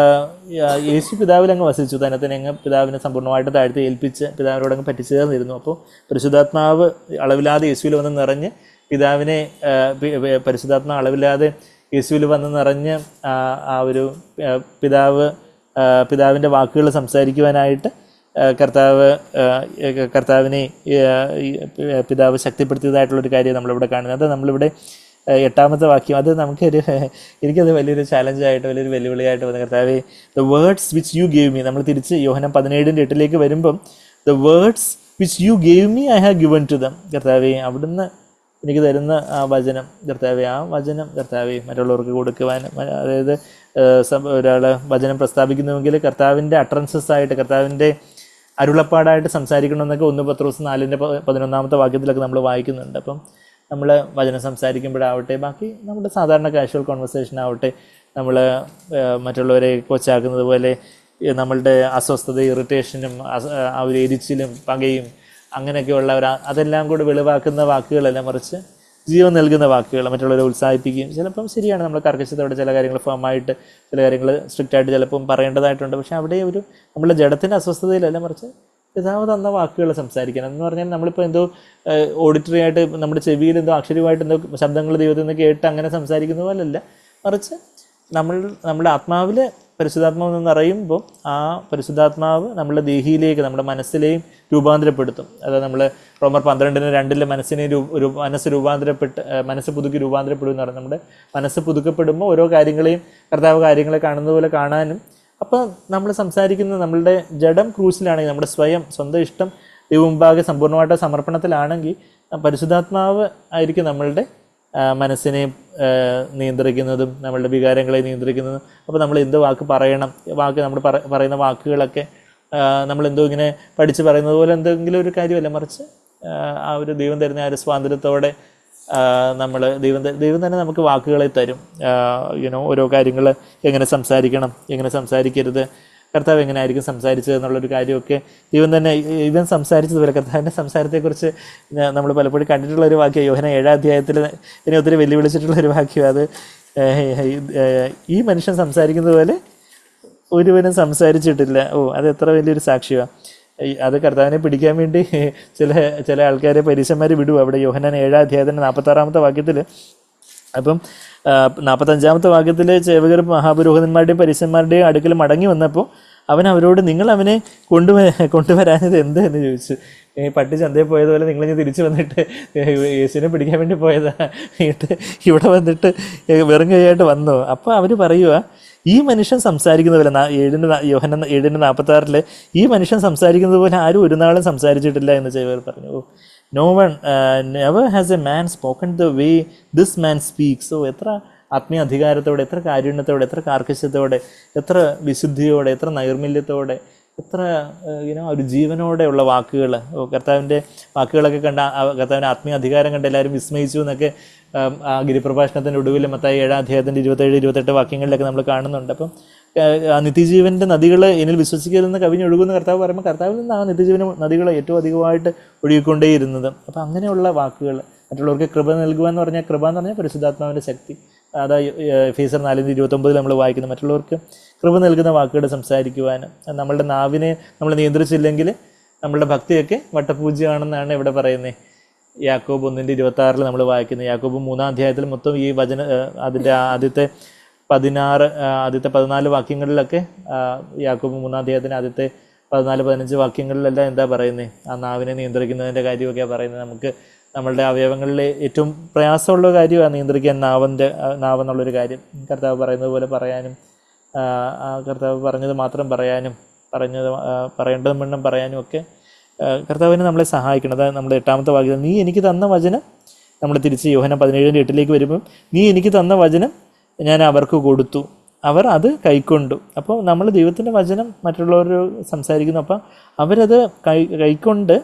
യേശു പിതാവിൽ അങ്ങ് വസിച്ചു, തന്നെ അങ്ങ് പിതാവിനെ സമ്പൂർണ്ണമായിട്ട് താഴ്ത്തി ഏൽപ്പിച്ച് പിതാവിനോട് അങ്ങ് പറ്റിച്ചേർന്നിരുന്നു. അപ്പോൾ പരിശുദ്ധാത്മാവ് അളവില്ലാതെ യേശുവിൽ വന്ന് നിറഞ്ഞ് പിതാവിനെ, പരിശുദ്ധാത്മാവ് അളവില്ലാതെ യേശുവിൽ വന്ന് നിറഞ്ഞ് ആ ഒരു പിതാവിൻ്റെ വാക്കുകൾ സംസാരിക്കുവാനായിട്ട് കർത്താവിനെ പിതാവ് ശക്തിപ്പെടുത്തിയതായിട്ടുള്ളൊരു കാര്യം നമ്മളിവിടെ കാണുന്നത്. അത് നമ്മളിവിടെ 8ാമത്തെ വാക്യം, അത് എനിക്കത് വലിയൊരു ചാലഞ്ചായിട്ട്, വലിയൊരു വെല്ലുവിളിയായിട്ട് വന്നു. കർത്താവേ, the words which you gave me, നമ്മൾ തിരിച്ച് യോഹന്നാൻ 17:8 വരുമ്പം, the words which you gave me I have given to them. കർത്താവേ, അവിടുന്ന് എനിക്ക് തരുന്ന ആ വചനം, കർത്താവേ, ആ വചനം കർത്താവേ മറ്റുള്ളവർക്ക് കൊടുക്കുവാൻ, അതായത് ഒരാൾ വചനം പ്രസ്താവിക്കുന്നുവെങ്കിൽ കർത്താവിൻ്റെ അട്രൻസസ് ആയിട്ട്, കർത്താവിൻ്റെ അരുളപ്പാടായിട്ട് സംസാരിക്കണമെന്നൊക്കെ 1 പത്രോസ് 4:11 വാക്യത്തിലൊക്കെ നമ്മൾ വായിക്കുന്നുണ്ട്. അപ്പം നമ്മൾ വചനം സംസാരിക്കുമ്പോഴാവട്ടെ, ബാക്കി നമ്മുടെ സാധാരണ കാഷ്വൽ കോൺവെർസേഷൻ ആവട്ടെ, നമ്മൾ മറ്റുള്ളവരെ കൊച്ചാക്കുന്നത് പോലെ നമ്മളുടെ അസ്വസ്ഥത, ഇറിറ്റേഷനും ആ ഒരു എരിച്ചിലും പകയും അങ്ങനെയൊക്കെയുള്ള അതെല്ലാം കൂടി വെളിവാക്കുന്ന വാക്കുകളല്ല, മറിച്ച് ജീവൻ നൽകുന്ന വാക്കുകൾ, മറ്റുള്ളവരെ ഉത്സാഹിപ്പിക്കുകയും. ചിലപ്പം ശരിയാണ്, നമ്മൾ കർക്കശത്തോടെ ചില കാര്യങ്ങൾ ഫേമായിട്ട്, ചില കാര്യങ്ങൾ സ്ട്രിക്റ്റായിട്ട് ചിലപ്പം പറയേണ്ടതായിട്ടുണ്ട്. പക്ഷെ അവിടെ ഒരു നമ്മളുടെ ജഡത്തിൻ്റെ അസ്വസ്ഥതയിലല്ല, മറിച്ച് പിതാവ് തന്ന വാക്കുകൾ സംസാരിക്കണം എന്ന് പറഞ്ഞാൽ നമ്മളിപ്പോൾ എന്തോ ഓഡിറ്ററി ആയിട്ട് നമ്മുടെ ചെവിയിൽ എന്തോ അക്ഷരമായിട്ട് എന്തോ ശബ്ദങ്ങൾ ദൈവത്തിൽ നിന്ന് കേട്ട് അങ്ങനെ സംസാരിക്കുന്ന പോലല്ല, മറിച്ച് നമ്മുടെ ആത്മാവിൽ പരിശുദ്ധാത്മാവ് എന്ന് പറയുമ്പോൾ ആ പരിശുദ്ധാത്മാവ് നമ്മുടെ ദേഹിയിലേക്ക്, നമ്മുടെ മനസ്സിലെയും രൂപാന്തരപ്പെടുത്തും. അതായത് നമ്മൾ റോമർ 12:2 മനസ്സ് പുതുക്കി രൂപാന്തരപ്പെടും എന്ന് പറഞ്ഞാൽ നമ്മുടെ മനസ്സ് പുതുക്കപ്പെടുമ്പോൾ ഓരോ കാര്യങ്ങളെയും കാര്യങ്ങളെ കാണുന്നത് പോലെ കാണാനും. അപ്പോൾ നമ്മൾ സംസാരിക്കുന്നത് നമ്മളുടെ ജഡം ക്രൂസിലാണെങ്കിൽ, നമ്മുടെ സ്വന്തം ഇഷ്ടം ദൈവമുമ്പാകെ സമ്പൂർണ്ണമായിട്ട് സമർപ്പണത്തിലാണെങ്കിൽ പരിശുദ്ധാത്മാവ് ആയിരിക്കും നമ്മളുടെ മനസ്സിനെ നിയന്ത്രിക്കുന്നതും നമ്മളുടെ വികാരങ്ങളെ നിയന്ത്രിക്കുന്നതും. അപ്പോൾ നമ്മൾ എന്ത് വാക്ക് പറയണം, നമ്മൾ പറയുന്ന വാക്കുകളൊക്കെ നമ്മളെന്തോ ഇങ്ങനെ പഠിച്ച് പറയുന്നത് പോലെ എന്തെങ്കിലും ഒരു കാര്യമല്ല, മറിച്ച് ആ ഒരു ദൈവം തരുന്ന ആ ഒരു സ്വാതന്ത്ര്യത്തോടെ നമ്മൾ ദൈവം തന്നെ നമുക്ക് വാക്കുകളെ തരും. ഓരോ കാര്യങ്ങൾ എങ്ങനെ സംസാരിക്കണം, എങ്ങനെ സംസാരിക്കരുത്, കർത്താവ് എങ്ങനെ ആയിരിക്കും സംസാരിച്ചത് എന്നുള്ളൊരു കാര്യമൊക്കെ ദൈവം തന്നെ ഇവൻ സംസാരിച്ചതുപോലെ കർത്താവിൻ്റെ സംസാരത്തെക്കുറിച്ച് നമ്മൾ പലപ്പോഴും കണ്ടിട്ടുള്ള ഒരു വാക്യം യോഹന്നാൻ 7-ാം അധ്യായത്തിൽ എന്നെ ഒത്തിരി വെല്ലുവിളിച്ചിട്ടുള്ളൊരു വാക്യം. അത് ഈ മനുഷ്യൻ സംസാരിക്കുന്നത് പോലെ ഒരുവനും സംസാരിച്ചിട്ടില്ല. അത് എത്ര വലിയൊരു സാക്ഷ്യമാണ്. അത് കർത്താവിനെ പിടിക്കാൻ വേണ്ടി ചില ആൾക്കാരെ പരീശന്മാർ വിടും അവിടെ യോഹന്നാൻ 7-ാം അധ്യായത്തിൻ്റെ 46-ാമത്തെ വാക്യത്തിൽ. അപ്പം 45-ാമത്തെ വാക്യത്തിൽ സേവകർ മഹാപുരോഹിതന്മാരുടെയും പരീശന്മാരുടെയും അടുക്കൽ മടങ്ങി വന്നപ്പോൾ അവൻ അവരോട് നിങ്ങൾ അവനെ കൊണ്ടുവരാഞ്ഞത് എന്ത് എന്ന് ചോദിച്ചു. പട്ടി ചന്തയിൽ പോയതുപോലെ നിങ്ങളിനി തിരിച്ചു വന്നിട്ട് യേശുവിനെ പിടിക്കാൻ വേണ്ടി പോയതാ, ഇവിടെ വന്നിട്ട് വെറും കൈയായിട്ട് വന്നോ? അപ്പോൾ അവർ പറയുക, ഈ മനുഷ്യൻ സംസാരിക്കുന്നത് പോലെ യോഹന്നാൻ 7:46 ഈ മനുഷ്യൻ സംസാരിക്കുന്നത് പോലെ ആരും ഒരു നാളും സംസാരിച്ചിട്ടില്ല എന്ന് സേവകർ പറഞ്ഞു. No one never has a man spoken the way this man speaks. So എത്ര ആത്മീയ അധികാരത്തോടെ, എത്ര കാരുണ്യത്തോടെ, എത്ര കാർക്കശ്യത്തോടെ, എത്ര വിശുദ്ധിയോടെ, എത്ര നൈർമല്യത്തോടെ, എത്ര ഒരു ജീവനോടെ ഉള്ള വാക്കുകൾ. കർത്താവിൻ്റെ വാക്കുകളൊക്കെ കണ്ട കർത്താവിൻ്റെ ആത്മീയ അധികാരം കണ്ട് എല്ലാവരും വിസ്മയിച്ചു എന്നൊക്കെ ആ ഗിരിപ്രഭാഷണത്തിൻ്റെ ഒടുവിൽ മത്തായി 7-ാം അധ്യായത്തിൻ്റെ 27-28 വാക്യങ്ങളിലൊക്കെ നമ്മൾ കാണുന്നുണ്ട്. അപ്പം നിത്യജീവൻ്റെ നദികൾ എന്നിൽ വിശ്വസിക്കരുതെന്ന് കവിഞ്ഞൊഴുകുന്ന കർത്താവ് പറയുമ്പോൾ കർത്താവിൽ നിന്ന് ആ നിത്യജീവന നദികൾ ഏറ്റവും അധികമായിട്ട് ഒഴുകിക്കൊണ്ടേയിരുന്നത്. അപ്പം അങ്ങനെയുള്ള വാക്കുകൾ മറ്റുള്ളവർക്ക് കൃപ നൽകുക എന്ന് പറഞ്ഞാൽ, കൃപ എന്ന് പറഞ്ഞാൽ പരിശുദ്ധാത്മാവിൻ്റെ ശക്തി. അതായത് എഫേസ്യർ 4:29 നമ്മൾ വായിക്കുന്നത്, മറ്റുള്ളവർക്ക് കൃപ നൽകുന്ന വാക്കുകൾ സംസാരിക്കുവാനും. നമ്മളുടെ നാവിനെ നമ്മൾ നിയന്ത്രിച്ചില്ലെങ്കിൽ നമ്മളുടെ ഭക്തിയൊക്കെ വട്ടപൂജ്യമാണെന്നാണ് ഇവിടെ പറയുന്നത്. യാക്കോബ് 1:26 നമ്മൾ വായിക്കുന്നത്. യാക്കോബ് 3-ാം അധ്യായത്തിൽ മൊത്തം ഈ അതിൻ്റെ ആദ്യത്തെ 14 വാക്യങ്ങളിലൊക്കെ, യാക്കോബ് 3-ാം അധ്യായത്തിന് ആദ്യത്തെ 14-15 വാക്യങ്ങളിലെല്ലാം എന്താ പറയുന്നത്? ആ നാവിനെ നിയന്ത്രിക്കുന്നതിൻ്റെ കാര്യമൊക്കെയാണ് പറയുന്നത്. നമുക്ക് നമ്മളുടെ അവയവങ്ങളിലെ ഏറ്റവും പ്രയാസമുള്ള കാര്യമാണ് നിയന്ത്രിക്കാൻ നാവെന്നുള്ളൊരു കാര്യം. കർത്താവ് പറയുന്നത് പോലെ പറയാനും, കർത്താവ് പറഞ്ഞത് മാത്രം പറയാനും, പറയേണ്ടത് വണ്ണം പറയാനും ഒക്കെ കർത്താവിനെ നമ്മളെ സഹായിക്കണം. അതായത് നമ്മുടെ 8-ാമത്തെ വാക്യം, നീ എനിക്ക് തന്ന വചനം, നമ്മൾ തിരിച്ച് യോഹന്നാൻ 17:8 വരുമ്പം, നീ എനിക്ക് തന്ന വചനം ഞാൻ അവർക്ക് കൊടുത്തു, അവർ അത് കൈക്കൊണ്ടു. അപ്പോൾ നമ്മൾ ദൈവത്തിൻ്റെ വചനം മറ്റുള്ളവർ സംസാരിക്കുന്നു. അപ്പം അവരത് കൈക്കൊണ്ട്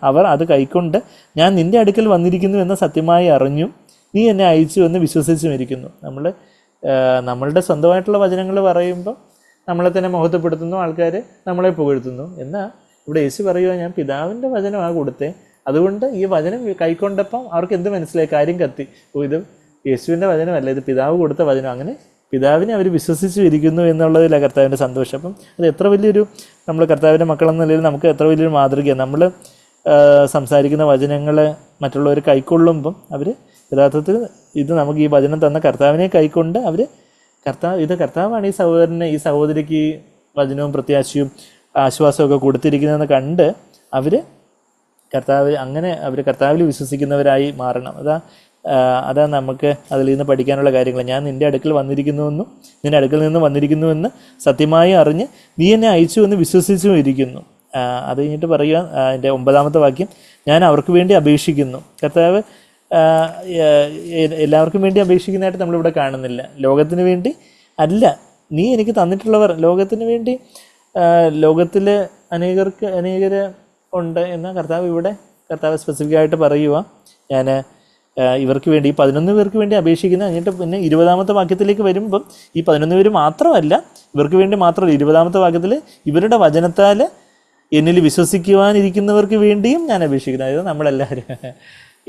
അവർ അത് കൈക്കൊണ്ട് ഞാൻ നിൻ്റെ അടുക്കൽ വന്നിരിക്കുന്നു എന്ന് സത്യമായി അറിഞ്ഞു, നീ എന്നെ അയച്ചു എന്ന് വിശ്വസിച്ചും ഇരിക്കുന്നു. നമ്മളുടെ സ്വന്തമായിട്ടുള്ള വചനങ്ങൾ പറയുമ്പോൾ നമ്മളെ തന്നെ മഹത്വപ്പെടുത്തുന്നു, ആൾക്കാർ നമ്മളെ പുകഴ്ത്തുന്നു. എന്നാൽ ഇവിടെ യേശു പറയുക, ഞാൻ പിതാവിൻ്റെ വചനമാണ് കൊടുത്തേ, അതുകൊണ്ട് ഈ വചനം കൈക്കൊണ്ടപ്പം അവർക്ക് എന്ത് മനസ്സിലായി? കാര്യം കത്തി. ഇത് യേശുവിൻ്റെ വചനമല്ല, ഇത് പിതാവ് കൊടുത്ത വചനം. അങ്ങനെ പിതാവിനെ അവർ വിശ്വസിച്ചു ഇരിക്കുന്നു എന്നുള്ളതിലാണ് കർത്താവിൻ്റെ സന്തോഷം. അപ്പം അത് എത്ര വലിയൊരു, നമ്മൾ കർത്താവിൻ്റെ മക്കളെന്ന നിലയിൽ നമുക്ക് എത്ര വലിയൊരു മാതൃകയാണ്. നമ്മൾ സംസാരിക്കുന്ന വചനങ്ങൾ മറ്റുള്ളവർ കൈക്കൊള്ളുമ്പം അവർ യഥാർത്ഥത്തിൽ ഇത് നമുക്ക് ഈ വചനം തന്ന കർത്താവിനെ കൈക്കൊണ്ട് അവർ കർത്താവാണ് ഈ സഹോദരനെ, ഈ സഹോദരിക്ക് വചനവും പ്രത്യാശയും ആശ്വാസമൊക്കെ കൊടുത്തിരിക്കുന്നതെന്ന് കണ്ട് അവർ കർത്താവിൽ വിശ്വസിക്കുന്നവരായി മാറണം. അതാ നമുക്ക് അതിൽ നിന്ന് പഠിക്കാനുള്ള കാര്യങ്ങൾ. ഞാൻ നിൻ്റെ അടുക്കൽ വന്നിരിക്കുന്നുവെന്നും നിൻ്റെ അടുക്കൽ നിന്ന് വന്നിരിക്കുന്നുവെന്ന് സത്യമായി അറിഞ്ഞ് നീ എന്നെ അയച്ചു എന്ന് വിശ്വസിച്ചും ഇരിക്കുന്നു. അത് കഴിഞ്ഞിട്ട് പറയുക, എൻ്റെ 9-ാമത്തെ വാക്യം, ഞാൻ അവർക്ക് വേണ്ടി അപേക്ഷിക്കുന്നു. കർത്താവ് എല്ലാവർക്കും വേണ്ടി അപേക്ഷിക്കുന്നതായിട്ട് നമ്മളിവിടെ കാണുന്നില്ല. ലോകത്തിന് വേണ്ടി അല്ല, നീ എനിക്ക് തന്നിട്ടുള്ളവർ ലോകത്തിന് വേണ്ടി, ലോകത്തിൽ അനേകർ ഉണ്ട് എന്ന് കർത്താവ് സ്പെസിഫിക്കായിട്ട് പറയുക. ഞാൻ ഇവർക്ക് വേണ്ടി, ഈ 11 പേർക്ക് വേണ്ടി അപേക്ഷിക്കുന്നത്. എന്നിട്ട് പിന്നെ 20-ാമത്തെ വാക്യത്തിലേക്ക് വരുമ്പം ഈ 11 പേര് മാത്രമല്ല, ഇവർക്ക് വേണ്ടി മാത്രമല്ല, 20-ാമത്തെ വാക്യത്തിൽ ഇവരുടെ വചനത്താൽ എന്നിൽ വിശ്വസിക്കുവാനിരിക്കുന്നവർക്ക് വേണ്ടിയും ഞാൻ അപേക്ഷിക്കുന്നത്. അതായത് നമ്മളെല്ലാവരും,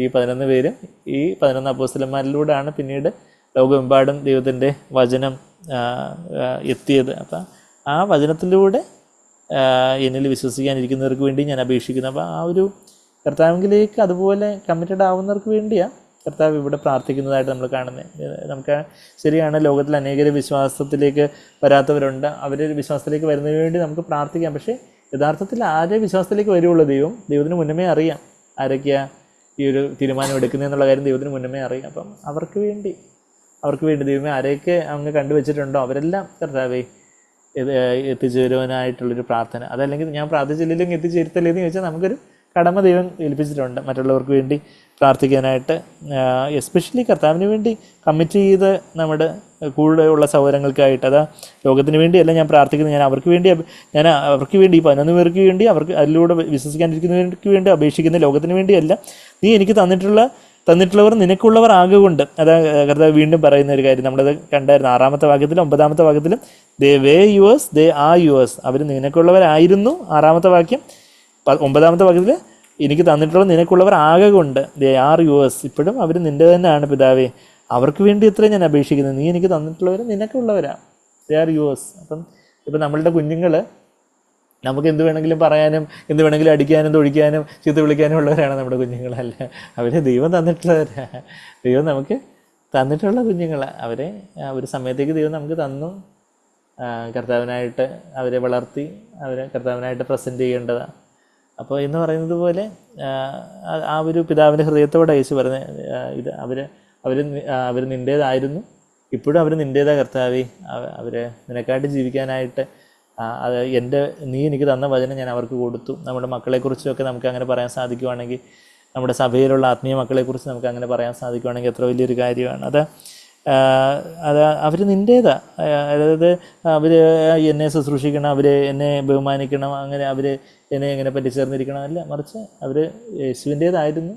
ഈ 11 പേരും ഈ 11 അപ്പോസ്തലന്മാരിലൂടെയാണ് പിന്നീട് ലോകമെമ്പാടും ദൈവത്തിൻ്റെ വചനം എത്തിയത്. അപ്പം ആ വചനത്തിലൂടെ എന്നിൽ വിശ്വസിക്കാനിരിക്കുന്നവർക്ക് വേണ്ടി ഞാൻ അപേക്ഷിക്കുന്നു. അപ്പോൾ ആ ഒരു കർത്താവിലേക്ക് അതുപോലെ കമ്മിറ്റഡ് ആവുന്നവർക്ക് വേണ്ടിയാണ് കർത്താവ് ഇവിടെ പ്രാർത്ഥിക്കുന്നതായിട്ട് നമ്മൾ കാണുന്നത്. നമുക്ക് ശരിയാണ്, ലോകത്തിൽ അനേകർ വിശ്വാസത്തിലേക്ക് വരാത്തവരുണ്ട്. അവർ വിശ്വാസത്തിലേക്ക് വരുന്നതിന് വേണ്ടി നമുക്ക് പ്രാർത്ഥിക്കാം. പക്ഷേ യഥാർത്ഥത്തിൽ ആരെ വിശ്വാസത്തിലേക്ക് വരുള്ളൂ? ദൈവത്തിന് മുന്നമേ അറിയാം ആരൊക്കെയാണ് ഈ ഒരു തീരുമാനം എടുക്കുന്നതെന്നുള്ള കാര്യം ദൈവത്തിന് മുന്നമേ അറിയാം. അപ്പം അവർക്ക് വേണ്ടി ദൈവമേ ആരെയൊക്കെ അങ്ങ് കണ്ടുവച്ചിട്ടുണ്ടോ അവരെല്ലാം കർത്താവേ എത്തിച്ചേരുവാനായിട്ടുള്ളൊരു പ്രാർത്ഥന. അതല്ലെങ്കിൽ ഞാൻ പ്രാർത്ഥിച്ചില്ലെങ്കിൽ എത്തിച്ചേരുത്തല്ലേന്ന് ചോദിച്ചാൽ നമുക്കൊരു കടമ ദൈവം ഏൽപ്പിച്ചിട്ടുണ്ട് മറ്റുള്ളവർക്ക് വേണ്ടി പ്രാർത്ഥിക്കാനായിട്ട്. എസ്പെഷ്യലി കർത്താവിന് വേണ്ടി കമ്മിറ്റ് ചെയ്ത് നമ്മുടെ കൂടെയുള്ള സഹോദരങ്ങൾക്കായിട്ട്. അതാ ലോകത്തിന് വേണ്ടിയല്ല ഞാൻ പ്രാർത്ഥിക്കുന്നത്, ഞാൻ അവർക്ക് വേണ്ടി ഈ 11 പേർക്ക് വേണ്ടി, അവർക്ക് അതിലൂടെ വിശ്വസിക്കാനിരിക്കുന്നവർക്ക് വേണ്ടി അപേക്ഷിക്കുന്ന, ലോകത്തിന് വേണ്ടിയല്ല. നീ എനിക്ക് തന്നിട്ടുള്ളവർ നിനക്കുള്ളവർ ആകൊണ്ട്. അതാ കർത്താവ് വീണ്ടും പറയുന്ന ഒരു കാര്യം നമ്മളത് കണ്ടായിരുന്നു 6-ാമത്തെ വാക്യത്തിലും 9-ാമത്തെ വാക്യത്തിലും. They were yours, they are yours. അവർ നിനക്കുള്ളവരായിരുന്നു 6-ാമത്തെ വാക്യം. 9-ാമത്തെ വാക്യത്തിൽ എനിക്ക് തന്നിട്ടുള്ളത് നിനക്കുള്ളവർ കൊണ്ട്. They are yours. ഇപ്പോഴും അവർ നിൻ്റെ തന്നെയാണ് പിതാവേ. അവർക്ക് വേണ്ടി ഇത്രയും ഞാൻ അപേക്ഷിക്കുന്നത്. നീ എനിക്ക് തന്നിട്ടുള്ളവർ നിനക്കുള്ളവരാണ്. ദേ ആർ യുവേഴ്സ്. അപ്പം ഇപ്പം നമ്മളുടെ കുഞ്ഞുങ്ങൾ നമുക്ക് എന്ത് വേണമെങ്കിലും പറയാനും എന്ത് വേണമെങ്കിലും അടിക്കാനും തൊഴിക്കാനും ചീത്ത വിളിക്കാനും ഉള്ളവരാണ് നമ്മുടെ കുഞ്ഞുങ്ങളല്ല. അവർ ദൈവം തന്നിട്ടുള്ളവരാണ്. ദൈവം നമുക്ക് തന്നിട്ടുള്ള കുഞ്ഞുങ്ങളാണ്. അവരെ ഒരു സമയത്തേക്ക് ദൈവം നമുക്ക് തന്നു. കർത്താവിനായിട്ട് അവരെ വളർത്തി അവരെ കർത്താവിനായിട്ട് പ്രസൻറ്റ് ചെയ്യേണ്ടതാണ്. അപ്പോൾ എന്ന് പറയുന്നത് പോലെ ആ ഒരു പിതാവിൻ്റെ ഹൃദയത്തോടെ യേശു പറഞ്ഞ ഇത് അവർ നിൻ്റേതായിരുന്നു, ഇപ്പോഴും അവർ നിൻ്റേതാ കർത്താവേ. അവരെ നിനക്കായിട്ട് ജീവിക്കാനായിട്ട് നീ എനിക്ക് തന്ന വചനം ഞാൻ അവർക്ക് കൊടുത്തു. നമ്മുടെ മക്കളെക്കുറിച്ചൊക്കെ നമുക്ക് അങ്ങനെ പറയാൻ സാധിക്കുവാണെങ്കിൽ, നമ്മുടെ സഭയിലുള്ള ആത്മീയ മക്കളെക്കുറിച്ച് നമുക്ക് അങ്ങനെ പറയാൻ സാധിക്കുവാണെങ്കിൽ എത്ര വലിയൊരു കാര്യമാണ് അത്. അവർ നിൻ്റേതാ. അതായത് അവർ എന്നെ ശുശ്രൂഷിക്കണം, അവർ എന്നെ ബഹുമാനിക്കണം, അങ്ങനെ അവർ എന്നെ എങ്ങനെ പറ്റിച്ചേർന്നിരിക്കണം അല്ല, മറിച്ച് അവർ യേശുവിൻ്റേതായിരുന്നു.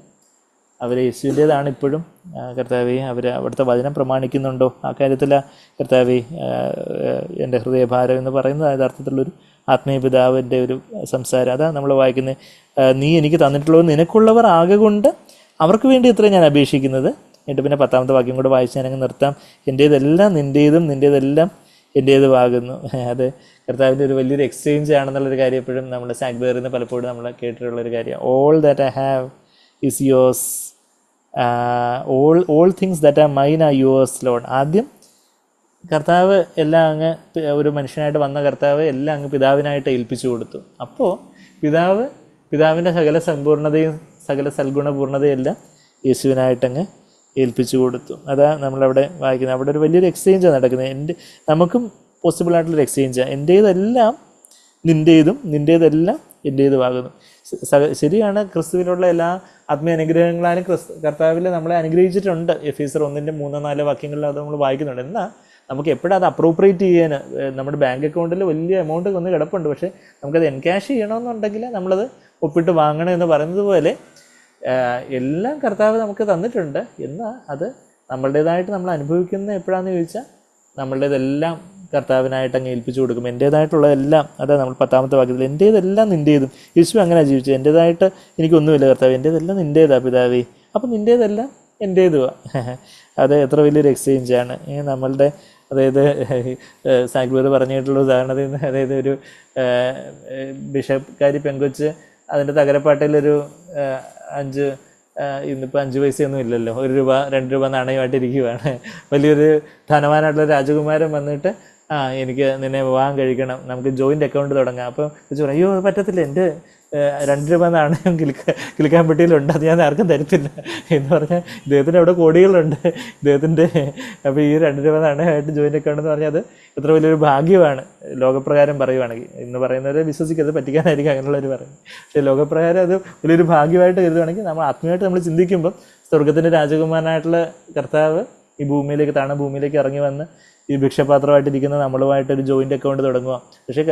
അവർ യേശുവിൻ്റേതാണ് ഇപ്പോഴും. കർത്താവേ, അവർ അവിടുത്തെ വചനം പ്രമാണിക്കുന്നുണ്ടോ? ആ കാര്യത്തിൽ കർത്താവേ എൻ്റെ ഹൃദയഭാരം എന്ന് പറയുന്നത് യഥാർത്ഥത്തിലുള്ളൊരു ആത്മീയ പിതാവിൻ്റെ ഒരു സംസാരം. അതാ നമ്മൾ വായിക്കുന്നത്. നീ എനിക്ക് തന്നിട്ടുള്ളത് നിനക്കുള്ളവർ കൊണ്ട് അവർക്ക് വേണ്ടി ഇത്രയും ഞാൻ അപേക്ഷിക്കുന്നത്. എന്നിട്ട് പിന്നെ 10-ാമത്തെ വാക്യം കൂടെ വായിച്ച് ഞാനങ്ങ് നിർത്താം. എൻ്റേതെല്ലാം നിൻ്റേതും നിൻ്റേതെല്ലാം എൻ്റേതുമാകുന്നു. അത് കർത്താവിൻ്റെ ഒരു വലിയൊരു എക്സ്ചേഞ്ച് ആണെന്നുള്ളൊരു കാര്യം എപ്പോഴും നമ്മൾ സാഗ്ബേറിൽ നിന്ന് പലപ്പോഴും നമ്മൾ കേട്ടിട്ടുള്ളൊരു കാര്യം. All that I have is yours, all things that are mine are yours lord. ആദ്യം കർത്താവ് എല്ലാം അങ്ങ് ഒരു മനുഷ്യനായിട്ട് വന്ന കർത്താവ് എല്ലാം അങ്ങ് പിതാവിനായിട്ട് ഏൽപ്പിച്ചു കൊടുത്തു. അപ്പോൾ പിതാവിൻ്റെ സകല സമ്പൂർണ്ണതയും സകല സൽഗുണപൂർണ്ണതയും എല്ലാം യേശുവിനായിട്ടങ്ങ് ഏൽപ്പിച്ചു കൊടുത്തു. അതാ നമ്മളവിടെ വായിക്കുന്നത്. അവിടെ ഒരു വലിയൊരു എക്സ്ചേഞ്ചാണ് നടക്കുന്നത്. നമുക്കും പോസിബിളായിട്ടുള്ളൊരു എക്സ്ചേഞ്ചാണ്. എൻ്റേതെല്ലാം നിൻ്റേതും നിൻ്റേതെല്ലാം എൻ്റേതുമാകുന്നു. ശരിയാണ്, ക്രിസ്തുവിലുള്ള എല്ലാ ആത്മീയ അനുഗ്രഹങ്ങളാലും കർത്താവിൽ നമ്മളെ അനുഗ്രഹിച്ചിട്ടുണ്ട്. എഫീസർ 1:3-4 വാക്യങ്ങളിൽ അത് നമ്മൾ വായിക്കുന്നുണ്ട്. എന്നാൽ നമുക്ക് എപ്പോഴും അത് അപ്രോപ്രിയേറ്റ് ചെയ്യാൻ നമ്മുടെ ബാങ്ക് അക്കൗണ്ടിൽ വലിയ എമൗണ്ട് വന്ന് കിടപ്പുണ്ട്. പക്ഷേ നമുക്കത് എൻക്യാഷ് ചെയ്യണമെന്നുണ്ടെങ്കിൽ നമ്മളത് ഒപ്പിട്ട് വാങ്ങണം എന്ന് പറയുന്നത് പോലെ എല്ലാം കർത്താവ് നമുക്ക് തന്നിട്ടുണ്ട്. എന്നാൽ അത് നമ്മളുടേതായിട്ട് നമ്മൾ അനുഭവിക്കുന്ന എപ്പോഴാണെന്ന് ചോദിച്ചാൽ നമ്മളുടേതെല്ലാം കർത്താവിനായിട്ട് അങ്ങ് ഏൽപ്പിച്ചു കൊടുക്കും. എൻ്റേതായിട്ടുള്ളതെല്ലാം. അതാ നമ്മൾ 10-ാമത്തെ വാക്യത്തിൽ എൻ്റേതെല്ലാം നിൻ്റേതും. യേശു അങ്ങനെ ജീവിച്ചത്. എൻ്റേതായിട്ട് എനിക്കൊന്നുമില്ല കർത്താവ്, എൻ്റേതെല്ലാം നിൻ്റേതാ പിതാവേ. അപ്പം നിൻ്റേതെല്ലാം എൻ്റേതുവാ. അത് എത്ര വലിയൊരു എക്സ്ചേഞ്ചാണ് നമ്മളുടെ. അതായത് സാഗ്ബേർ പറഞ്ഞിട്ടുള്ള ഉദാഹരണത്തിൽ നിന്ന്, അതായത് ഒരു ബിഷപ്പ്കാരി പെങ്കൊച്ച് അതിൻ്റെ തകരപ്പാട്ടയിലൊരു ഇന്നിപ്പോൾ 5 പൈസയൊന്നും ഇല്ലല്ലോ, 1 രൂപ 2 രൂപ നാണയമായിട്ട് ഇരിക്കുകയാണ്. വലിയൊരു ധനവാനായിട്ടുള്ള രാജകുമാരൻ വന്നിട്ട് എനിക്ക് നിന്നെ വിവാഹം കഴിക്കണം, നമുക്ക് ജോയിൻ്റ് അക്കൗണ്ട് തുടങ്ങാം. അപ്പോൾ പറയും, അയ്യോ പറ്റത്തില്ല, എൻ്റെ 2 രൂപ നാണയം കിളിക്കാൻ പെട്ടിയിലുണ്ട്, അത് ഞാൻ ആർക്കും തരത്തില്ല എന്ന് പറഞ്ഞാൽ ഇദ്ദേഹത്തിൻ്റെ അവിടെ കോടികളുണ്ട് ഇദ്ദേഹത്തിൻ്റെ. അപ്പോൾ ഈ 2 രൂപ നാണയമായിട്ട് ജോയിൻ്റ് അക്കൗണ്ട് എന്ന് പറഞ്ഞാൽ അത് എത്ര വലിയൊരു ഭാഗ്യമാണ് ലോകപ്രകാരം പറയുവാണെങ്കിൽ. ഇന്ന് പറയുന്നവരെ വിശ്വസിക്കരുത്, പറ്റിക്കാനായിരിക്കും അങ്ങനെയുള്ളവർ പറയുന്നത്. പക്ഷേ ലോകപ്രകാരം അത് വലിയൊരു ഭാഗ്യമായിട്ട് കരുതുവാണെങ്കിൽ നമ്മൾ ആത്മീയമായിട്ട് നമ്മൾ ചിന്തിക്കുമ്പോൾ സ്വർഗത്തിൻ്റെ രാജകുമാരനായിട്ടുള്ള കർത്താവ് ഈ ഭൂമിയിലേക്ക് ഭൂമിയിലേക്ക് ഇറങ്ങി വന്ന് ഈ ഭിക്ഷപാത്രമായിട്ടിരിക്കുന്ന നമ്മളുമായിട്ടൊരു ജോയിൻ്റ് അക്കൗണ്ട് തുടങ്ങുക. പക്ഷേ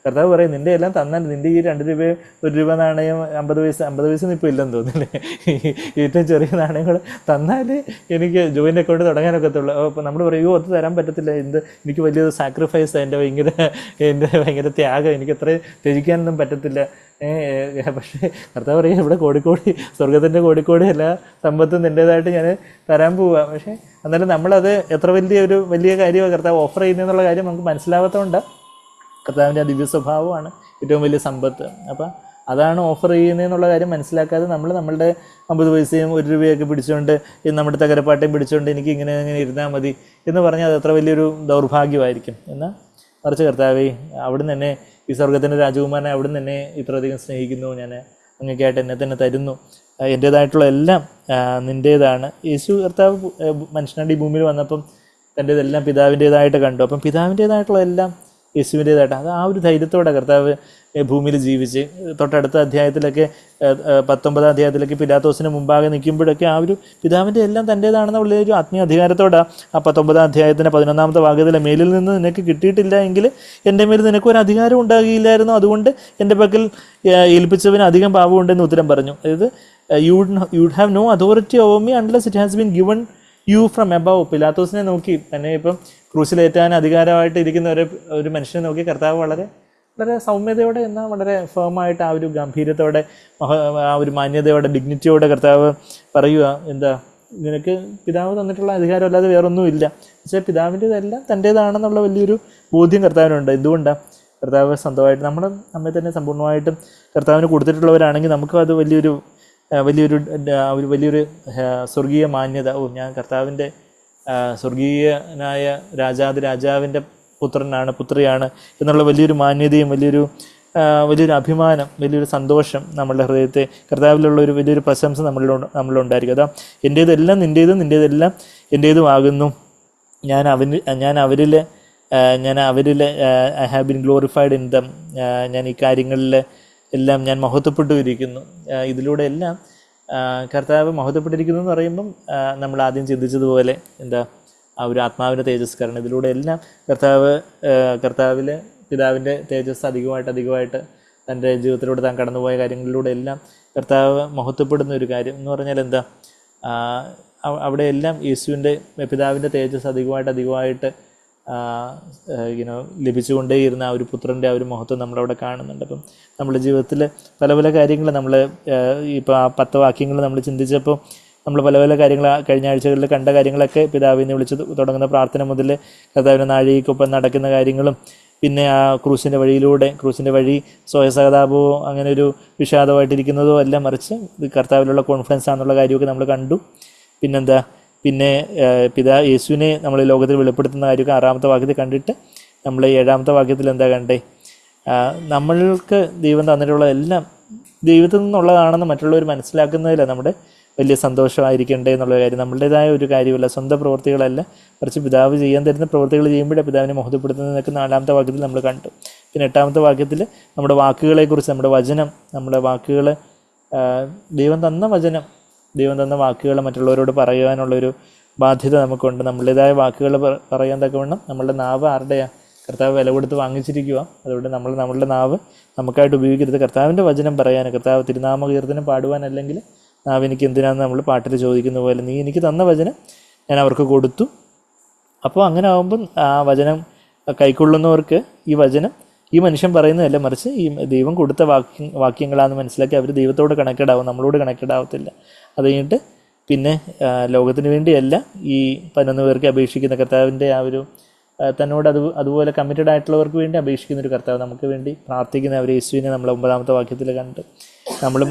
കർത്താവ് പറയും, നിൻ്റെ എല്ലാം തന്നാൽ നിൻ്റെ ഈ 2 രൂപയും 1 രൂപ നാണയം 50 പൈസ ഇപ്പോൾ ഇല്ലെന്ന് തോന്നുന്നില്ലേ, ഏറ്റവും ചെറിയ നാണയങ്ങൾ തന്നാൽ എനിക്ക് ജോയിൻ്റ് അക്കൗണ്ട് തുടങ്ങാനൊക്കത്തുള്ളൂ. അപ്പോൾ നമ്മൾ പറയും, അത് തരാൻ പറ്റത്തില്ല, എനിക്ക് വലിയൊരു സാക്രിഫൈസ്, എൻ്റെ ഭയങ്കര ത്യാഗം, എനിക്ക് അത്രയും ത്യജിക്കാനൊന്നും പറ്റത്തില്ല. പക്ഷേ കർത്താവ് പറയും, ഇവിടെ കോടിക്കോടി സ്വർഗത്തിൻ്റെ കോടിക്കോടി എല്ലാ സമ്പത്തും നിൻ്റേതായിട്ട് ഞാൻ തരാൻ പോവുക. പക്ഷേ എന്നാലും നമ്മളത് എത്ര വലിയ കാര്യമാണ് കർത്താവ് ഓഫർ ചെയ്യുന്നതെന്നുള്ള കാര്യം നമുക്ക് മനസ്സിലാവാത്തതുകൊണ്ട് കർത്താവിൻ്റെ ആ ദിവ്യ സ്വഭാവമാണ് ഏറ്റവും വലിയ സമ്പത്ത്. അപ്പം അതാണ് ഓഫർ ചെയ്യുന്നതെന്നുള്ള കാര്യം മനസ്സിലാക്കാതെ നമ്മളുടെ 50 പൈസയും 1 രൂപയൊക്കെ പിടിച്ചുകൊണ്ട് നമ്മുടെ തകരപ്പാട്ടയും പിടിച്ചുകൊണ്ട് എനിക്ക് ഇങ്ങനെ ഇരുന്നാൽ മതി എന്ന് പറഞ്ഞാൽ അത് എത്ര വലിയൊരു ദൗർഭാഗ്യമായിരിക്കും. എന്നാൽ മറിച്ച് കർത്താവേ, അവിടുന്ന് തന്നെ ഈ സ്വർഗത്തിൻ്റെ രാജകുമാരനെ അവിടുന്ന് തന്നെ ഇത്രയധികം സ്നേഹിക്കുന്നു, ഞാൻ അങ്ങനെയൊക്കെയായിട്ട് എന്നെ തന്നെ തരുന്നു, എൻ്റേതായിട്ടുള്ള എല്ലാം നിൻ്റേതാണ്. യേശു കർത്താവ് മനുഷ്യനായിട്ട് ഈ ഭൂമിയിൽ വന്നപ്പം തൻ്റേതെല്ലാം പിതാവിൻ്റേതായിട്ട് കണ്ടു. അപ്പം പിതാവിൻ്റേതായിട്ടുള്ള എല്ലാം യേശുവിൻ്റേതായിട്ട് അത് ആ ഒരു ധൈര്യത്തോടെ കർത്താവ് ഭൂമിയിൽ ജീവിച്ച് തൊട്ടടുത്ത അധ്യായത്തിലൊക്കെ 19-ാം അധ്യായത്തിലൊക്കെ പിലാത്തോസിന് മുമ്പാകെ നിൽക്കുമ്പോഴൊക്കെ ആ ഒരു പിതാവിൻ്റെ എല്ലാം തൻ്റേതാണെന്നുള്ള ഒരു ആത്മീയ അധികാരത്തോടെ ആ 19-ാം അധ്യായത്തിൻ്റെ 11-ാമത്തെ വാക്യത്തിലെ മേലിൽ നിന്ന് നിനക്ക് കിട്ടിയിട്ടില്ല എങ്കിൽ എൻ്റെ മേൽ നിനക്കൊരു അധികാരം ഉണ്ടാകുകയില്ലായിരുന്നു, അതുകൊണ്ട് എൻ്റെ പക്കൽ ഏൽപ്പിച്ചവന് അധികം പാപമുണ്ടെന്ന് ഉത്തരം പറഞ്ഞു. അതായത് you'd have no authority over me unless it has been given you from above. പിലാത്തോസിനെ നോക്കി, തന്നെ ഇപ്പം ക്രൂശിലേറ്റാൻ അധികാരമായിട്ട് ഇരിക്കുന്ന ഒരു മനുഷ്യനെ നോക്കി കർത്താവ് വളരെ വളരെ സൗമ്യതയോടെ എന്നാൽ വളരെ ഫേമായിട്ട് ആ ഒരു ഗംഭീരത്തോടെ ആ ഒരു മാന്യതയോടെ ഡിഗ്നിറ്റിയോടെ കർത്താവ് പറയുക, എന്താ നിനക്ക് പിതാവ് തന്നിട്ടുള്ള അധികാരം അല്ലാതെ വേറൊന്നും ഇല്ല. പക്ഷേ പിതാവിൻ്റെതെല്ലാം തൻ്റേതാണെന്നുള്ള വലിയൊരു ബോധ്യം കർത്താവിനുണ്ട്. എന്തുകൊണ്ടാണ്? കർത്താവ് സ്വന്തമായിട്ട് നമ്മെ തന്നെ സമ്പൂർണ്ണമായിട്ടും കർത്താവിന് കൊടുത്തിട്ടുള്ളവരാണെങ്കിൽ നമുക്ക് അത് വലിയൊരു സ്വർഗീയ മാന്യത, ഞാൻ കർത്താവിൻ്റെ സ്വർഗീയനായ രാജാവിൻ്റെ പുത്രനാണ്, പുത്രിയാണ് എന്നുള്ള വലിയൊരു മാന്യതയും വലിയൊരു അഭിമാനം, വലിയൊരു സന്തോഷം നമ്മളുടെ ഹൃദയത്തെ കർത്താവിലുള്ള ഒരു വലിയൊരു പ്രശംസ നമ്മളിലുണ്ടായിരിക്കും. അതാ എൻ്റേതെല്ലാം നിൻ്റേതും നിൻ്റേതെല്ലാം എൻ്റേതുമാകുന്നു, ഞാൻ അവരിൽ I have been glorified in them, ഞാൻ ഈ കാര്യങ്ങളിൽ എല്ലാം ഞാൻ മഹത്വപ്പെട്ടിരിക്കുന്നു. ഇതിലൂടെ എല്ലാം കർത്താവ് മഹത്വപ്പെട്ടിരിക്കുന്നു എന്ന് പറയുമ്പം നമ്മൾ ആദ്യം ചിന്തിച്ചതുപോലെ എന്താ ആ ഒരു ആത്മാവിൻ്റെ തേജസ്കരണം, ഇതിലൂടെ എല്ലാം കർത്താവിൽ പിതാവിൻ്റെ തേജസ് അധികമായിട്ട് തൻ്റെ ജീവിതത്തിലൂടെ താൻ കടന്നുപോയ കാര്യങ്ങളിലൂടെ എല്ലാം കർത്താവ് മഹത്വപ്പെടുന്ന ഒരു കാര്യം എന്ന് പറഞ്ഞാൽ എന്താ, അവിടെയെല്ലാം യേശുവിൻ്റെ പിതാവിൻ്റെ തേജസ് അധികമായിട്ട് ലഭിച്ചുകൊണ്ടേയിരുന്ന ആ ഒരു പുത്രൻ്റെ ആ ഒരു മഹത്വം നമ്മളവിടെ കാണുന്നുണ്ട്. അപ്പം നമ്മുടെ ജീവിതത്തിൽ പല കാര്യങ്ങൾ നമ്മൾ ഇപ്പോൾ ആ 10 വാക്യങ്ങൾ നമ്മൾ ചിന്തിച്ചപ്പോൾ നമ്മൾ പല കാര്യങ്ങൾ കഴിഞ്ഞ ആഴ്ചകളിൽ കണ്ട കാര്യങ്ങളൊക്കെ പിതാവിനെ വിളിച്ച് തുടങ്ങുന്ന പ്രാർത്ഥന മുതൽ കർത്താവിൻ്റെ നാഴികയ്ക്കൊപ്പം നടക്കുന്ന കാര്യങ്ങളും, പിന്നെ ആ ക്രൂശിൻ്റെ വഴി സ്വയസഹതാപമോ അങ്ങനെ ഒരു വിഷാദമായിട്ടിരിക്കുന്നതോ എല്ലാം മറിച്ച് കർത്താവിലുള്ള കോൺഫിഡൻസ് ആണെന്നുള്ള കാര്യമൊക്കെ നമ്മൾ കണ്ടു. പിന്നെ യേശുവിനെ നമ്മൾ ലോകത്തിൽ വെളിപ്പെടുത്തുന്ന കാര്യമൊക്കെ 6-ാമത്തെ വാക്യത്തിൽ കണ്ടിട്ട് നമ്മൾ 7-ാമത്തെ വാക്യത്തിൽ എന്താ കണ്ടേ, നമ്മൾക്ക് ദൈവം തന്നിട്ടുള്ള എല്ലാം ദൈവത്തിൽ നിന്നുള്ളതാണെന്ന് മറ്റുള്ളവർ മനസ്സിലാക്കുന്നതിലാണ് നമ്മുടെ വലിയ സന്തോഷമായിരിക്കണ്ടേ എന്നുള്ള കാര്യം. നമ്മളുടേതായ ഒരു കാര്യമല്ല, സ്വന്തം പ്രവൃത്തികളല്ല, മറിച്ച് പിതാവ് ചെയ്യാൻ തരുന്ന പ്രവൃത്തികൾ ചെയ്യുമ്പോഴേ പിതാവിനെ മഹത്വപ്പെടുത്തുന്നതൊക്കെ 4-ാമത്തെ വാക്യത്തിൽ നമ്മൾ കണ്ടു. പിന്നെ 8-ാമത്തെ വാക്യത്തിൽ നമ്മുടെ വാക്കുകളെക്കുറിച്ച്, നമ്മുടെ വാക്കുകൾ, ദൈവം തന്ന വാക്കുകൾ മറ്റുള്ളവരോട് പറയുവാനുള്ളൊരു ബാധ്യത നമുക്കുണ്ട്. നമ്മളുടേതായ വാക്കുകൾ പറയാൻ തക്കവണ്ണം നമ്മളുടെ നാവ് ആരുടെയാണ്? കർത്താവ് വില കൊടുത്ത് വാങ്ങിച്ചിരിക്കുക. അതുകൊണ്ട് നമ്മളുടെ നാവ് നമുക്കായിട്ട് ഉപയോഗിക്കരുത്. കർത്താവിൻ്റെ വചനം പറയാൻ, കർത്താവ് തിരുനാമ കീർത്തനം പാടുവാൻ, അല്ലെങ്കിൽ നാവ് എനിക്ക് എന്തിനാണെന്ന് നമ്മൾ പാട്ടിൽ ചോദിക്കുന്ന പോലെ നീ എനിക്ക് തന്ന വചനം ഞാൻ അവർക്ക് കൊടുത്തു. അപ്പോൾ അങ്ങനെ ആകുമ്പം ആ വചനം കൈക്കൊള്ളുന്നവർക്ക് ഈ മനുഷ്യൻ പറയുന്നതല്ല, മറിച്ച് ഈ ദൈവം കൊടുത്ത വാക്യങ്ങളാണെന്ന് മനസ്സിലാക്കി അവർ ദൈവത്തോട് കണക്റ്റഡ് ആവും, നമ്മളോട് കണക്റ്റഡ് ആവത്തില്ല. അത് കഴിഞ്ഞിട്ട് പിന്നെ ലോകത്തിന് വേണ്ടിയല്ല ഈ 11 പേർക്ക് അപേക്ഷിക്കുന്ന കർത്താവിൻ്റെ ആ ഒരു തന്നോട് അതുപോലെ കമ്മിറ്റഡ് ആയിട്ടുള്ളവർക്ക് വേണ്ടി അപേക്ഷിക്കുന്നൊരു കർത്താവ്, നമുക്ക് വേണ്ടി പ്രാർത്ഥിക്കുന്ന അവർ യേശുവിനെ നമ്മൾ 9-ാമത്തെ വാക്യത്തിൽ കണ്ട് നമ്മളും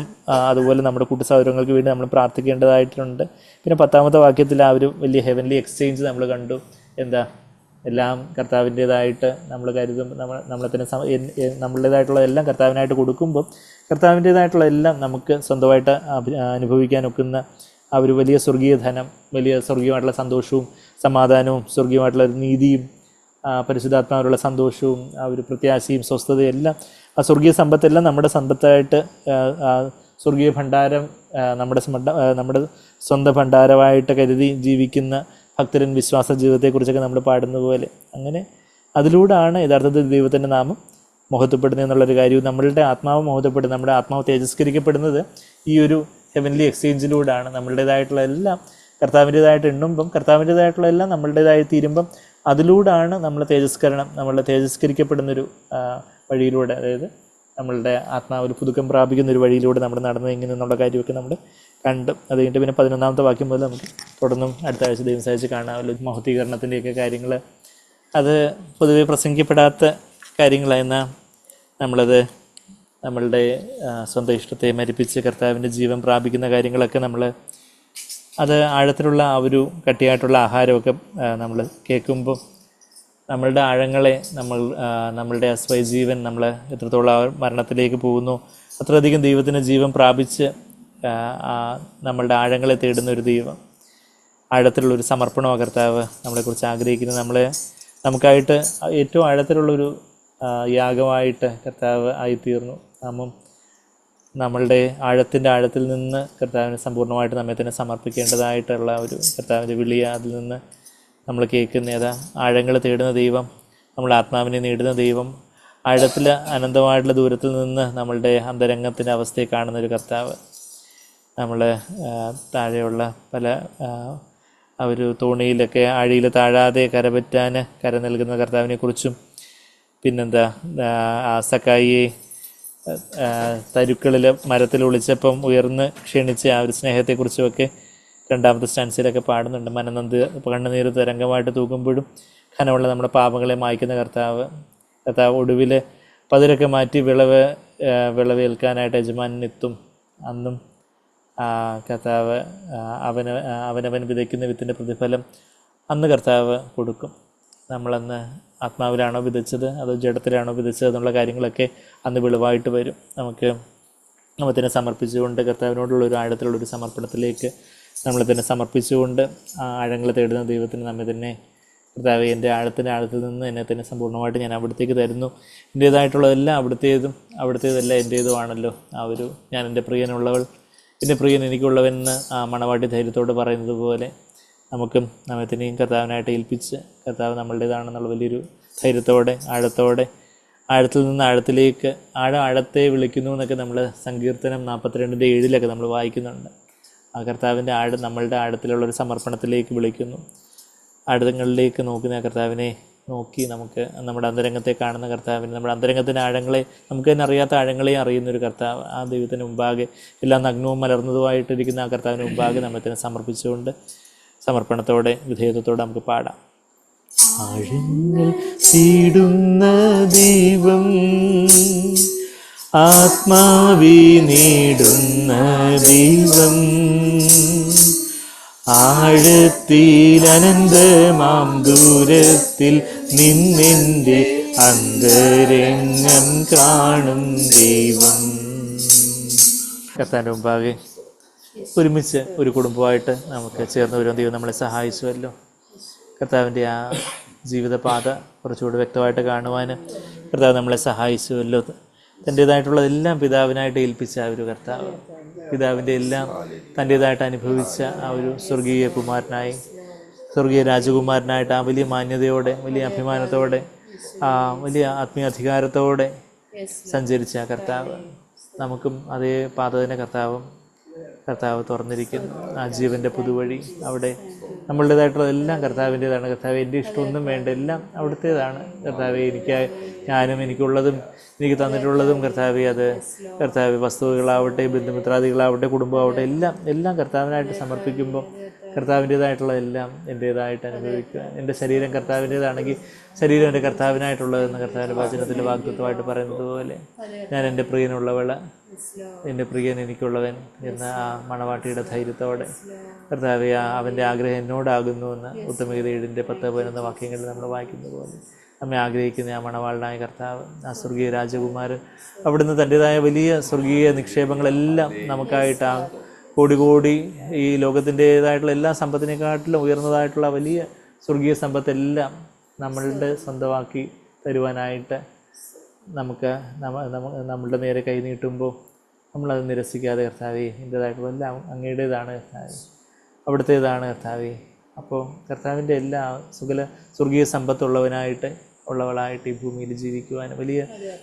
അതുപോലെ നമ്മുടെ കൂട്ടുസഹോദരങ്ങൾക്ക് വേണ്ടി നമ്മൾ പ്രാർത്ഥിക്കേണ്ടതായിട്ടുണ്ട്. പിന്നെ 10-ാമത്തെ വാക്യത്തിൽ ആ ഒരു വലിയ ഹെവൻലി എക്സ്ചേഞ്ച് നമ്മൾ കണ്ടു. എന്താ, എല്ലാം കർത്താവിൻ്റേതായിട്ട് നമ്മൾ കരുതും, നമ്മളെ തന്നെ നമ്മളുടേതായിട്ടുള്ള എല്ലാം കർത്താവിനായിട്ട് കൊടുക്കുമ്പം കർത്താവിൻ്റേതായിട്ടുള്ള എല്ലാം നമുക്ക് സ്വന്തമായിട്ട് അനുഭവിക്കാൻ ഒക്കുന്ന ആ ഒരു വലിയ സ്വർഗീയ ധനം, വലിയ സ്വർഗീയമായിട്ടുള്ള സന്തോഷവും സമാധാനവും സ്വർഗീയമായിട്ടുള്ള നീതിയും പരിശുദ്ധാത്മാവിലുള്ള സന്തോഷവും ആ ഒരു പ്രത്യാശയും സ്വസ്ഥതയും എല്ലാം, ആ സ്വർഗീയ സമ്പത്തെല്ലാം നമ്മുടെ സമ്പത്തായിട്ട് സ്വർഗീയ ഭണ്ഡാരം നമ്മുടെ സ്വന്തം ഭണ്ഡാരമായിട്ട് കരുതി ജീവിക്കുന്ന ഭക്തരൻ വിശ്വാസ ജീവിതത്തെക്കുറിച്ചൊക്കെ നമ്മൾ പാടുന്ന പോലെ, അങ്ങനെ അതിലൂടെയാണ് യഥാർത്ഥത്തിൽ ദൈവത്തിൻ്റെ നാമം മഹത്വപ്പെടുന്നത് എന്നുള്ളൊരു കാര്യവും നമ്മളുടെ ആത്മാവ് മഹത്വപ്പെടുന്നത്, നമ്മുടെ ആത്മാവ് തേജസ്കരിക്കപ്പെടുന്നത് ഈ ഒരു ഹെവൻലി എക്സ്ചേഞ്ചിലൂടെയാണ്. നമ്മളുടേതായിട്ടുള്ള എല്ലാം കർത്താവിൻ്റേതായിട്ട് എണ്ണുമ്പം, കർത്താവിൻ്റേതായിട്ടുള്ള എല്ലാം നമ്മളുടേതായി തീരുമ്പം അതിലൂടെയാണ് നമ്മൾ തേജസ്കരിക്കപ്പെടുന്നൊരു വഴിയിലൂടെ, അതായത് നമ്മളുടെ ആത്മാവിൽ പുതുക്കം പ്രാപിക്കുന്നൊരു വഴിയിലൂടെ നമ്മൾ നടന്നു എന്നുള്ള കാര്യമൊക്കെ നമ്മൾ കണ്ടു. അത് കഴിഞ്ഞിട്ട് പിന്നെ 11-ാമത്തെ വാക്യം മുതൽ നമുക്ക് തുടർന്നും അടുത്ത ആഴ്ച ദൈവം സഹായിച്ച് കാണാമല്ലോ. മഹത്വീകരണത്തിൻ്റെയൊക്കെ കാര്യങ്ങൾ അത് പൊതുവെ പ്രസംഗിക്കപ്പെടാത്ത കാര്യങ്ങളായെന്നാൽ നമ്മളത് നമ്മളുടെ സ്വന്തം ഇഷ്ടത്തെ മരിപ്പിച്ച് കർത്താവിൻ്റെ ജീവൻ പ്രാപിക്കുന്ന കാര്യങ്ങളൊക്കെ അത് ആഴത്തിലുള്ള ആ ഒരു കട്ടിയായിട്ടുള്ള ആഹാരമൊക്കെ നമ്മൾ കേൾക്കുമ്പോൾ നമ്മളുടെ ആഴങ്ങളെ നമ്മളുടെ സ്വയജീവൻ നമ്മൾ എത്രത്തോളം ആ മരണത്തിലേക്ക് പോകുന്നു, അത്രയധികം ദൈവത്തിന് ജീവൻ പ്രാപിച്ച് നമ്മളുടെ ആഴങ്ങളെ തേടുന്ന ഒരു ദൈവം, ആഴത്തിലുള്ളൊരു സമർപ്പണമോ കർത്താവ് നമ്മളെക്കുറിച്ച് ആഗ്രഹിക്കുന്നത്. നമുക്കായിട്ട് ഏറ്റവും ആഴത്തിലുള്ളൊരു യാഗമായിട്ട് കർത്താവ് ആയിത്തീർന്നു. നാമും നമ്മളുടെ ആഴത്തിൻ്റെ ആഴത്തിൽ നിന്ന് കർത്താവിന് സമ്പൂർണ്ണമായിട്ട് നമ്മെ തന്നെ സമർപ്പിക്കേണ്ടതായിട്ടുള്ള ഒരു കർത്താവിൻ്റെ വിളിയ. അതിൽ നിന്ന് നമ്മൾ കേൾക്കുന്ന ഏതാ ആഴങ്ങൾ തേടുന്ന ദൈവം, നമ്മൾ ആത്മാവിനെ നേടുന്ന ദൈവം, ആഴത്തിൽ അനന്തമായിട്ടുള്ള ദൂരത്തിൽ നിന്ന് നമ്മളുടെ അന്തരംഗത്തിൻ്റെ അവസ്ഥയെ കാണുന്നൊരു കർത്താവ്. നമ്മൾ താഴെയുള്ള പല ഒരു തോണിയിലൊക്കെ ആഴിയിൽ താഴാതെ കരപറ്റാൻ കര നൽകുന്ന കർത്താവിനെക്കുറിച്ചും, പിന്നെന്താ സക്കായിയെ തരുക്കളിൽ മരത്തിൽ ഒളിച്ചപ്പം ഉയർന്ന് ക്ഷണിച്ച ആ ഒരു സ്നേഹത്തെക്കുറിച്ചുമൊക്കെ രണ്ടാമത്തെ സ്റ്റാൻസിലൊക്കെ പാടുന്നുണ്ട്. മനനന്ത് കണ്ണുനീര് തരംഗമായിട്ട് തൂക്കുമ്പോഴും ഖനമുള്ള നമ്മുടെ പാപങ്ങളെ മായ്ക്കുന്ന കർത്താവ്. ഒടുവിൽ പതിരൊക്കെ മാറ്റി വിളവേൽക്കാനായിട്ട് യജമാനെത്തും. അന്നും കർത്താവ് അവനവൻ വിതയ്ക്കുന്ന വിത്തിൻ്റെ പ്രതിഫലം അന്ന് കർത്താവ് കൊടുക്കും. നമ്മളന്ന് ആത്മാവിലാണോ വിതച്ചത് അതോ ജഡത്തിലാണോ വിതച്ചത് എന്നുള്ള കാര്യങ്ങളൊക്കെ അന്ന് വെളിവായിട്ട് വരും. നമുക്ക് നമ്മെ തന്നെ സമർപ്പിച്ചുകൊണ്ട് കർത്താവിനോടുള്ളൊരു ആഴത്തിലുള്ളൊരു സമർപ്പണത്തിലേക്ക് നമ്മളെ തന്നെ സമർപ്പിച്ചുകൊണ്ട് ആ ആഴങ്ങൾ തേടുന്ന ദൈവത്തിന് നമ്മെ തന്നെ കർത്താവ് എൻ്റെ ആഴത്തിൽ നിന്ന് എന്നെ തന്നെ സമ്പൂർണ്ണമായിട്ട് ഞാൻ അവിടത്തേക്ക് തരുന്നു. എൻ്റേതായിട്ടുള്ളതെല്ലാം അവിടുത്തേതെല്ലാം എൻ്റേതുമാണല്ലോ. ആ ഒരു ഞാൻ എൻ്റെ പ്രിയനുള്ളവൾ, എൻ്റെ പ്രിയൻ എനിക്കുള്ളവെന്ന് ആ മണവാട്ടി ധൈര്യത്തോട് പറയുന്നത് പോലെ നമുക്കും നമ്മെ തന്നെയും കർത്താവിനായിട്ട് ഏൽപ്പിച്ച് കർത്താവ് നമ്മളുടേതാണെന്നുള്ള വലിയൊരു ധൈര്യത്തോടെ ആഴത്തിൽ നിന്ന് ആഴത്തിലേക്ക് ആഴത്തെ വിളിക്കുന്നു എന്നൊക്കെ നമ്മൾ സങ്കീർത്തനം 42:7 നമ്മൾ വായിക്കുന്നുണ്ട്. ആ കർത്താവിൻ്റെ നമ്മളുടെ ആഴത്തിലുള്ളൊരു സമർപ്പണത്തിലേക്ക് വിളിക്കുന്നു. ആഴങ്ങളിലേക്ക് നോക്കുന്ന കർത്താവിനെ നോക്കി നമുക്ക് നമ്മുടെ അന്തരംഗത്തെ കാണുന്ന കർത്താവിന്, നമ്മുടെ അന്തരംഗത്തിൻ്റെ ആഴങ്ങളെ നമുക്ക് തന്നെ അറിയാത്ത ആഴങ്ങളെ അറിയുന്നൊരു കർത്താവ്. ആ ദൈവത്തിന് മുമ്പാകെ എല്ലാം നഗ്നവും മലർന്നതുമായിട്ടിരിക്കുന്ന ആ കർത്താവിന് മുമ്പാകെ നമ്മെ തന്നെ സമർപ്പിച്ചുകൊണ്ട് സമർപ്പണത്തോടെ വിധേയത്വത്തോടെ നമുക്ക് പാടാം. ആഴങ്ങൾ തേടുന്ന ദൈവം, ആത്മാവി നേടുന്ന ദൈവം, ആഴത്തിൽ അനന്തമാം ദൂരത്തിൽ നിന്നെൻ്റെ അന്തരംഗം കാണും ദൈവം. കർത്താവിൻ്റെ മുമ്പാകെ ഒരുമിച്ച് ഒരു കുടുംബമായിട്ട് നമുക്ക് ചേർന്ന് വരും. ദൈവം നമ്മളെ സഹായിച്ചുവല്ലോ. കർത്താവിൻ്റെ ആ ജീവിതപാത കുറച്ചുകൂടി വ്യക്തമായിട്ട് കാണുവാൻ കർത്താവ് നമ്മളെ സഹായിച്ചുവല്ലോ. തൻ്റേതായിട്ടുള്ളതെല്ലാം പിതാവിനായിട്ട് ഏൽപ്പിച്ച ആ ഒരു കർത്താവ്, പിതാവിൻ്റെ എല്ലാം തൻ്റേതായിട്ട് അനുഭവിച്ച ആ ഒരു സ്വർഗീയ കുമാരനായി, സ്വർഗീയ രാജകുമാരനായിട്ട് ആ വലിയ മാന്യതയോടെ, വലിയ അഭിമാനത്തോടെ, ആ വലിയ ആത്മീയ അധികാരത്തോടെ സഞ്ചരിച്ച കർത്താവ്, നമുക്കും അതേ പാത തന്നെ കർത്താവ് തുറന്നിരിക്കുന്നു. ആ ജീവൻ്റെ പുതുവഴി, അവിടെ നമ്മളുടേതായിട്ടുള്ളതെല്ലാം കർത്താവിൻ്റേതാണ്. കർത്താവ് എൻ്റെ ഇഷ്ടമൊന്നും വേണ്ട, എല്ലാം അവിടുത്തേതാണ്. കർത്താവ് എനിക്കുള്ളതും എനിക്ക് തന്നിട്ടുള്ളതും കർത്താവ് വസ്തുക്കളാവട്ടെ, ബന്ധുമിത്രാദികളാവട്ടെ, കുടുംബമാവട്ടെ, എല്ലാം കർത്താവിനായിട്ട് സമർപ്പിക്കുമ്പോൾ കർത്താവിൻ്റേതായിട്ടുള്ളതെല്ലാം എൻ്റേതായിട്ട് അനുഭവിക്കുക. എൻ്റെ ശരീരം കർത്താവിൻ്റേതാണെങ്കിൽ ശരീരം എൻ്റെ കർത്താവിനായിട്ടുള്ളതെന്ന് കർത്താവിൻ്റെ വചനത്തിൻ്റെ വാഗ്ദത്തമായിട്ട് പറയുന്നത് പോലെ, ഞാൻ എൻ്റെ പ്രിയനുള്ളവൾ, എൻ്റെ പ്രിയൻ എനിക്കുള്ളവൻ എന്ന ആ മണവാട്ടിയുടെ ധൈര്യത്തോടെ കർത്താവ് അവൻ്റെ ആഗ്രഹം എന്നോടാകുന്നുവെന്ന് ഉത്തമഗീത 7:10-11 വാക്യങ്ങളിൽ നമ്മൾ വായിക്കുന്ന പോലെ നമ്മെ ആഗ്രഹിക്കുന്ന ആ മണവാളനായ കർത്താവ്, ആ സ്വർഗീയ രാജകുമാരൻ, അവിടുന്ന് തൻ്റേതായ വലിയ സ്വർഗീയ നിക്ഷേപങ്ങളെല്ലാം നമുക്കായിട്ട് ആ കോടി ഈ ലോകത്തിൻ്റേതായിട്ടുള്ള എല്ലാ സമ്പത്തിനെക്കാട്ടിലും ഉയർന്നതായിട്ടുള്ള വലിയ സ്വർഗീയ സമ്പത്തെല്ലാം നമ്മളുടെ സ്വന്തമാക്കി തരുവാനായിട്ട് നമ്മളുടെ നേരെ കൈ നീട്ടുമ്പോൾ നമ്മളത് നിരസിക്കാതെ കർത്താവേ, എൻ്റേതായിട്ടുള്ള എല്ലാം അങ്ങയുടേതാണ് കർത്താവേ, അവിടുത്തേതാണ് കർത്താവേ. അപ്പോൾ കർത്താവിൻ്റെ എല്ലാ സ്വർഗീയ സമ്പത്തുള്ളവളായിട്ട് ഈ ഭൂമിയിൽ ജീവിക്കുവാൻ വലിയ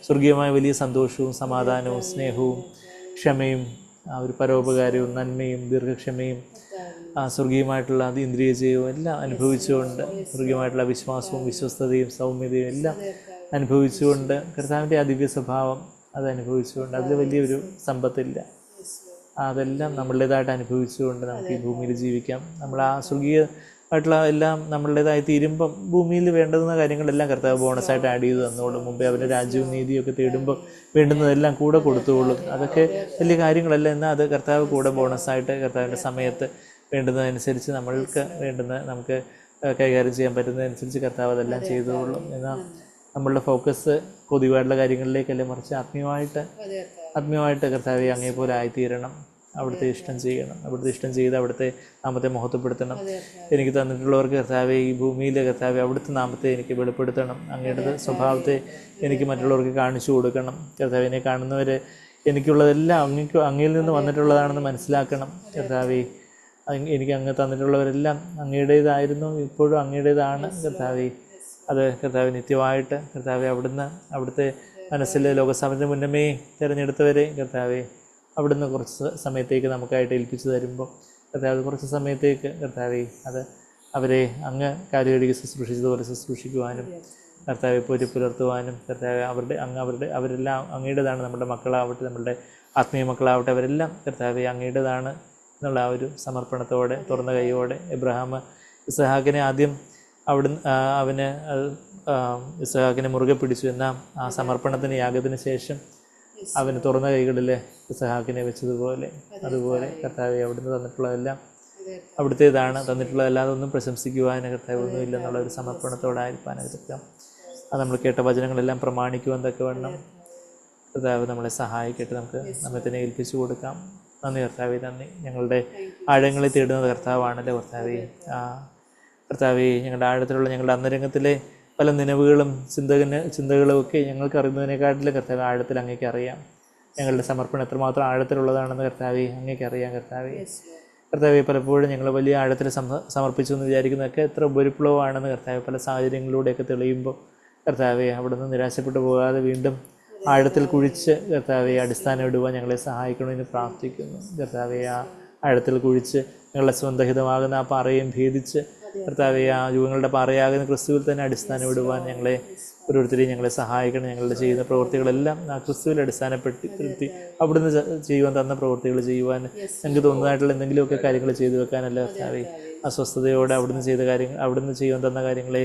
സ്വർഗീയമായ വലിയ സന്തോഷവും സമാധാനവും സ്നേഹവും ക്ഷമയും ആ ഒരു പരോപകാരവും നന്മയും ദീർഘക്ഷമയും ആ സ്വർഗീയമായിട്ടുള്ള ഇന്ദ്രിയ ജയവും എല്ലാം അനുഭവിച്ചുകൊണ്ട്, സ്വർഗീയമായിട്ടുള്ള വിശ്വാസവും വിശ്വസ്തതയും സൗമ്യതയും എല്ലാം അനുഭവിച്ചുകൊണ്ട്, കർത്താവിൻ്റെ ആ ദിവ്യ സ്വഭാവം അത് അനുഭവിച്ചുകൊണ്ട്, അതിൽ വലിയൊരു സമ്പത്തില്ല, അതെല്ലാം നമ്മളുടേതായിട്ട് അനുഭവിച്ചുകൊണ്ട് നമുക്ക് ഈ ഭൂമിയിൽ ജീവിക്കാം. നമ്മൾ ആ സ്വർഗീയമായിട്ടുള്ള എല്ലാം നമ്മളുടേതായി തീരുമ്പം ഭൂമിയിൽ വേണ്ടുന്ന കാര്യങ്ങളെല്ലാം കർത്താവ് ബോണസായിട്ട് ആഡ് ചെയ്ത് തന്നോളും. മുമ്പേ അവൻ്റെ രാജ്യവും നീതിയൊക്കെ തേടുമ്പോൾ വേണ്ടുന്നതെല്ലാം കൂടെ കൊടുത്തോളും. അതൊക്കെ വലിയ കാര്യങ്ങളല്ല, എന്നാൽ അത് കർത്താവ് കൂടെ ബോണസായിട്ട് കർത്താവിൻ്റെ സമയത്ത് വേണ്ടുന്നതനുസരിച്ച് നമുക്ക് കൈകാര്യം ചെയ്യാൻ പറ്റുന്നതനുസരിച്ച് കർത്താവ് അതെല്ലാം ചെയ്തോളും. എന്നാൽ നമ്മളുടെ ഫോക്കസ് പൊതുവായിട്ടുള്ള കാര്യങ്ങളിലേക്കല്ലേ, മറിച്ച് ആത്മീയമായിട്ട് കർത്താവെ അങ്ങേപോലെ ആയിത്തീരണം, അവിടുത്തെ ഇഷ്ടം ചെയ്യണം, അവിടുത്തെ ഇഷ്ടം ചെയ്ത് അവിടുത്തെ നാമത്തെ മഹത്വപ്പെടുത്തണം. എനിക്ക് തന്നിട്ടുള്ളവർക്ക് കർത്താവെ ഈ ഭൂമിയിലെ കർത്താവെ അവിടുത്തെ നാമത്തെ എനിക്ക് വെളിപ്പെടുത്തണം. അങ്ങയുടെ സ്വഭാവത്തെ എനിക്ക് മറ്റുള്ളവർക്ക് കാണിച്ചു കൊടുക്കണം. കർത്താവിനെ കാണുന്നവരെ എനിക്കുള്ളതെല്ലാം അങ്ങയിൽ നിന്ന് വന്നിട്ടുള്ളതാണെന്ന് മനസ്സിലാക്കണം. കർത്താവെ എനിക്ക് അങ്ങ് തന്നിട്ടുള്ളവരെല്ലാം അങ്ങയുടേതായിരുന്നു, ഇപ്പോഴും അങ്ങയുടേതാണ് കർത്താവെ. അത് കർത്താവ് നിത്യമായിട്ട് കർത്താവെ അവിടുത്തെ മനസ്സിൽ ലോകസഭയുടെ മുന്നമേ തിരഞ്ഞെടുത്തവരെ കർത്താവെ അവിടുന്ന് കുറച്ച് സമയത്തേക്ക് നമുക്കായിട്ട് ഏൽപ്പിച്ചു തരുമ്പോൾ കർത്താവ് കുറച്ച് സമയത്തേക്ക് കർത്താവെ അത് അവരെ അങ്ങ് കാലുകഴുകി ശുശ്രൂഷിച്ചതുപോലെ ശുശ്രൂഷിക്കുവാനും കർത്താവെ പോറ്റി പുലർത്തുവാനും കർത്താവെ അവരെല്ലാം അങ്ങയുടേതാണ്. നമ്മുടെ മക്കളാവട്ടെ, നമ്മളുടെ ആത്മീയ മക്കളാവട്ടെ, അവരെല്ലാം കർത്താവെ അങ്ങയുടേതാണ് എന്നുള്ള ആ ഒരു സമർപ്പണത്തോടെ തുറന്ന കൈയോടെ എബ്രഹാം ഇസ്ഹാക്കിനെ ആദ്യം അവന് ഇസ്ഹാക്കിനെ മുറുകെ പിടിച്ചു. എന്നാൽ ആ സമർപ്പണത്തിന് യാഗത്തിന് ശേഷം അവന് തുറന്ന കൈകളിൽ ഇസ്ഹാക്കിനെ വെച്ചതുപോലെ അതുപോലെ കർത്താവെ അവിടുന്ന് തന്നിട്ടുള്ളതെല്ലാം അവിടുത്തേതാണ്, തന്നിട്ടുള്ളതല്ലാതെ ഒന്നും പ്രശംസിക്കുവാൻ കർത്താവ് ഒന്നും ഇല്ലെന്നുള്ള ഒരു സമർപ്പണത്തോടായിരിക്കാനൊക്കെ അത് നമ്മൾ കേട്ട വചനങ്ങളെല്ലാം പ്രമാണിക്കുവാൻ തക്കവണ്ണം കർത്താവ് നമ്മളെ സഹായിക്കട്ടെ. നമുക്ക് നമ്മെ തന്നെ ഏൽപ്പിച്ചു കൊടുക്കാം. നന്ദി കർത്താവെ, നന്ദി. ഞങ്ങളുടെ ആഴങ്ങളിൽ തേടുന്നത് കർത്താവാണല്ലോ കർത്താവെ. കർത്താവെ ഞങ്ങളുടെ ആഴത്തിലുള്ള ഞങ്ങളുടെ അന്തരംഗത്തിലെ പല നിലവുകളും ചിന്തകളും ഒക്കെ ഞങ്ങൾക്ക് അറിയുന്നതിനെക്കാട്ടിലും കർത്താവ് ആഴത്തിൽ അങ്ങേക്ക് അറിയാം. ഞങ്ങളുടെ സമർപ്പണം എത്രമാത്രം ആഴത്തിലുള്ളതാണെന്ന് കർത്താവെ അങ്ങേക്ക് അറിയാം. കർത്താവെ പലപ്പോഴും ഞങ്ങൾ വലിയ ആഴത്തിൽ സമർപ്പിച്ചു എന്ന് വിചാരിക്കുന്നതൊക്കെ എത്ര ഉപരിപ്ലവമാണെന്ന് കർത്താവ് പല സാഹചര്യങ്ങളിലൂടെയൊക്കെ തെളിയുമ്പോൾ കർത്താവെ അവിടുന്ന് നിരാശപ്പെട്ടു പോകാതെ വീണ്ടും ആഴത്തിൽ കുഴിച്ച് കർത്താവെ അടിസ്ഥാനം ഇടുവാൻ ഞങ്ങളെ സഹായിക്കണമെന്ന് പ്രാർത്ഥിക്കുന്നു. കർത്താവെ ആ ആഴത്തിൽ കുഴിച്ച് ഞങ്ങളുടെ സ്വന്തഹിതമാകുന്ന ആ പാറയും ഭേദിച്ച് കർത്താവെ ആ യുഗങ്ങളുടെ പാറയാകുന്ന ക്രിസ്തുവിൽ തന്നെ അടിസ്ഥാനം ഇടുവാൻ ഞങ്ങളെ ഓരോരുത്തരെയും ഞങ്ങളെ സഹായിക്കണം. ഞങ്ങളുടെ ചെയ്യുന്ന പ്രവൃത്തികളെല്ലാം ആ ക്രിസ്തുവിൽ അടിസ്ഥാനപ്പെടുത്തി അവിടുന്ന് ചെയ്യുവാൻ തന്ന പ്രവൃത്തികൾ ചെയ്യുവാൻ ഞങ്ങൾക്ക് തോന്നുന്നതായിട്ടുള്ള എന്തെങ്കിലുമൊക്കെ കാര്യങ്ങൾ ചെയ്തു വെക്കാനല്ല കർത്താവെ. അസ്വസ്ഥതയോടെ അവിടുന്ന് ചെയ്ത കാര്യങ്ങൾ, അവിടുന്ന് ചെയ്യുവാൻ തന്ന കാര്യങ്ങളെ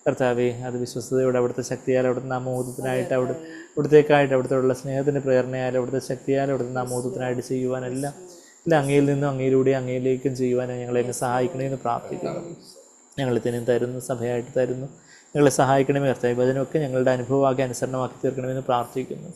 കർത്താവെ അത് വിശ്വസ്തയോടെ അവിടുത്തെ ശക്തിയാൽ അവിടുത്തെ നാമോദത്തിനായിട്ട് അവിടുത്തേക്കായിട്ട് അവിടുത്തെ സ്നേഹത്തിൻ്റെ പ്രേരണയാൽ അവിടുത്തെ ശക്തിയാൽ അവിടുത്തെ നാമോദത്തിനായിട്ട് ചെയ്യുവാനെല്ലാം അങ്ങയിൽ നിന്നും അങ്ങയിലൂടെ അങ്ങയിലേക്കും ചെയ്യുവാൻ ഞങ്ങളെ സഹായിക്കണമെന്ന് പ്രാർത്ഥിക്കുന്നു. ഞങ്ങളെ തന്നെ തരുന്നു, സഭയായിട്ട് തരുന്നു. ഞങ്ങളെ സഹായിക്കണമേ കർത്താവെ. വചനമൊക്കെ ഞങ്ങളുടെ അനുഭവമാക്കി അനുസരണമാക്കി തീർക്കണമെന്ന് പ്രാർത്ഥിക്കുന്നു.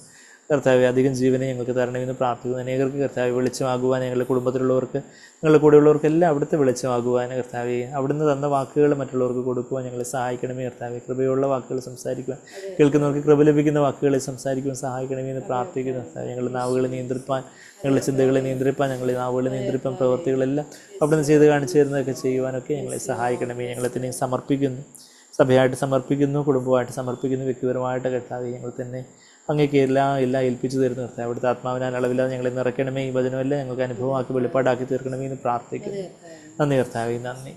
കർത്താവെ അധികം ജീവനെ ഞങ്ങൾക്ക് തരണമെന്ന് പ്രാർത്ഥിക്കുന്നു. അനേകർക്ക് കർത്താവെ വെളിച്ചമാകുവാൻ, ഞങ്ങളുടെ കുടുംബത്തിലുള്ളവർക്ക് ഞങ്ങളുടെ കൂടെയുള്ളവർക്കെല്ലാം അവിടുത്തെ വെളിച്ചമാകുവാൻ കർത്താവെ അവിടുന്ന് തന്ന വാക്കുകൾ മറ്റുള്ളവർക്ക് കൊടുക്കുവാൻ ഞങ്ങളെ സഹായിക്കണമേ കർത്താവെ. കൃപയുള്ള വാക്കുകൾ സംസാരിക്കുവാൻ, കേൾക്കുന്നവർക്ക് കൃപ ലഭിക്കുന്ന വാക്കുകളെ സംസാരിക്കുവാൻ സഹായിക്കണമേ എന്ന് പ്രാർത്ഥിക്കുന്നു കർത്താവെ. ഞങ്ങളുടെ നാവുകളെ നിയന്ത്രിപ്പാൻ, ഞങ്ങളുടെ ചിന്തകളെ നിയന്ത്രിപ്പാൻ, ഞങ്ങളുടെ നാവുകളെ നിയന്ത്രിപ്പാൻ, പ്രവൃത്തികളെല്ലാം അവിടുന്ന് ചെയ്ത് കാണിച്ചു തരുന്നതൊക്കെ ചെയ്യുവാനൊക്കെ ഞങ്ങളെ സഹായിക്കണമേ. ഞങ്ങളെ തന്നെ സമർപ്പിക്കുന്നു, സഭയായിട്ട് സമർപ്പിക്കുന്നു, കുടുംബമായിട്ട് സമർപ്പിക്കുന്നു, വ്യക്തിപരമായിട്ട് കർത്താവെ ഞങ്ങൾ തന്നെ അങ്ങേക്ക് എല്ലാം ഏൽപ്പിച്ചു തരുന്നു കർത്താവെ. അവിടുത്തെ ആത്മാവിനാൽ അളവില്ലാതെ ഞങ്ങളെ നിറയ്ക്കണമേ. ഈ വചനമെല്ലാം ഞങ്ങൾക്ക് അനുഭവമാക്കി വെളിപ്പാടാക്കി തീർക്കണമേ എന്ന് പ്രാർത്ഥിക്കുന്നു. നന്ദി കർത്താവെ, നന്ദി.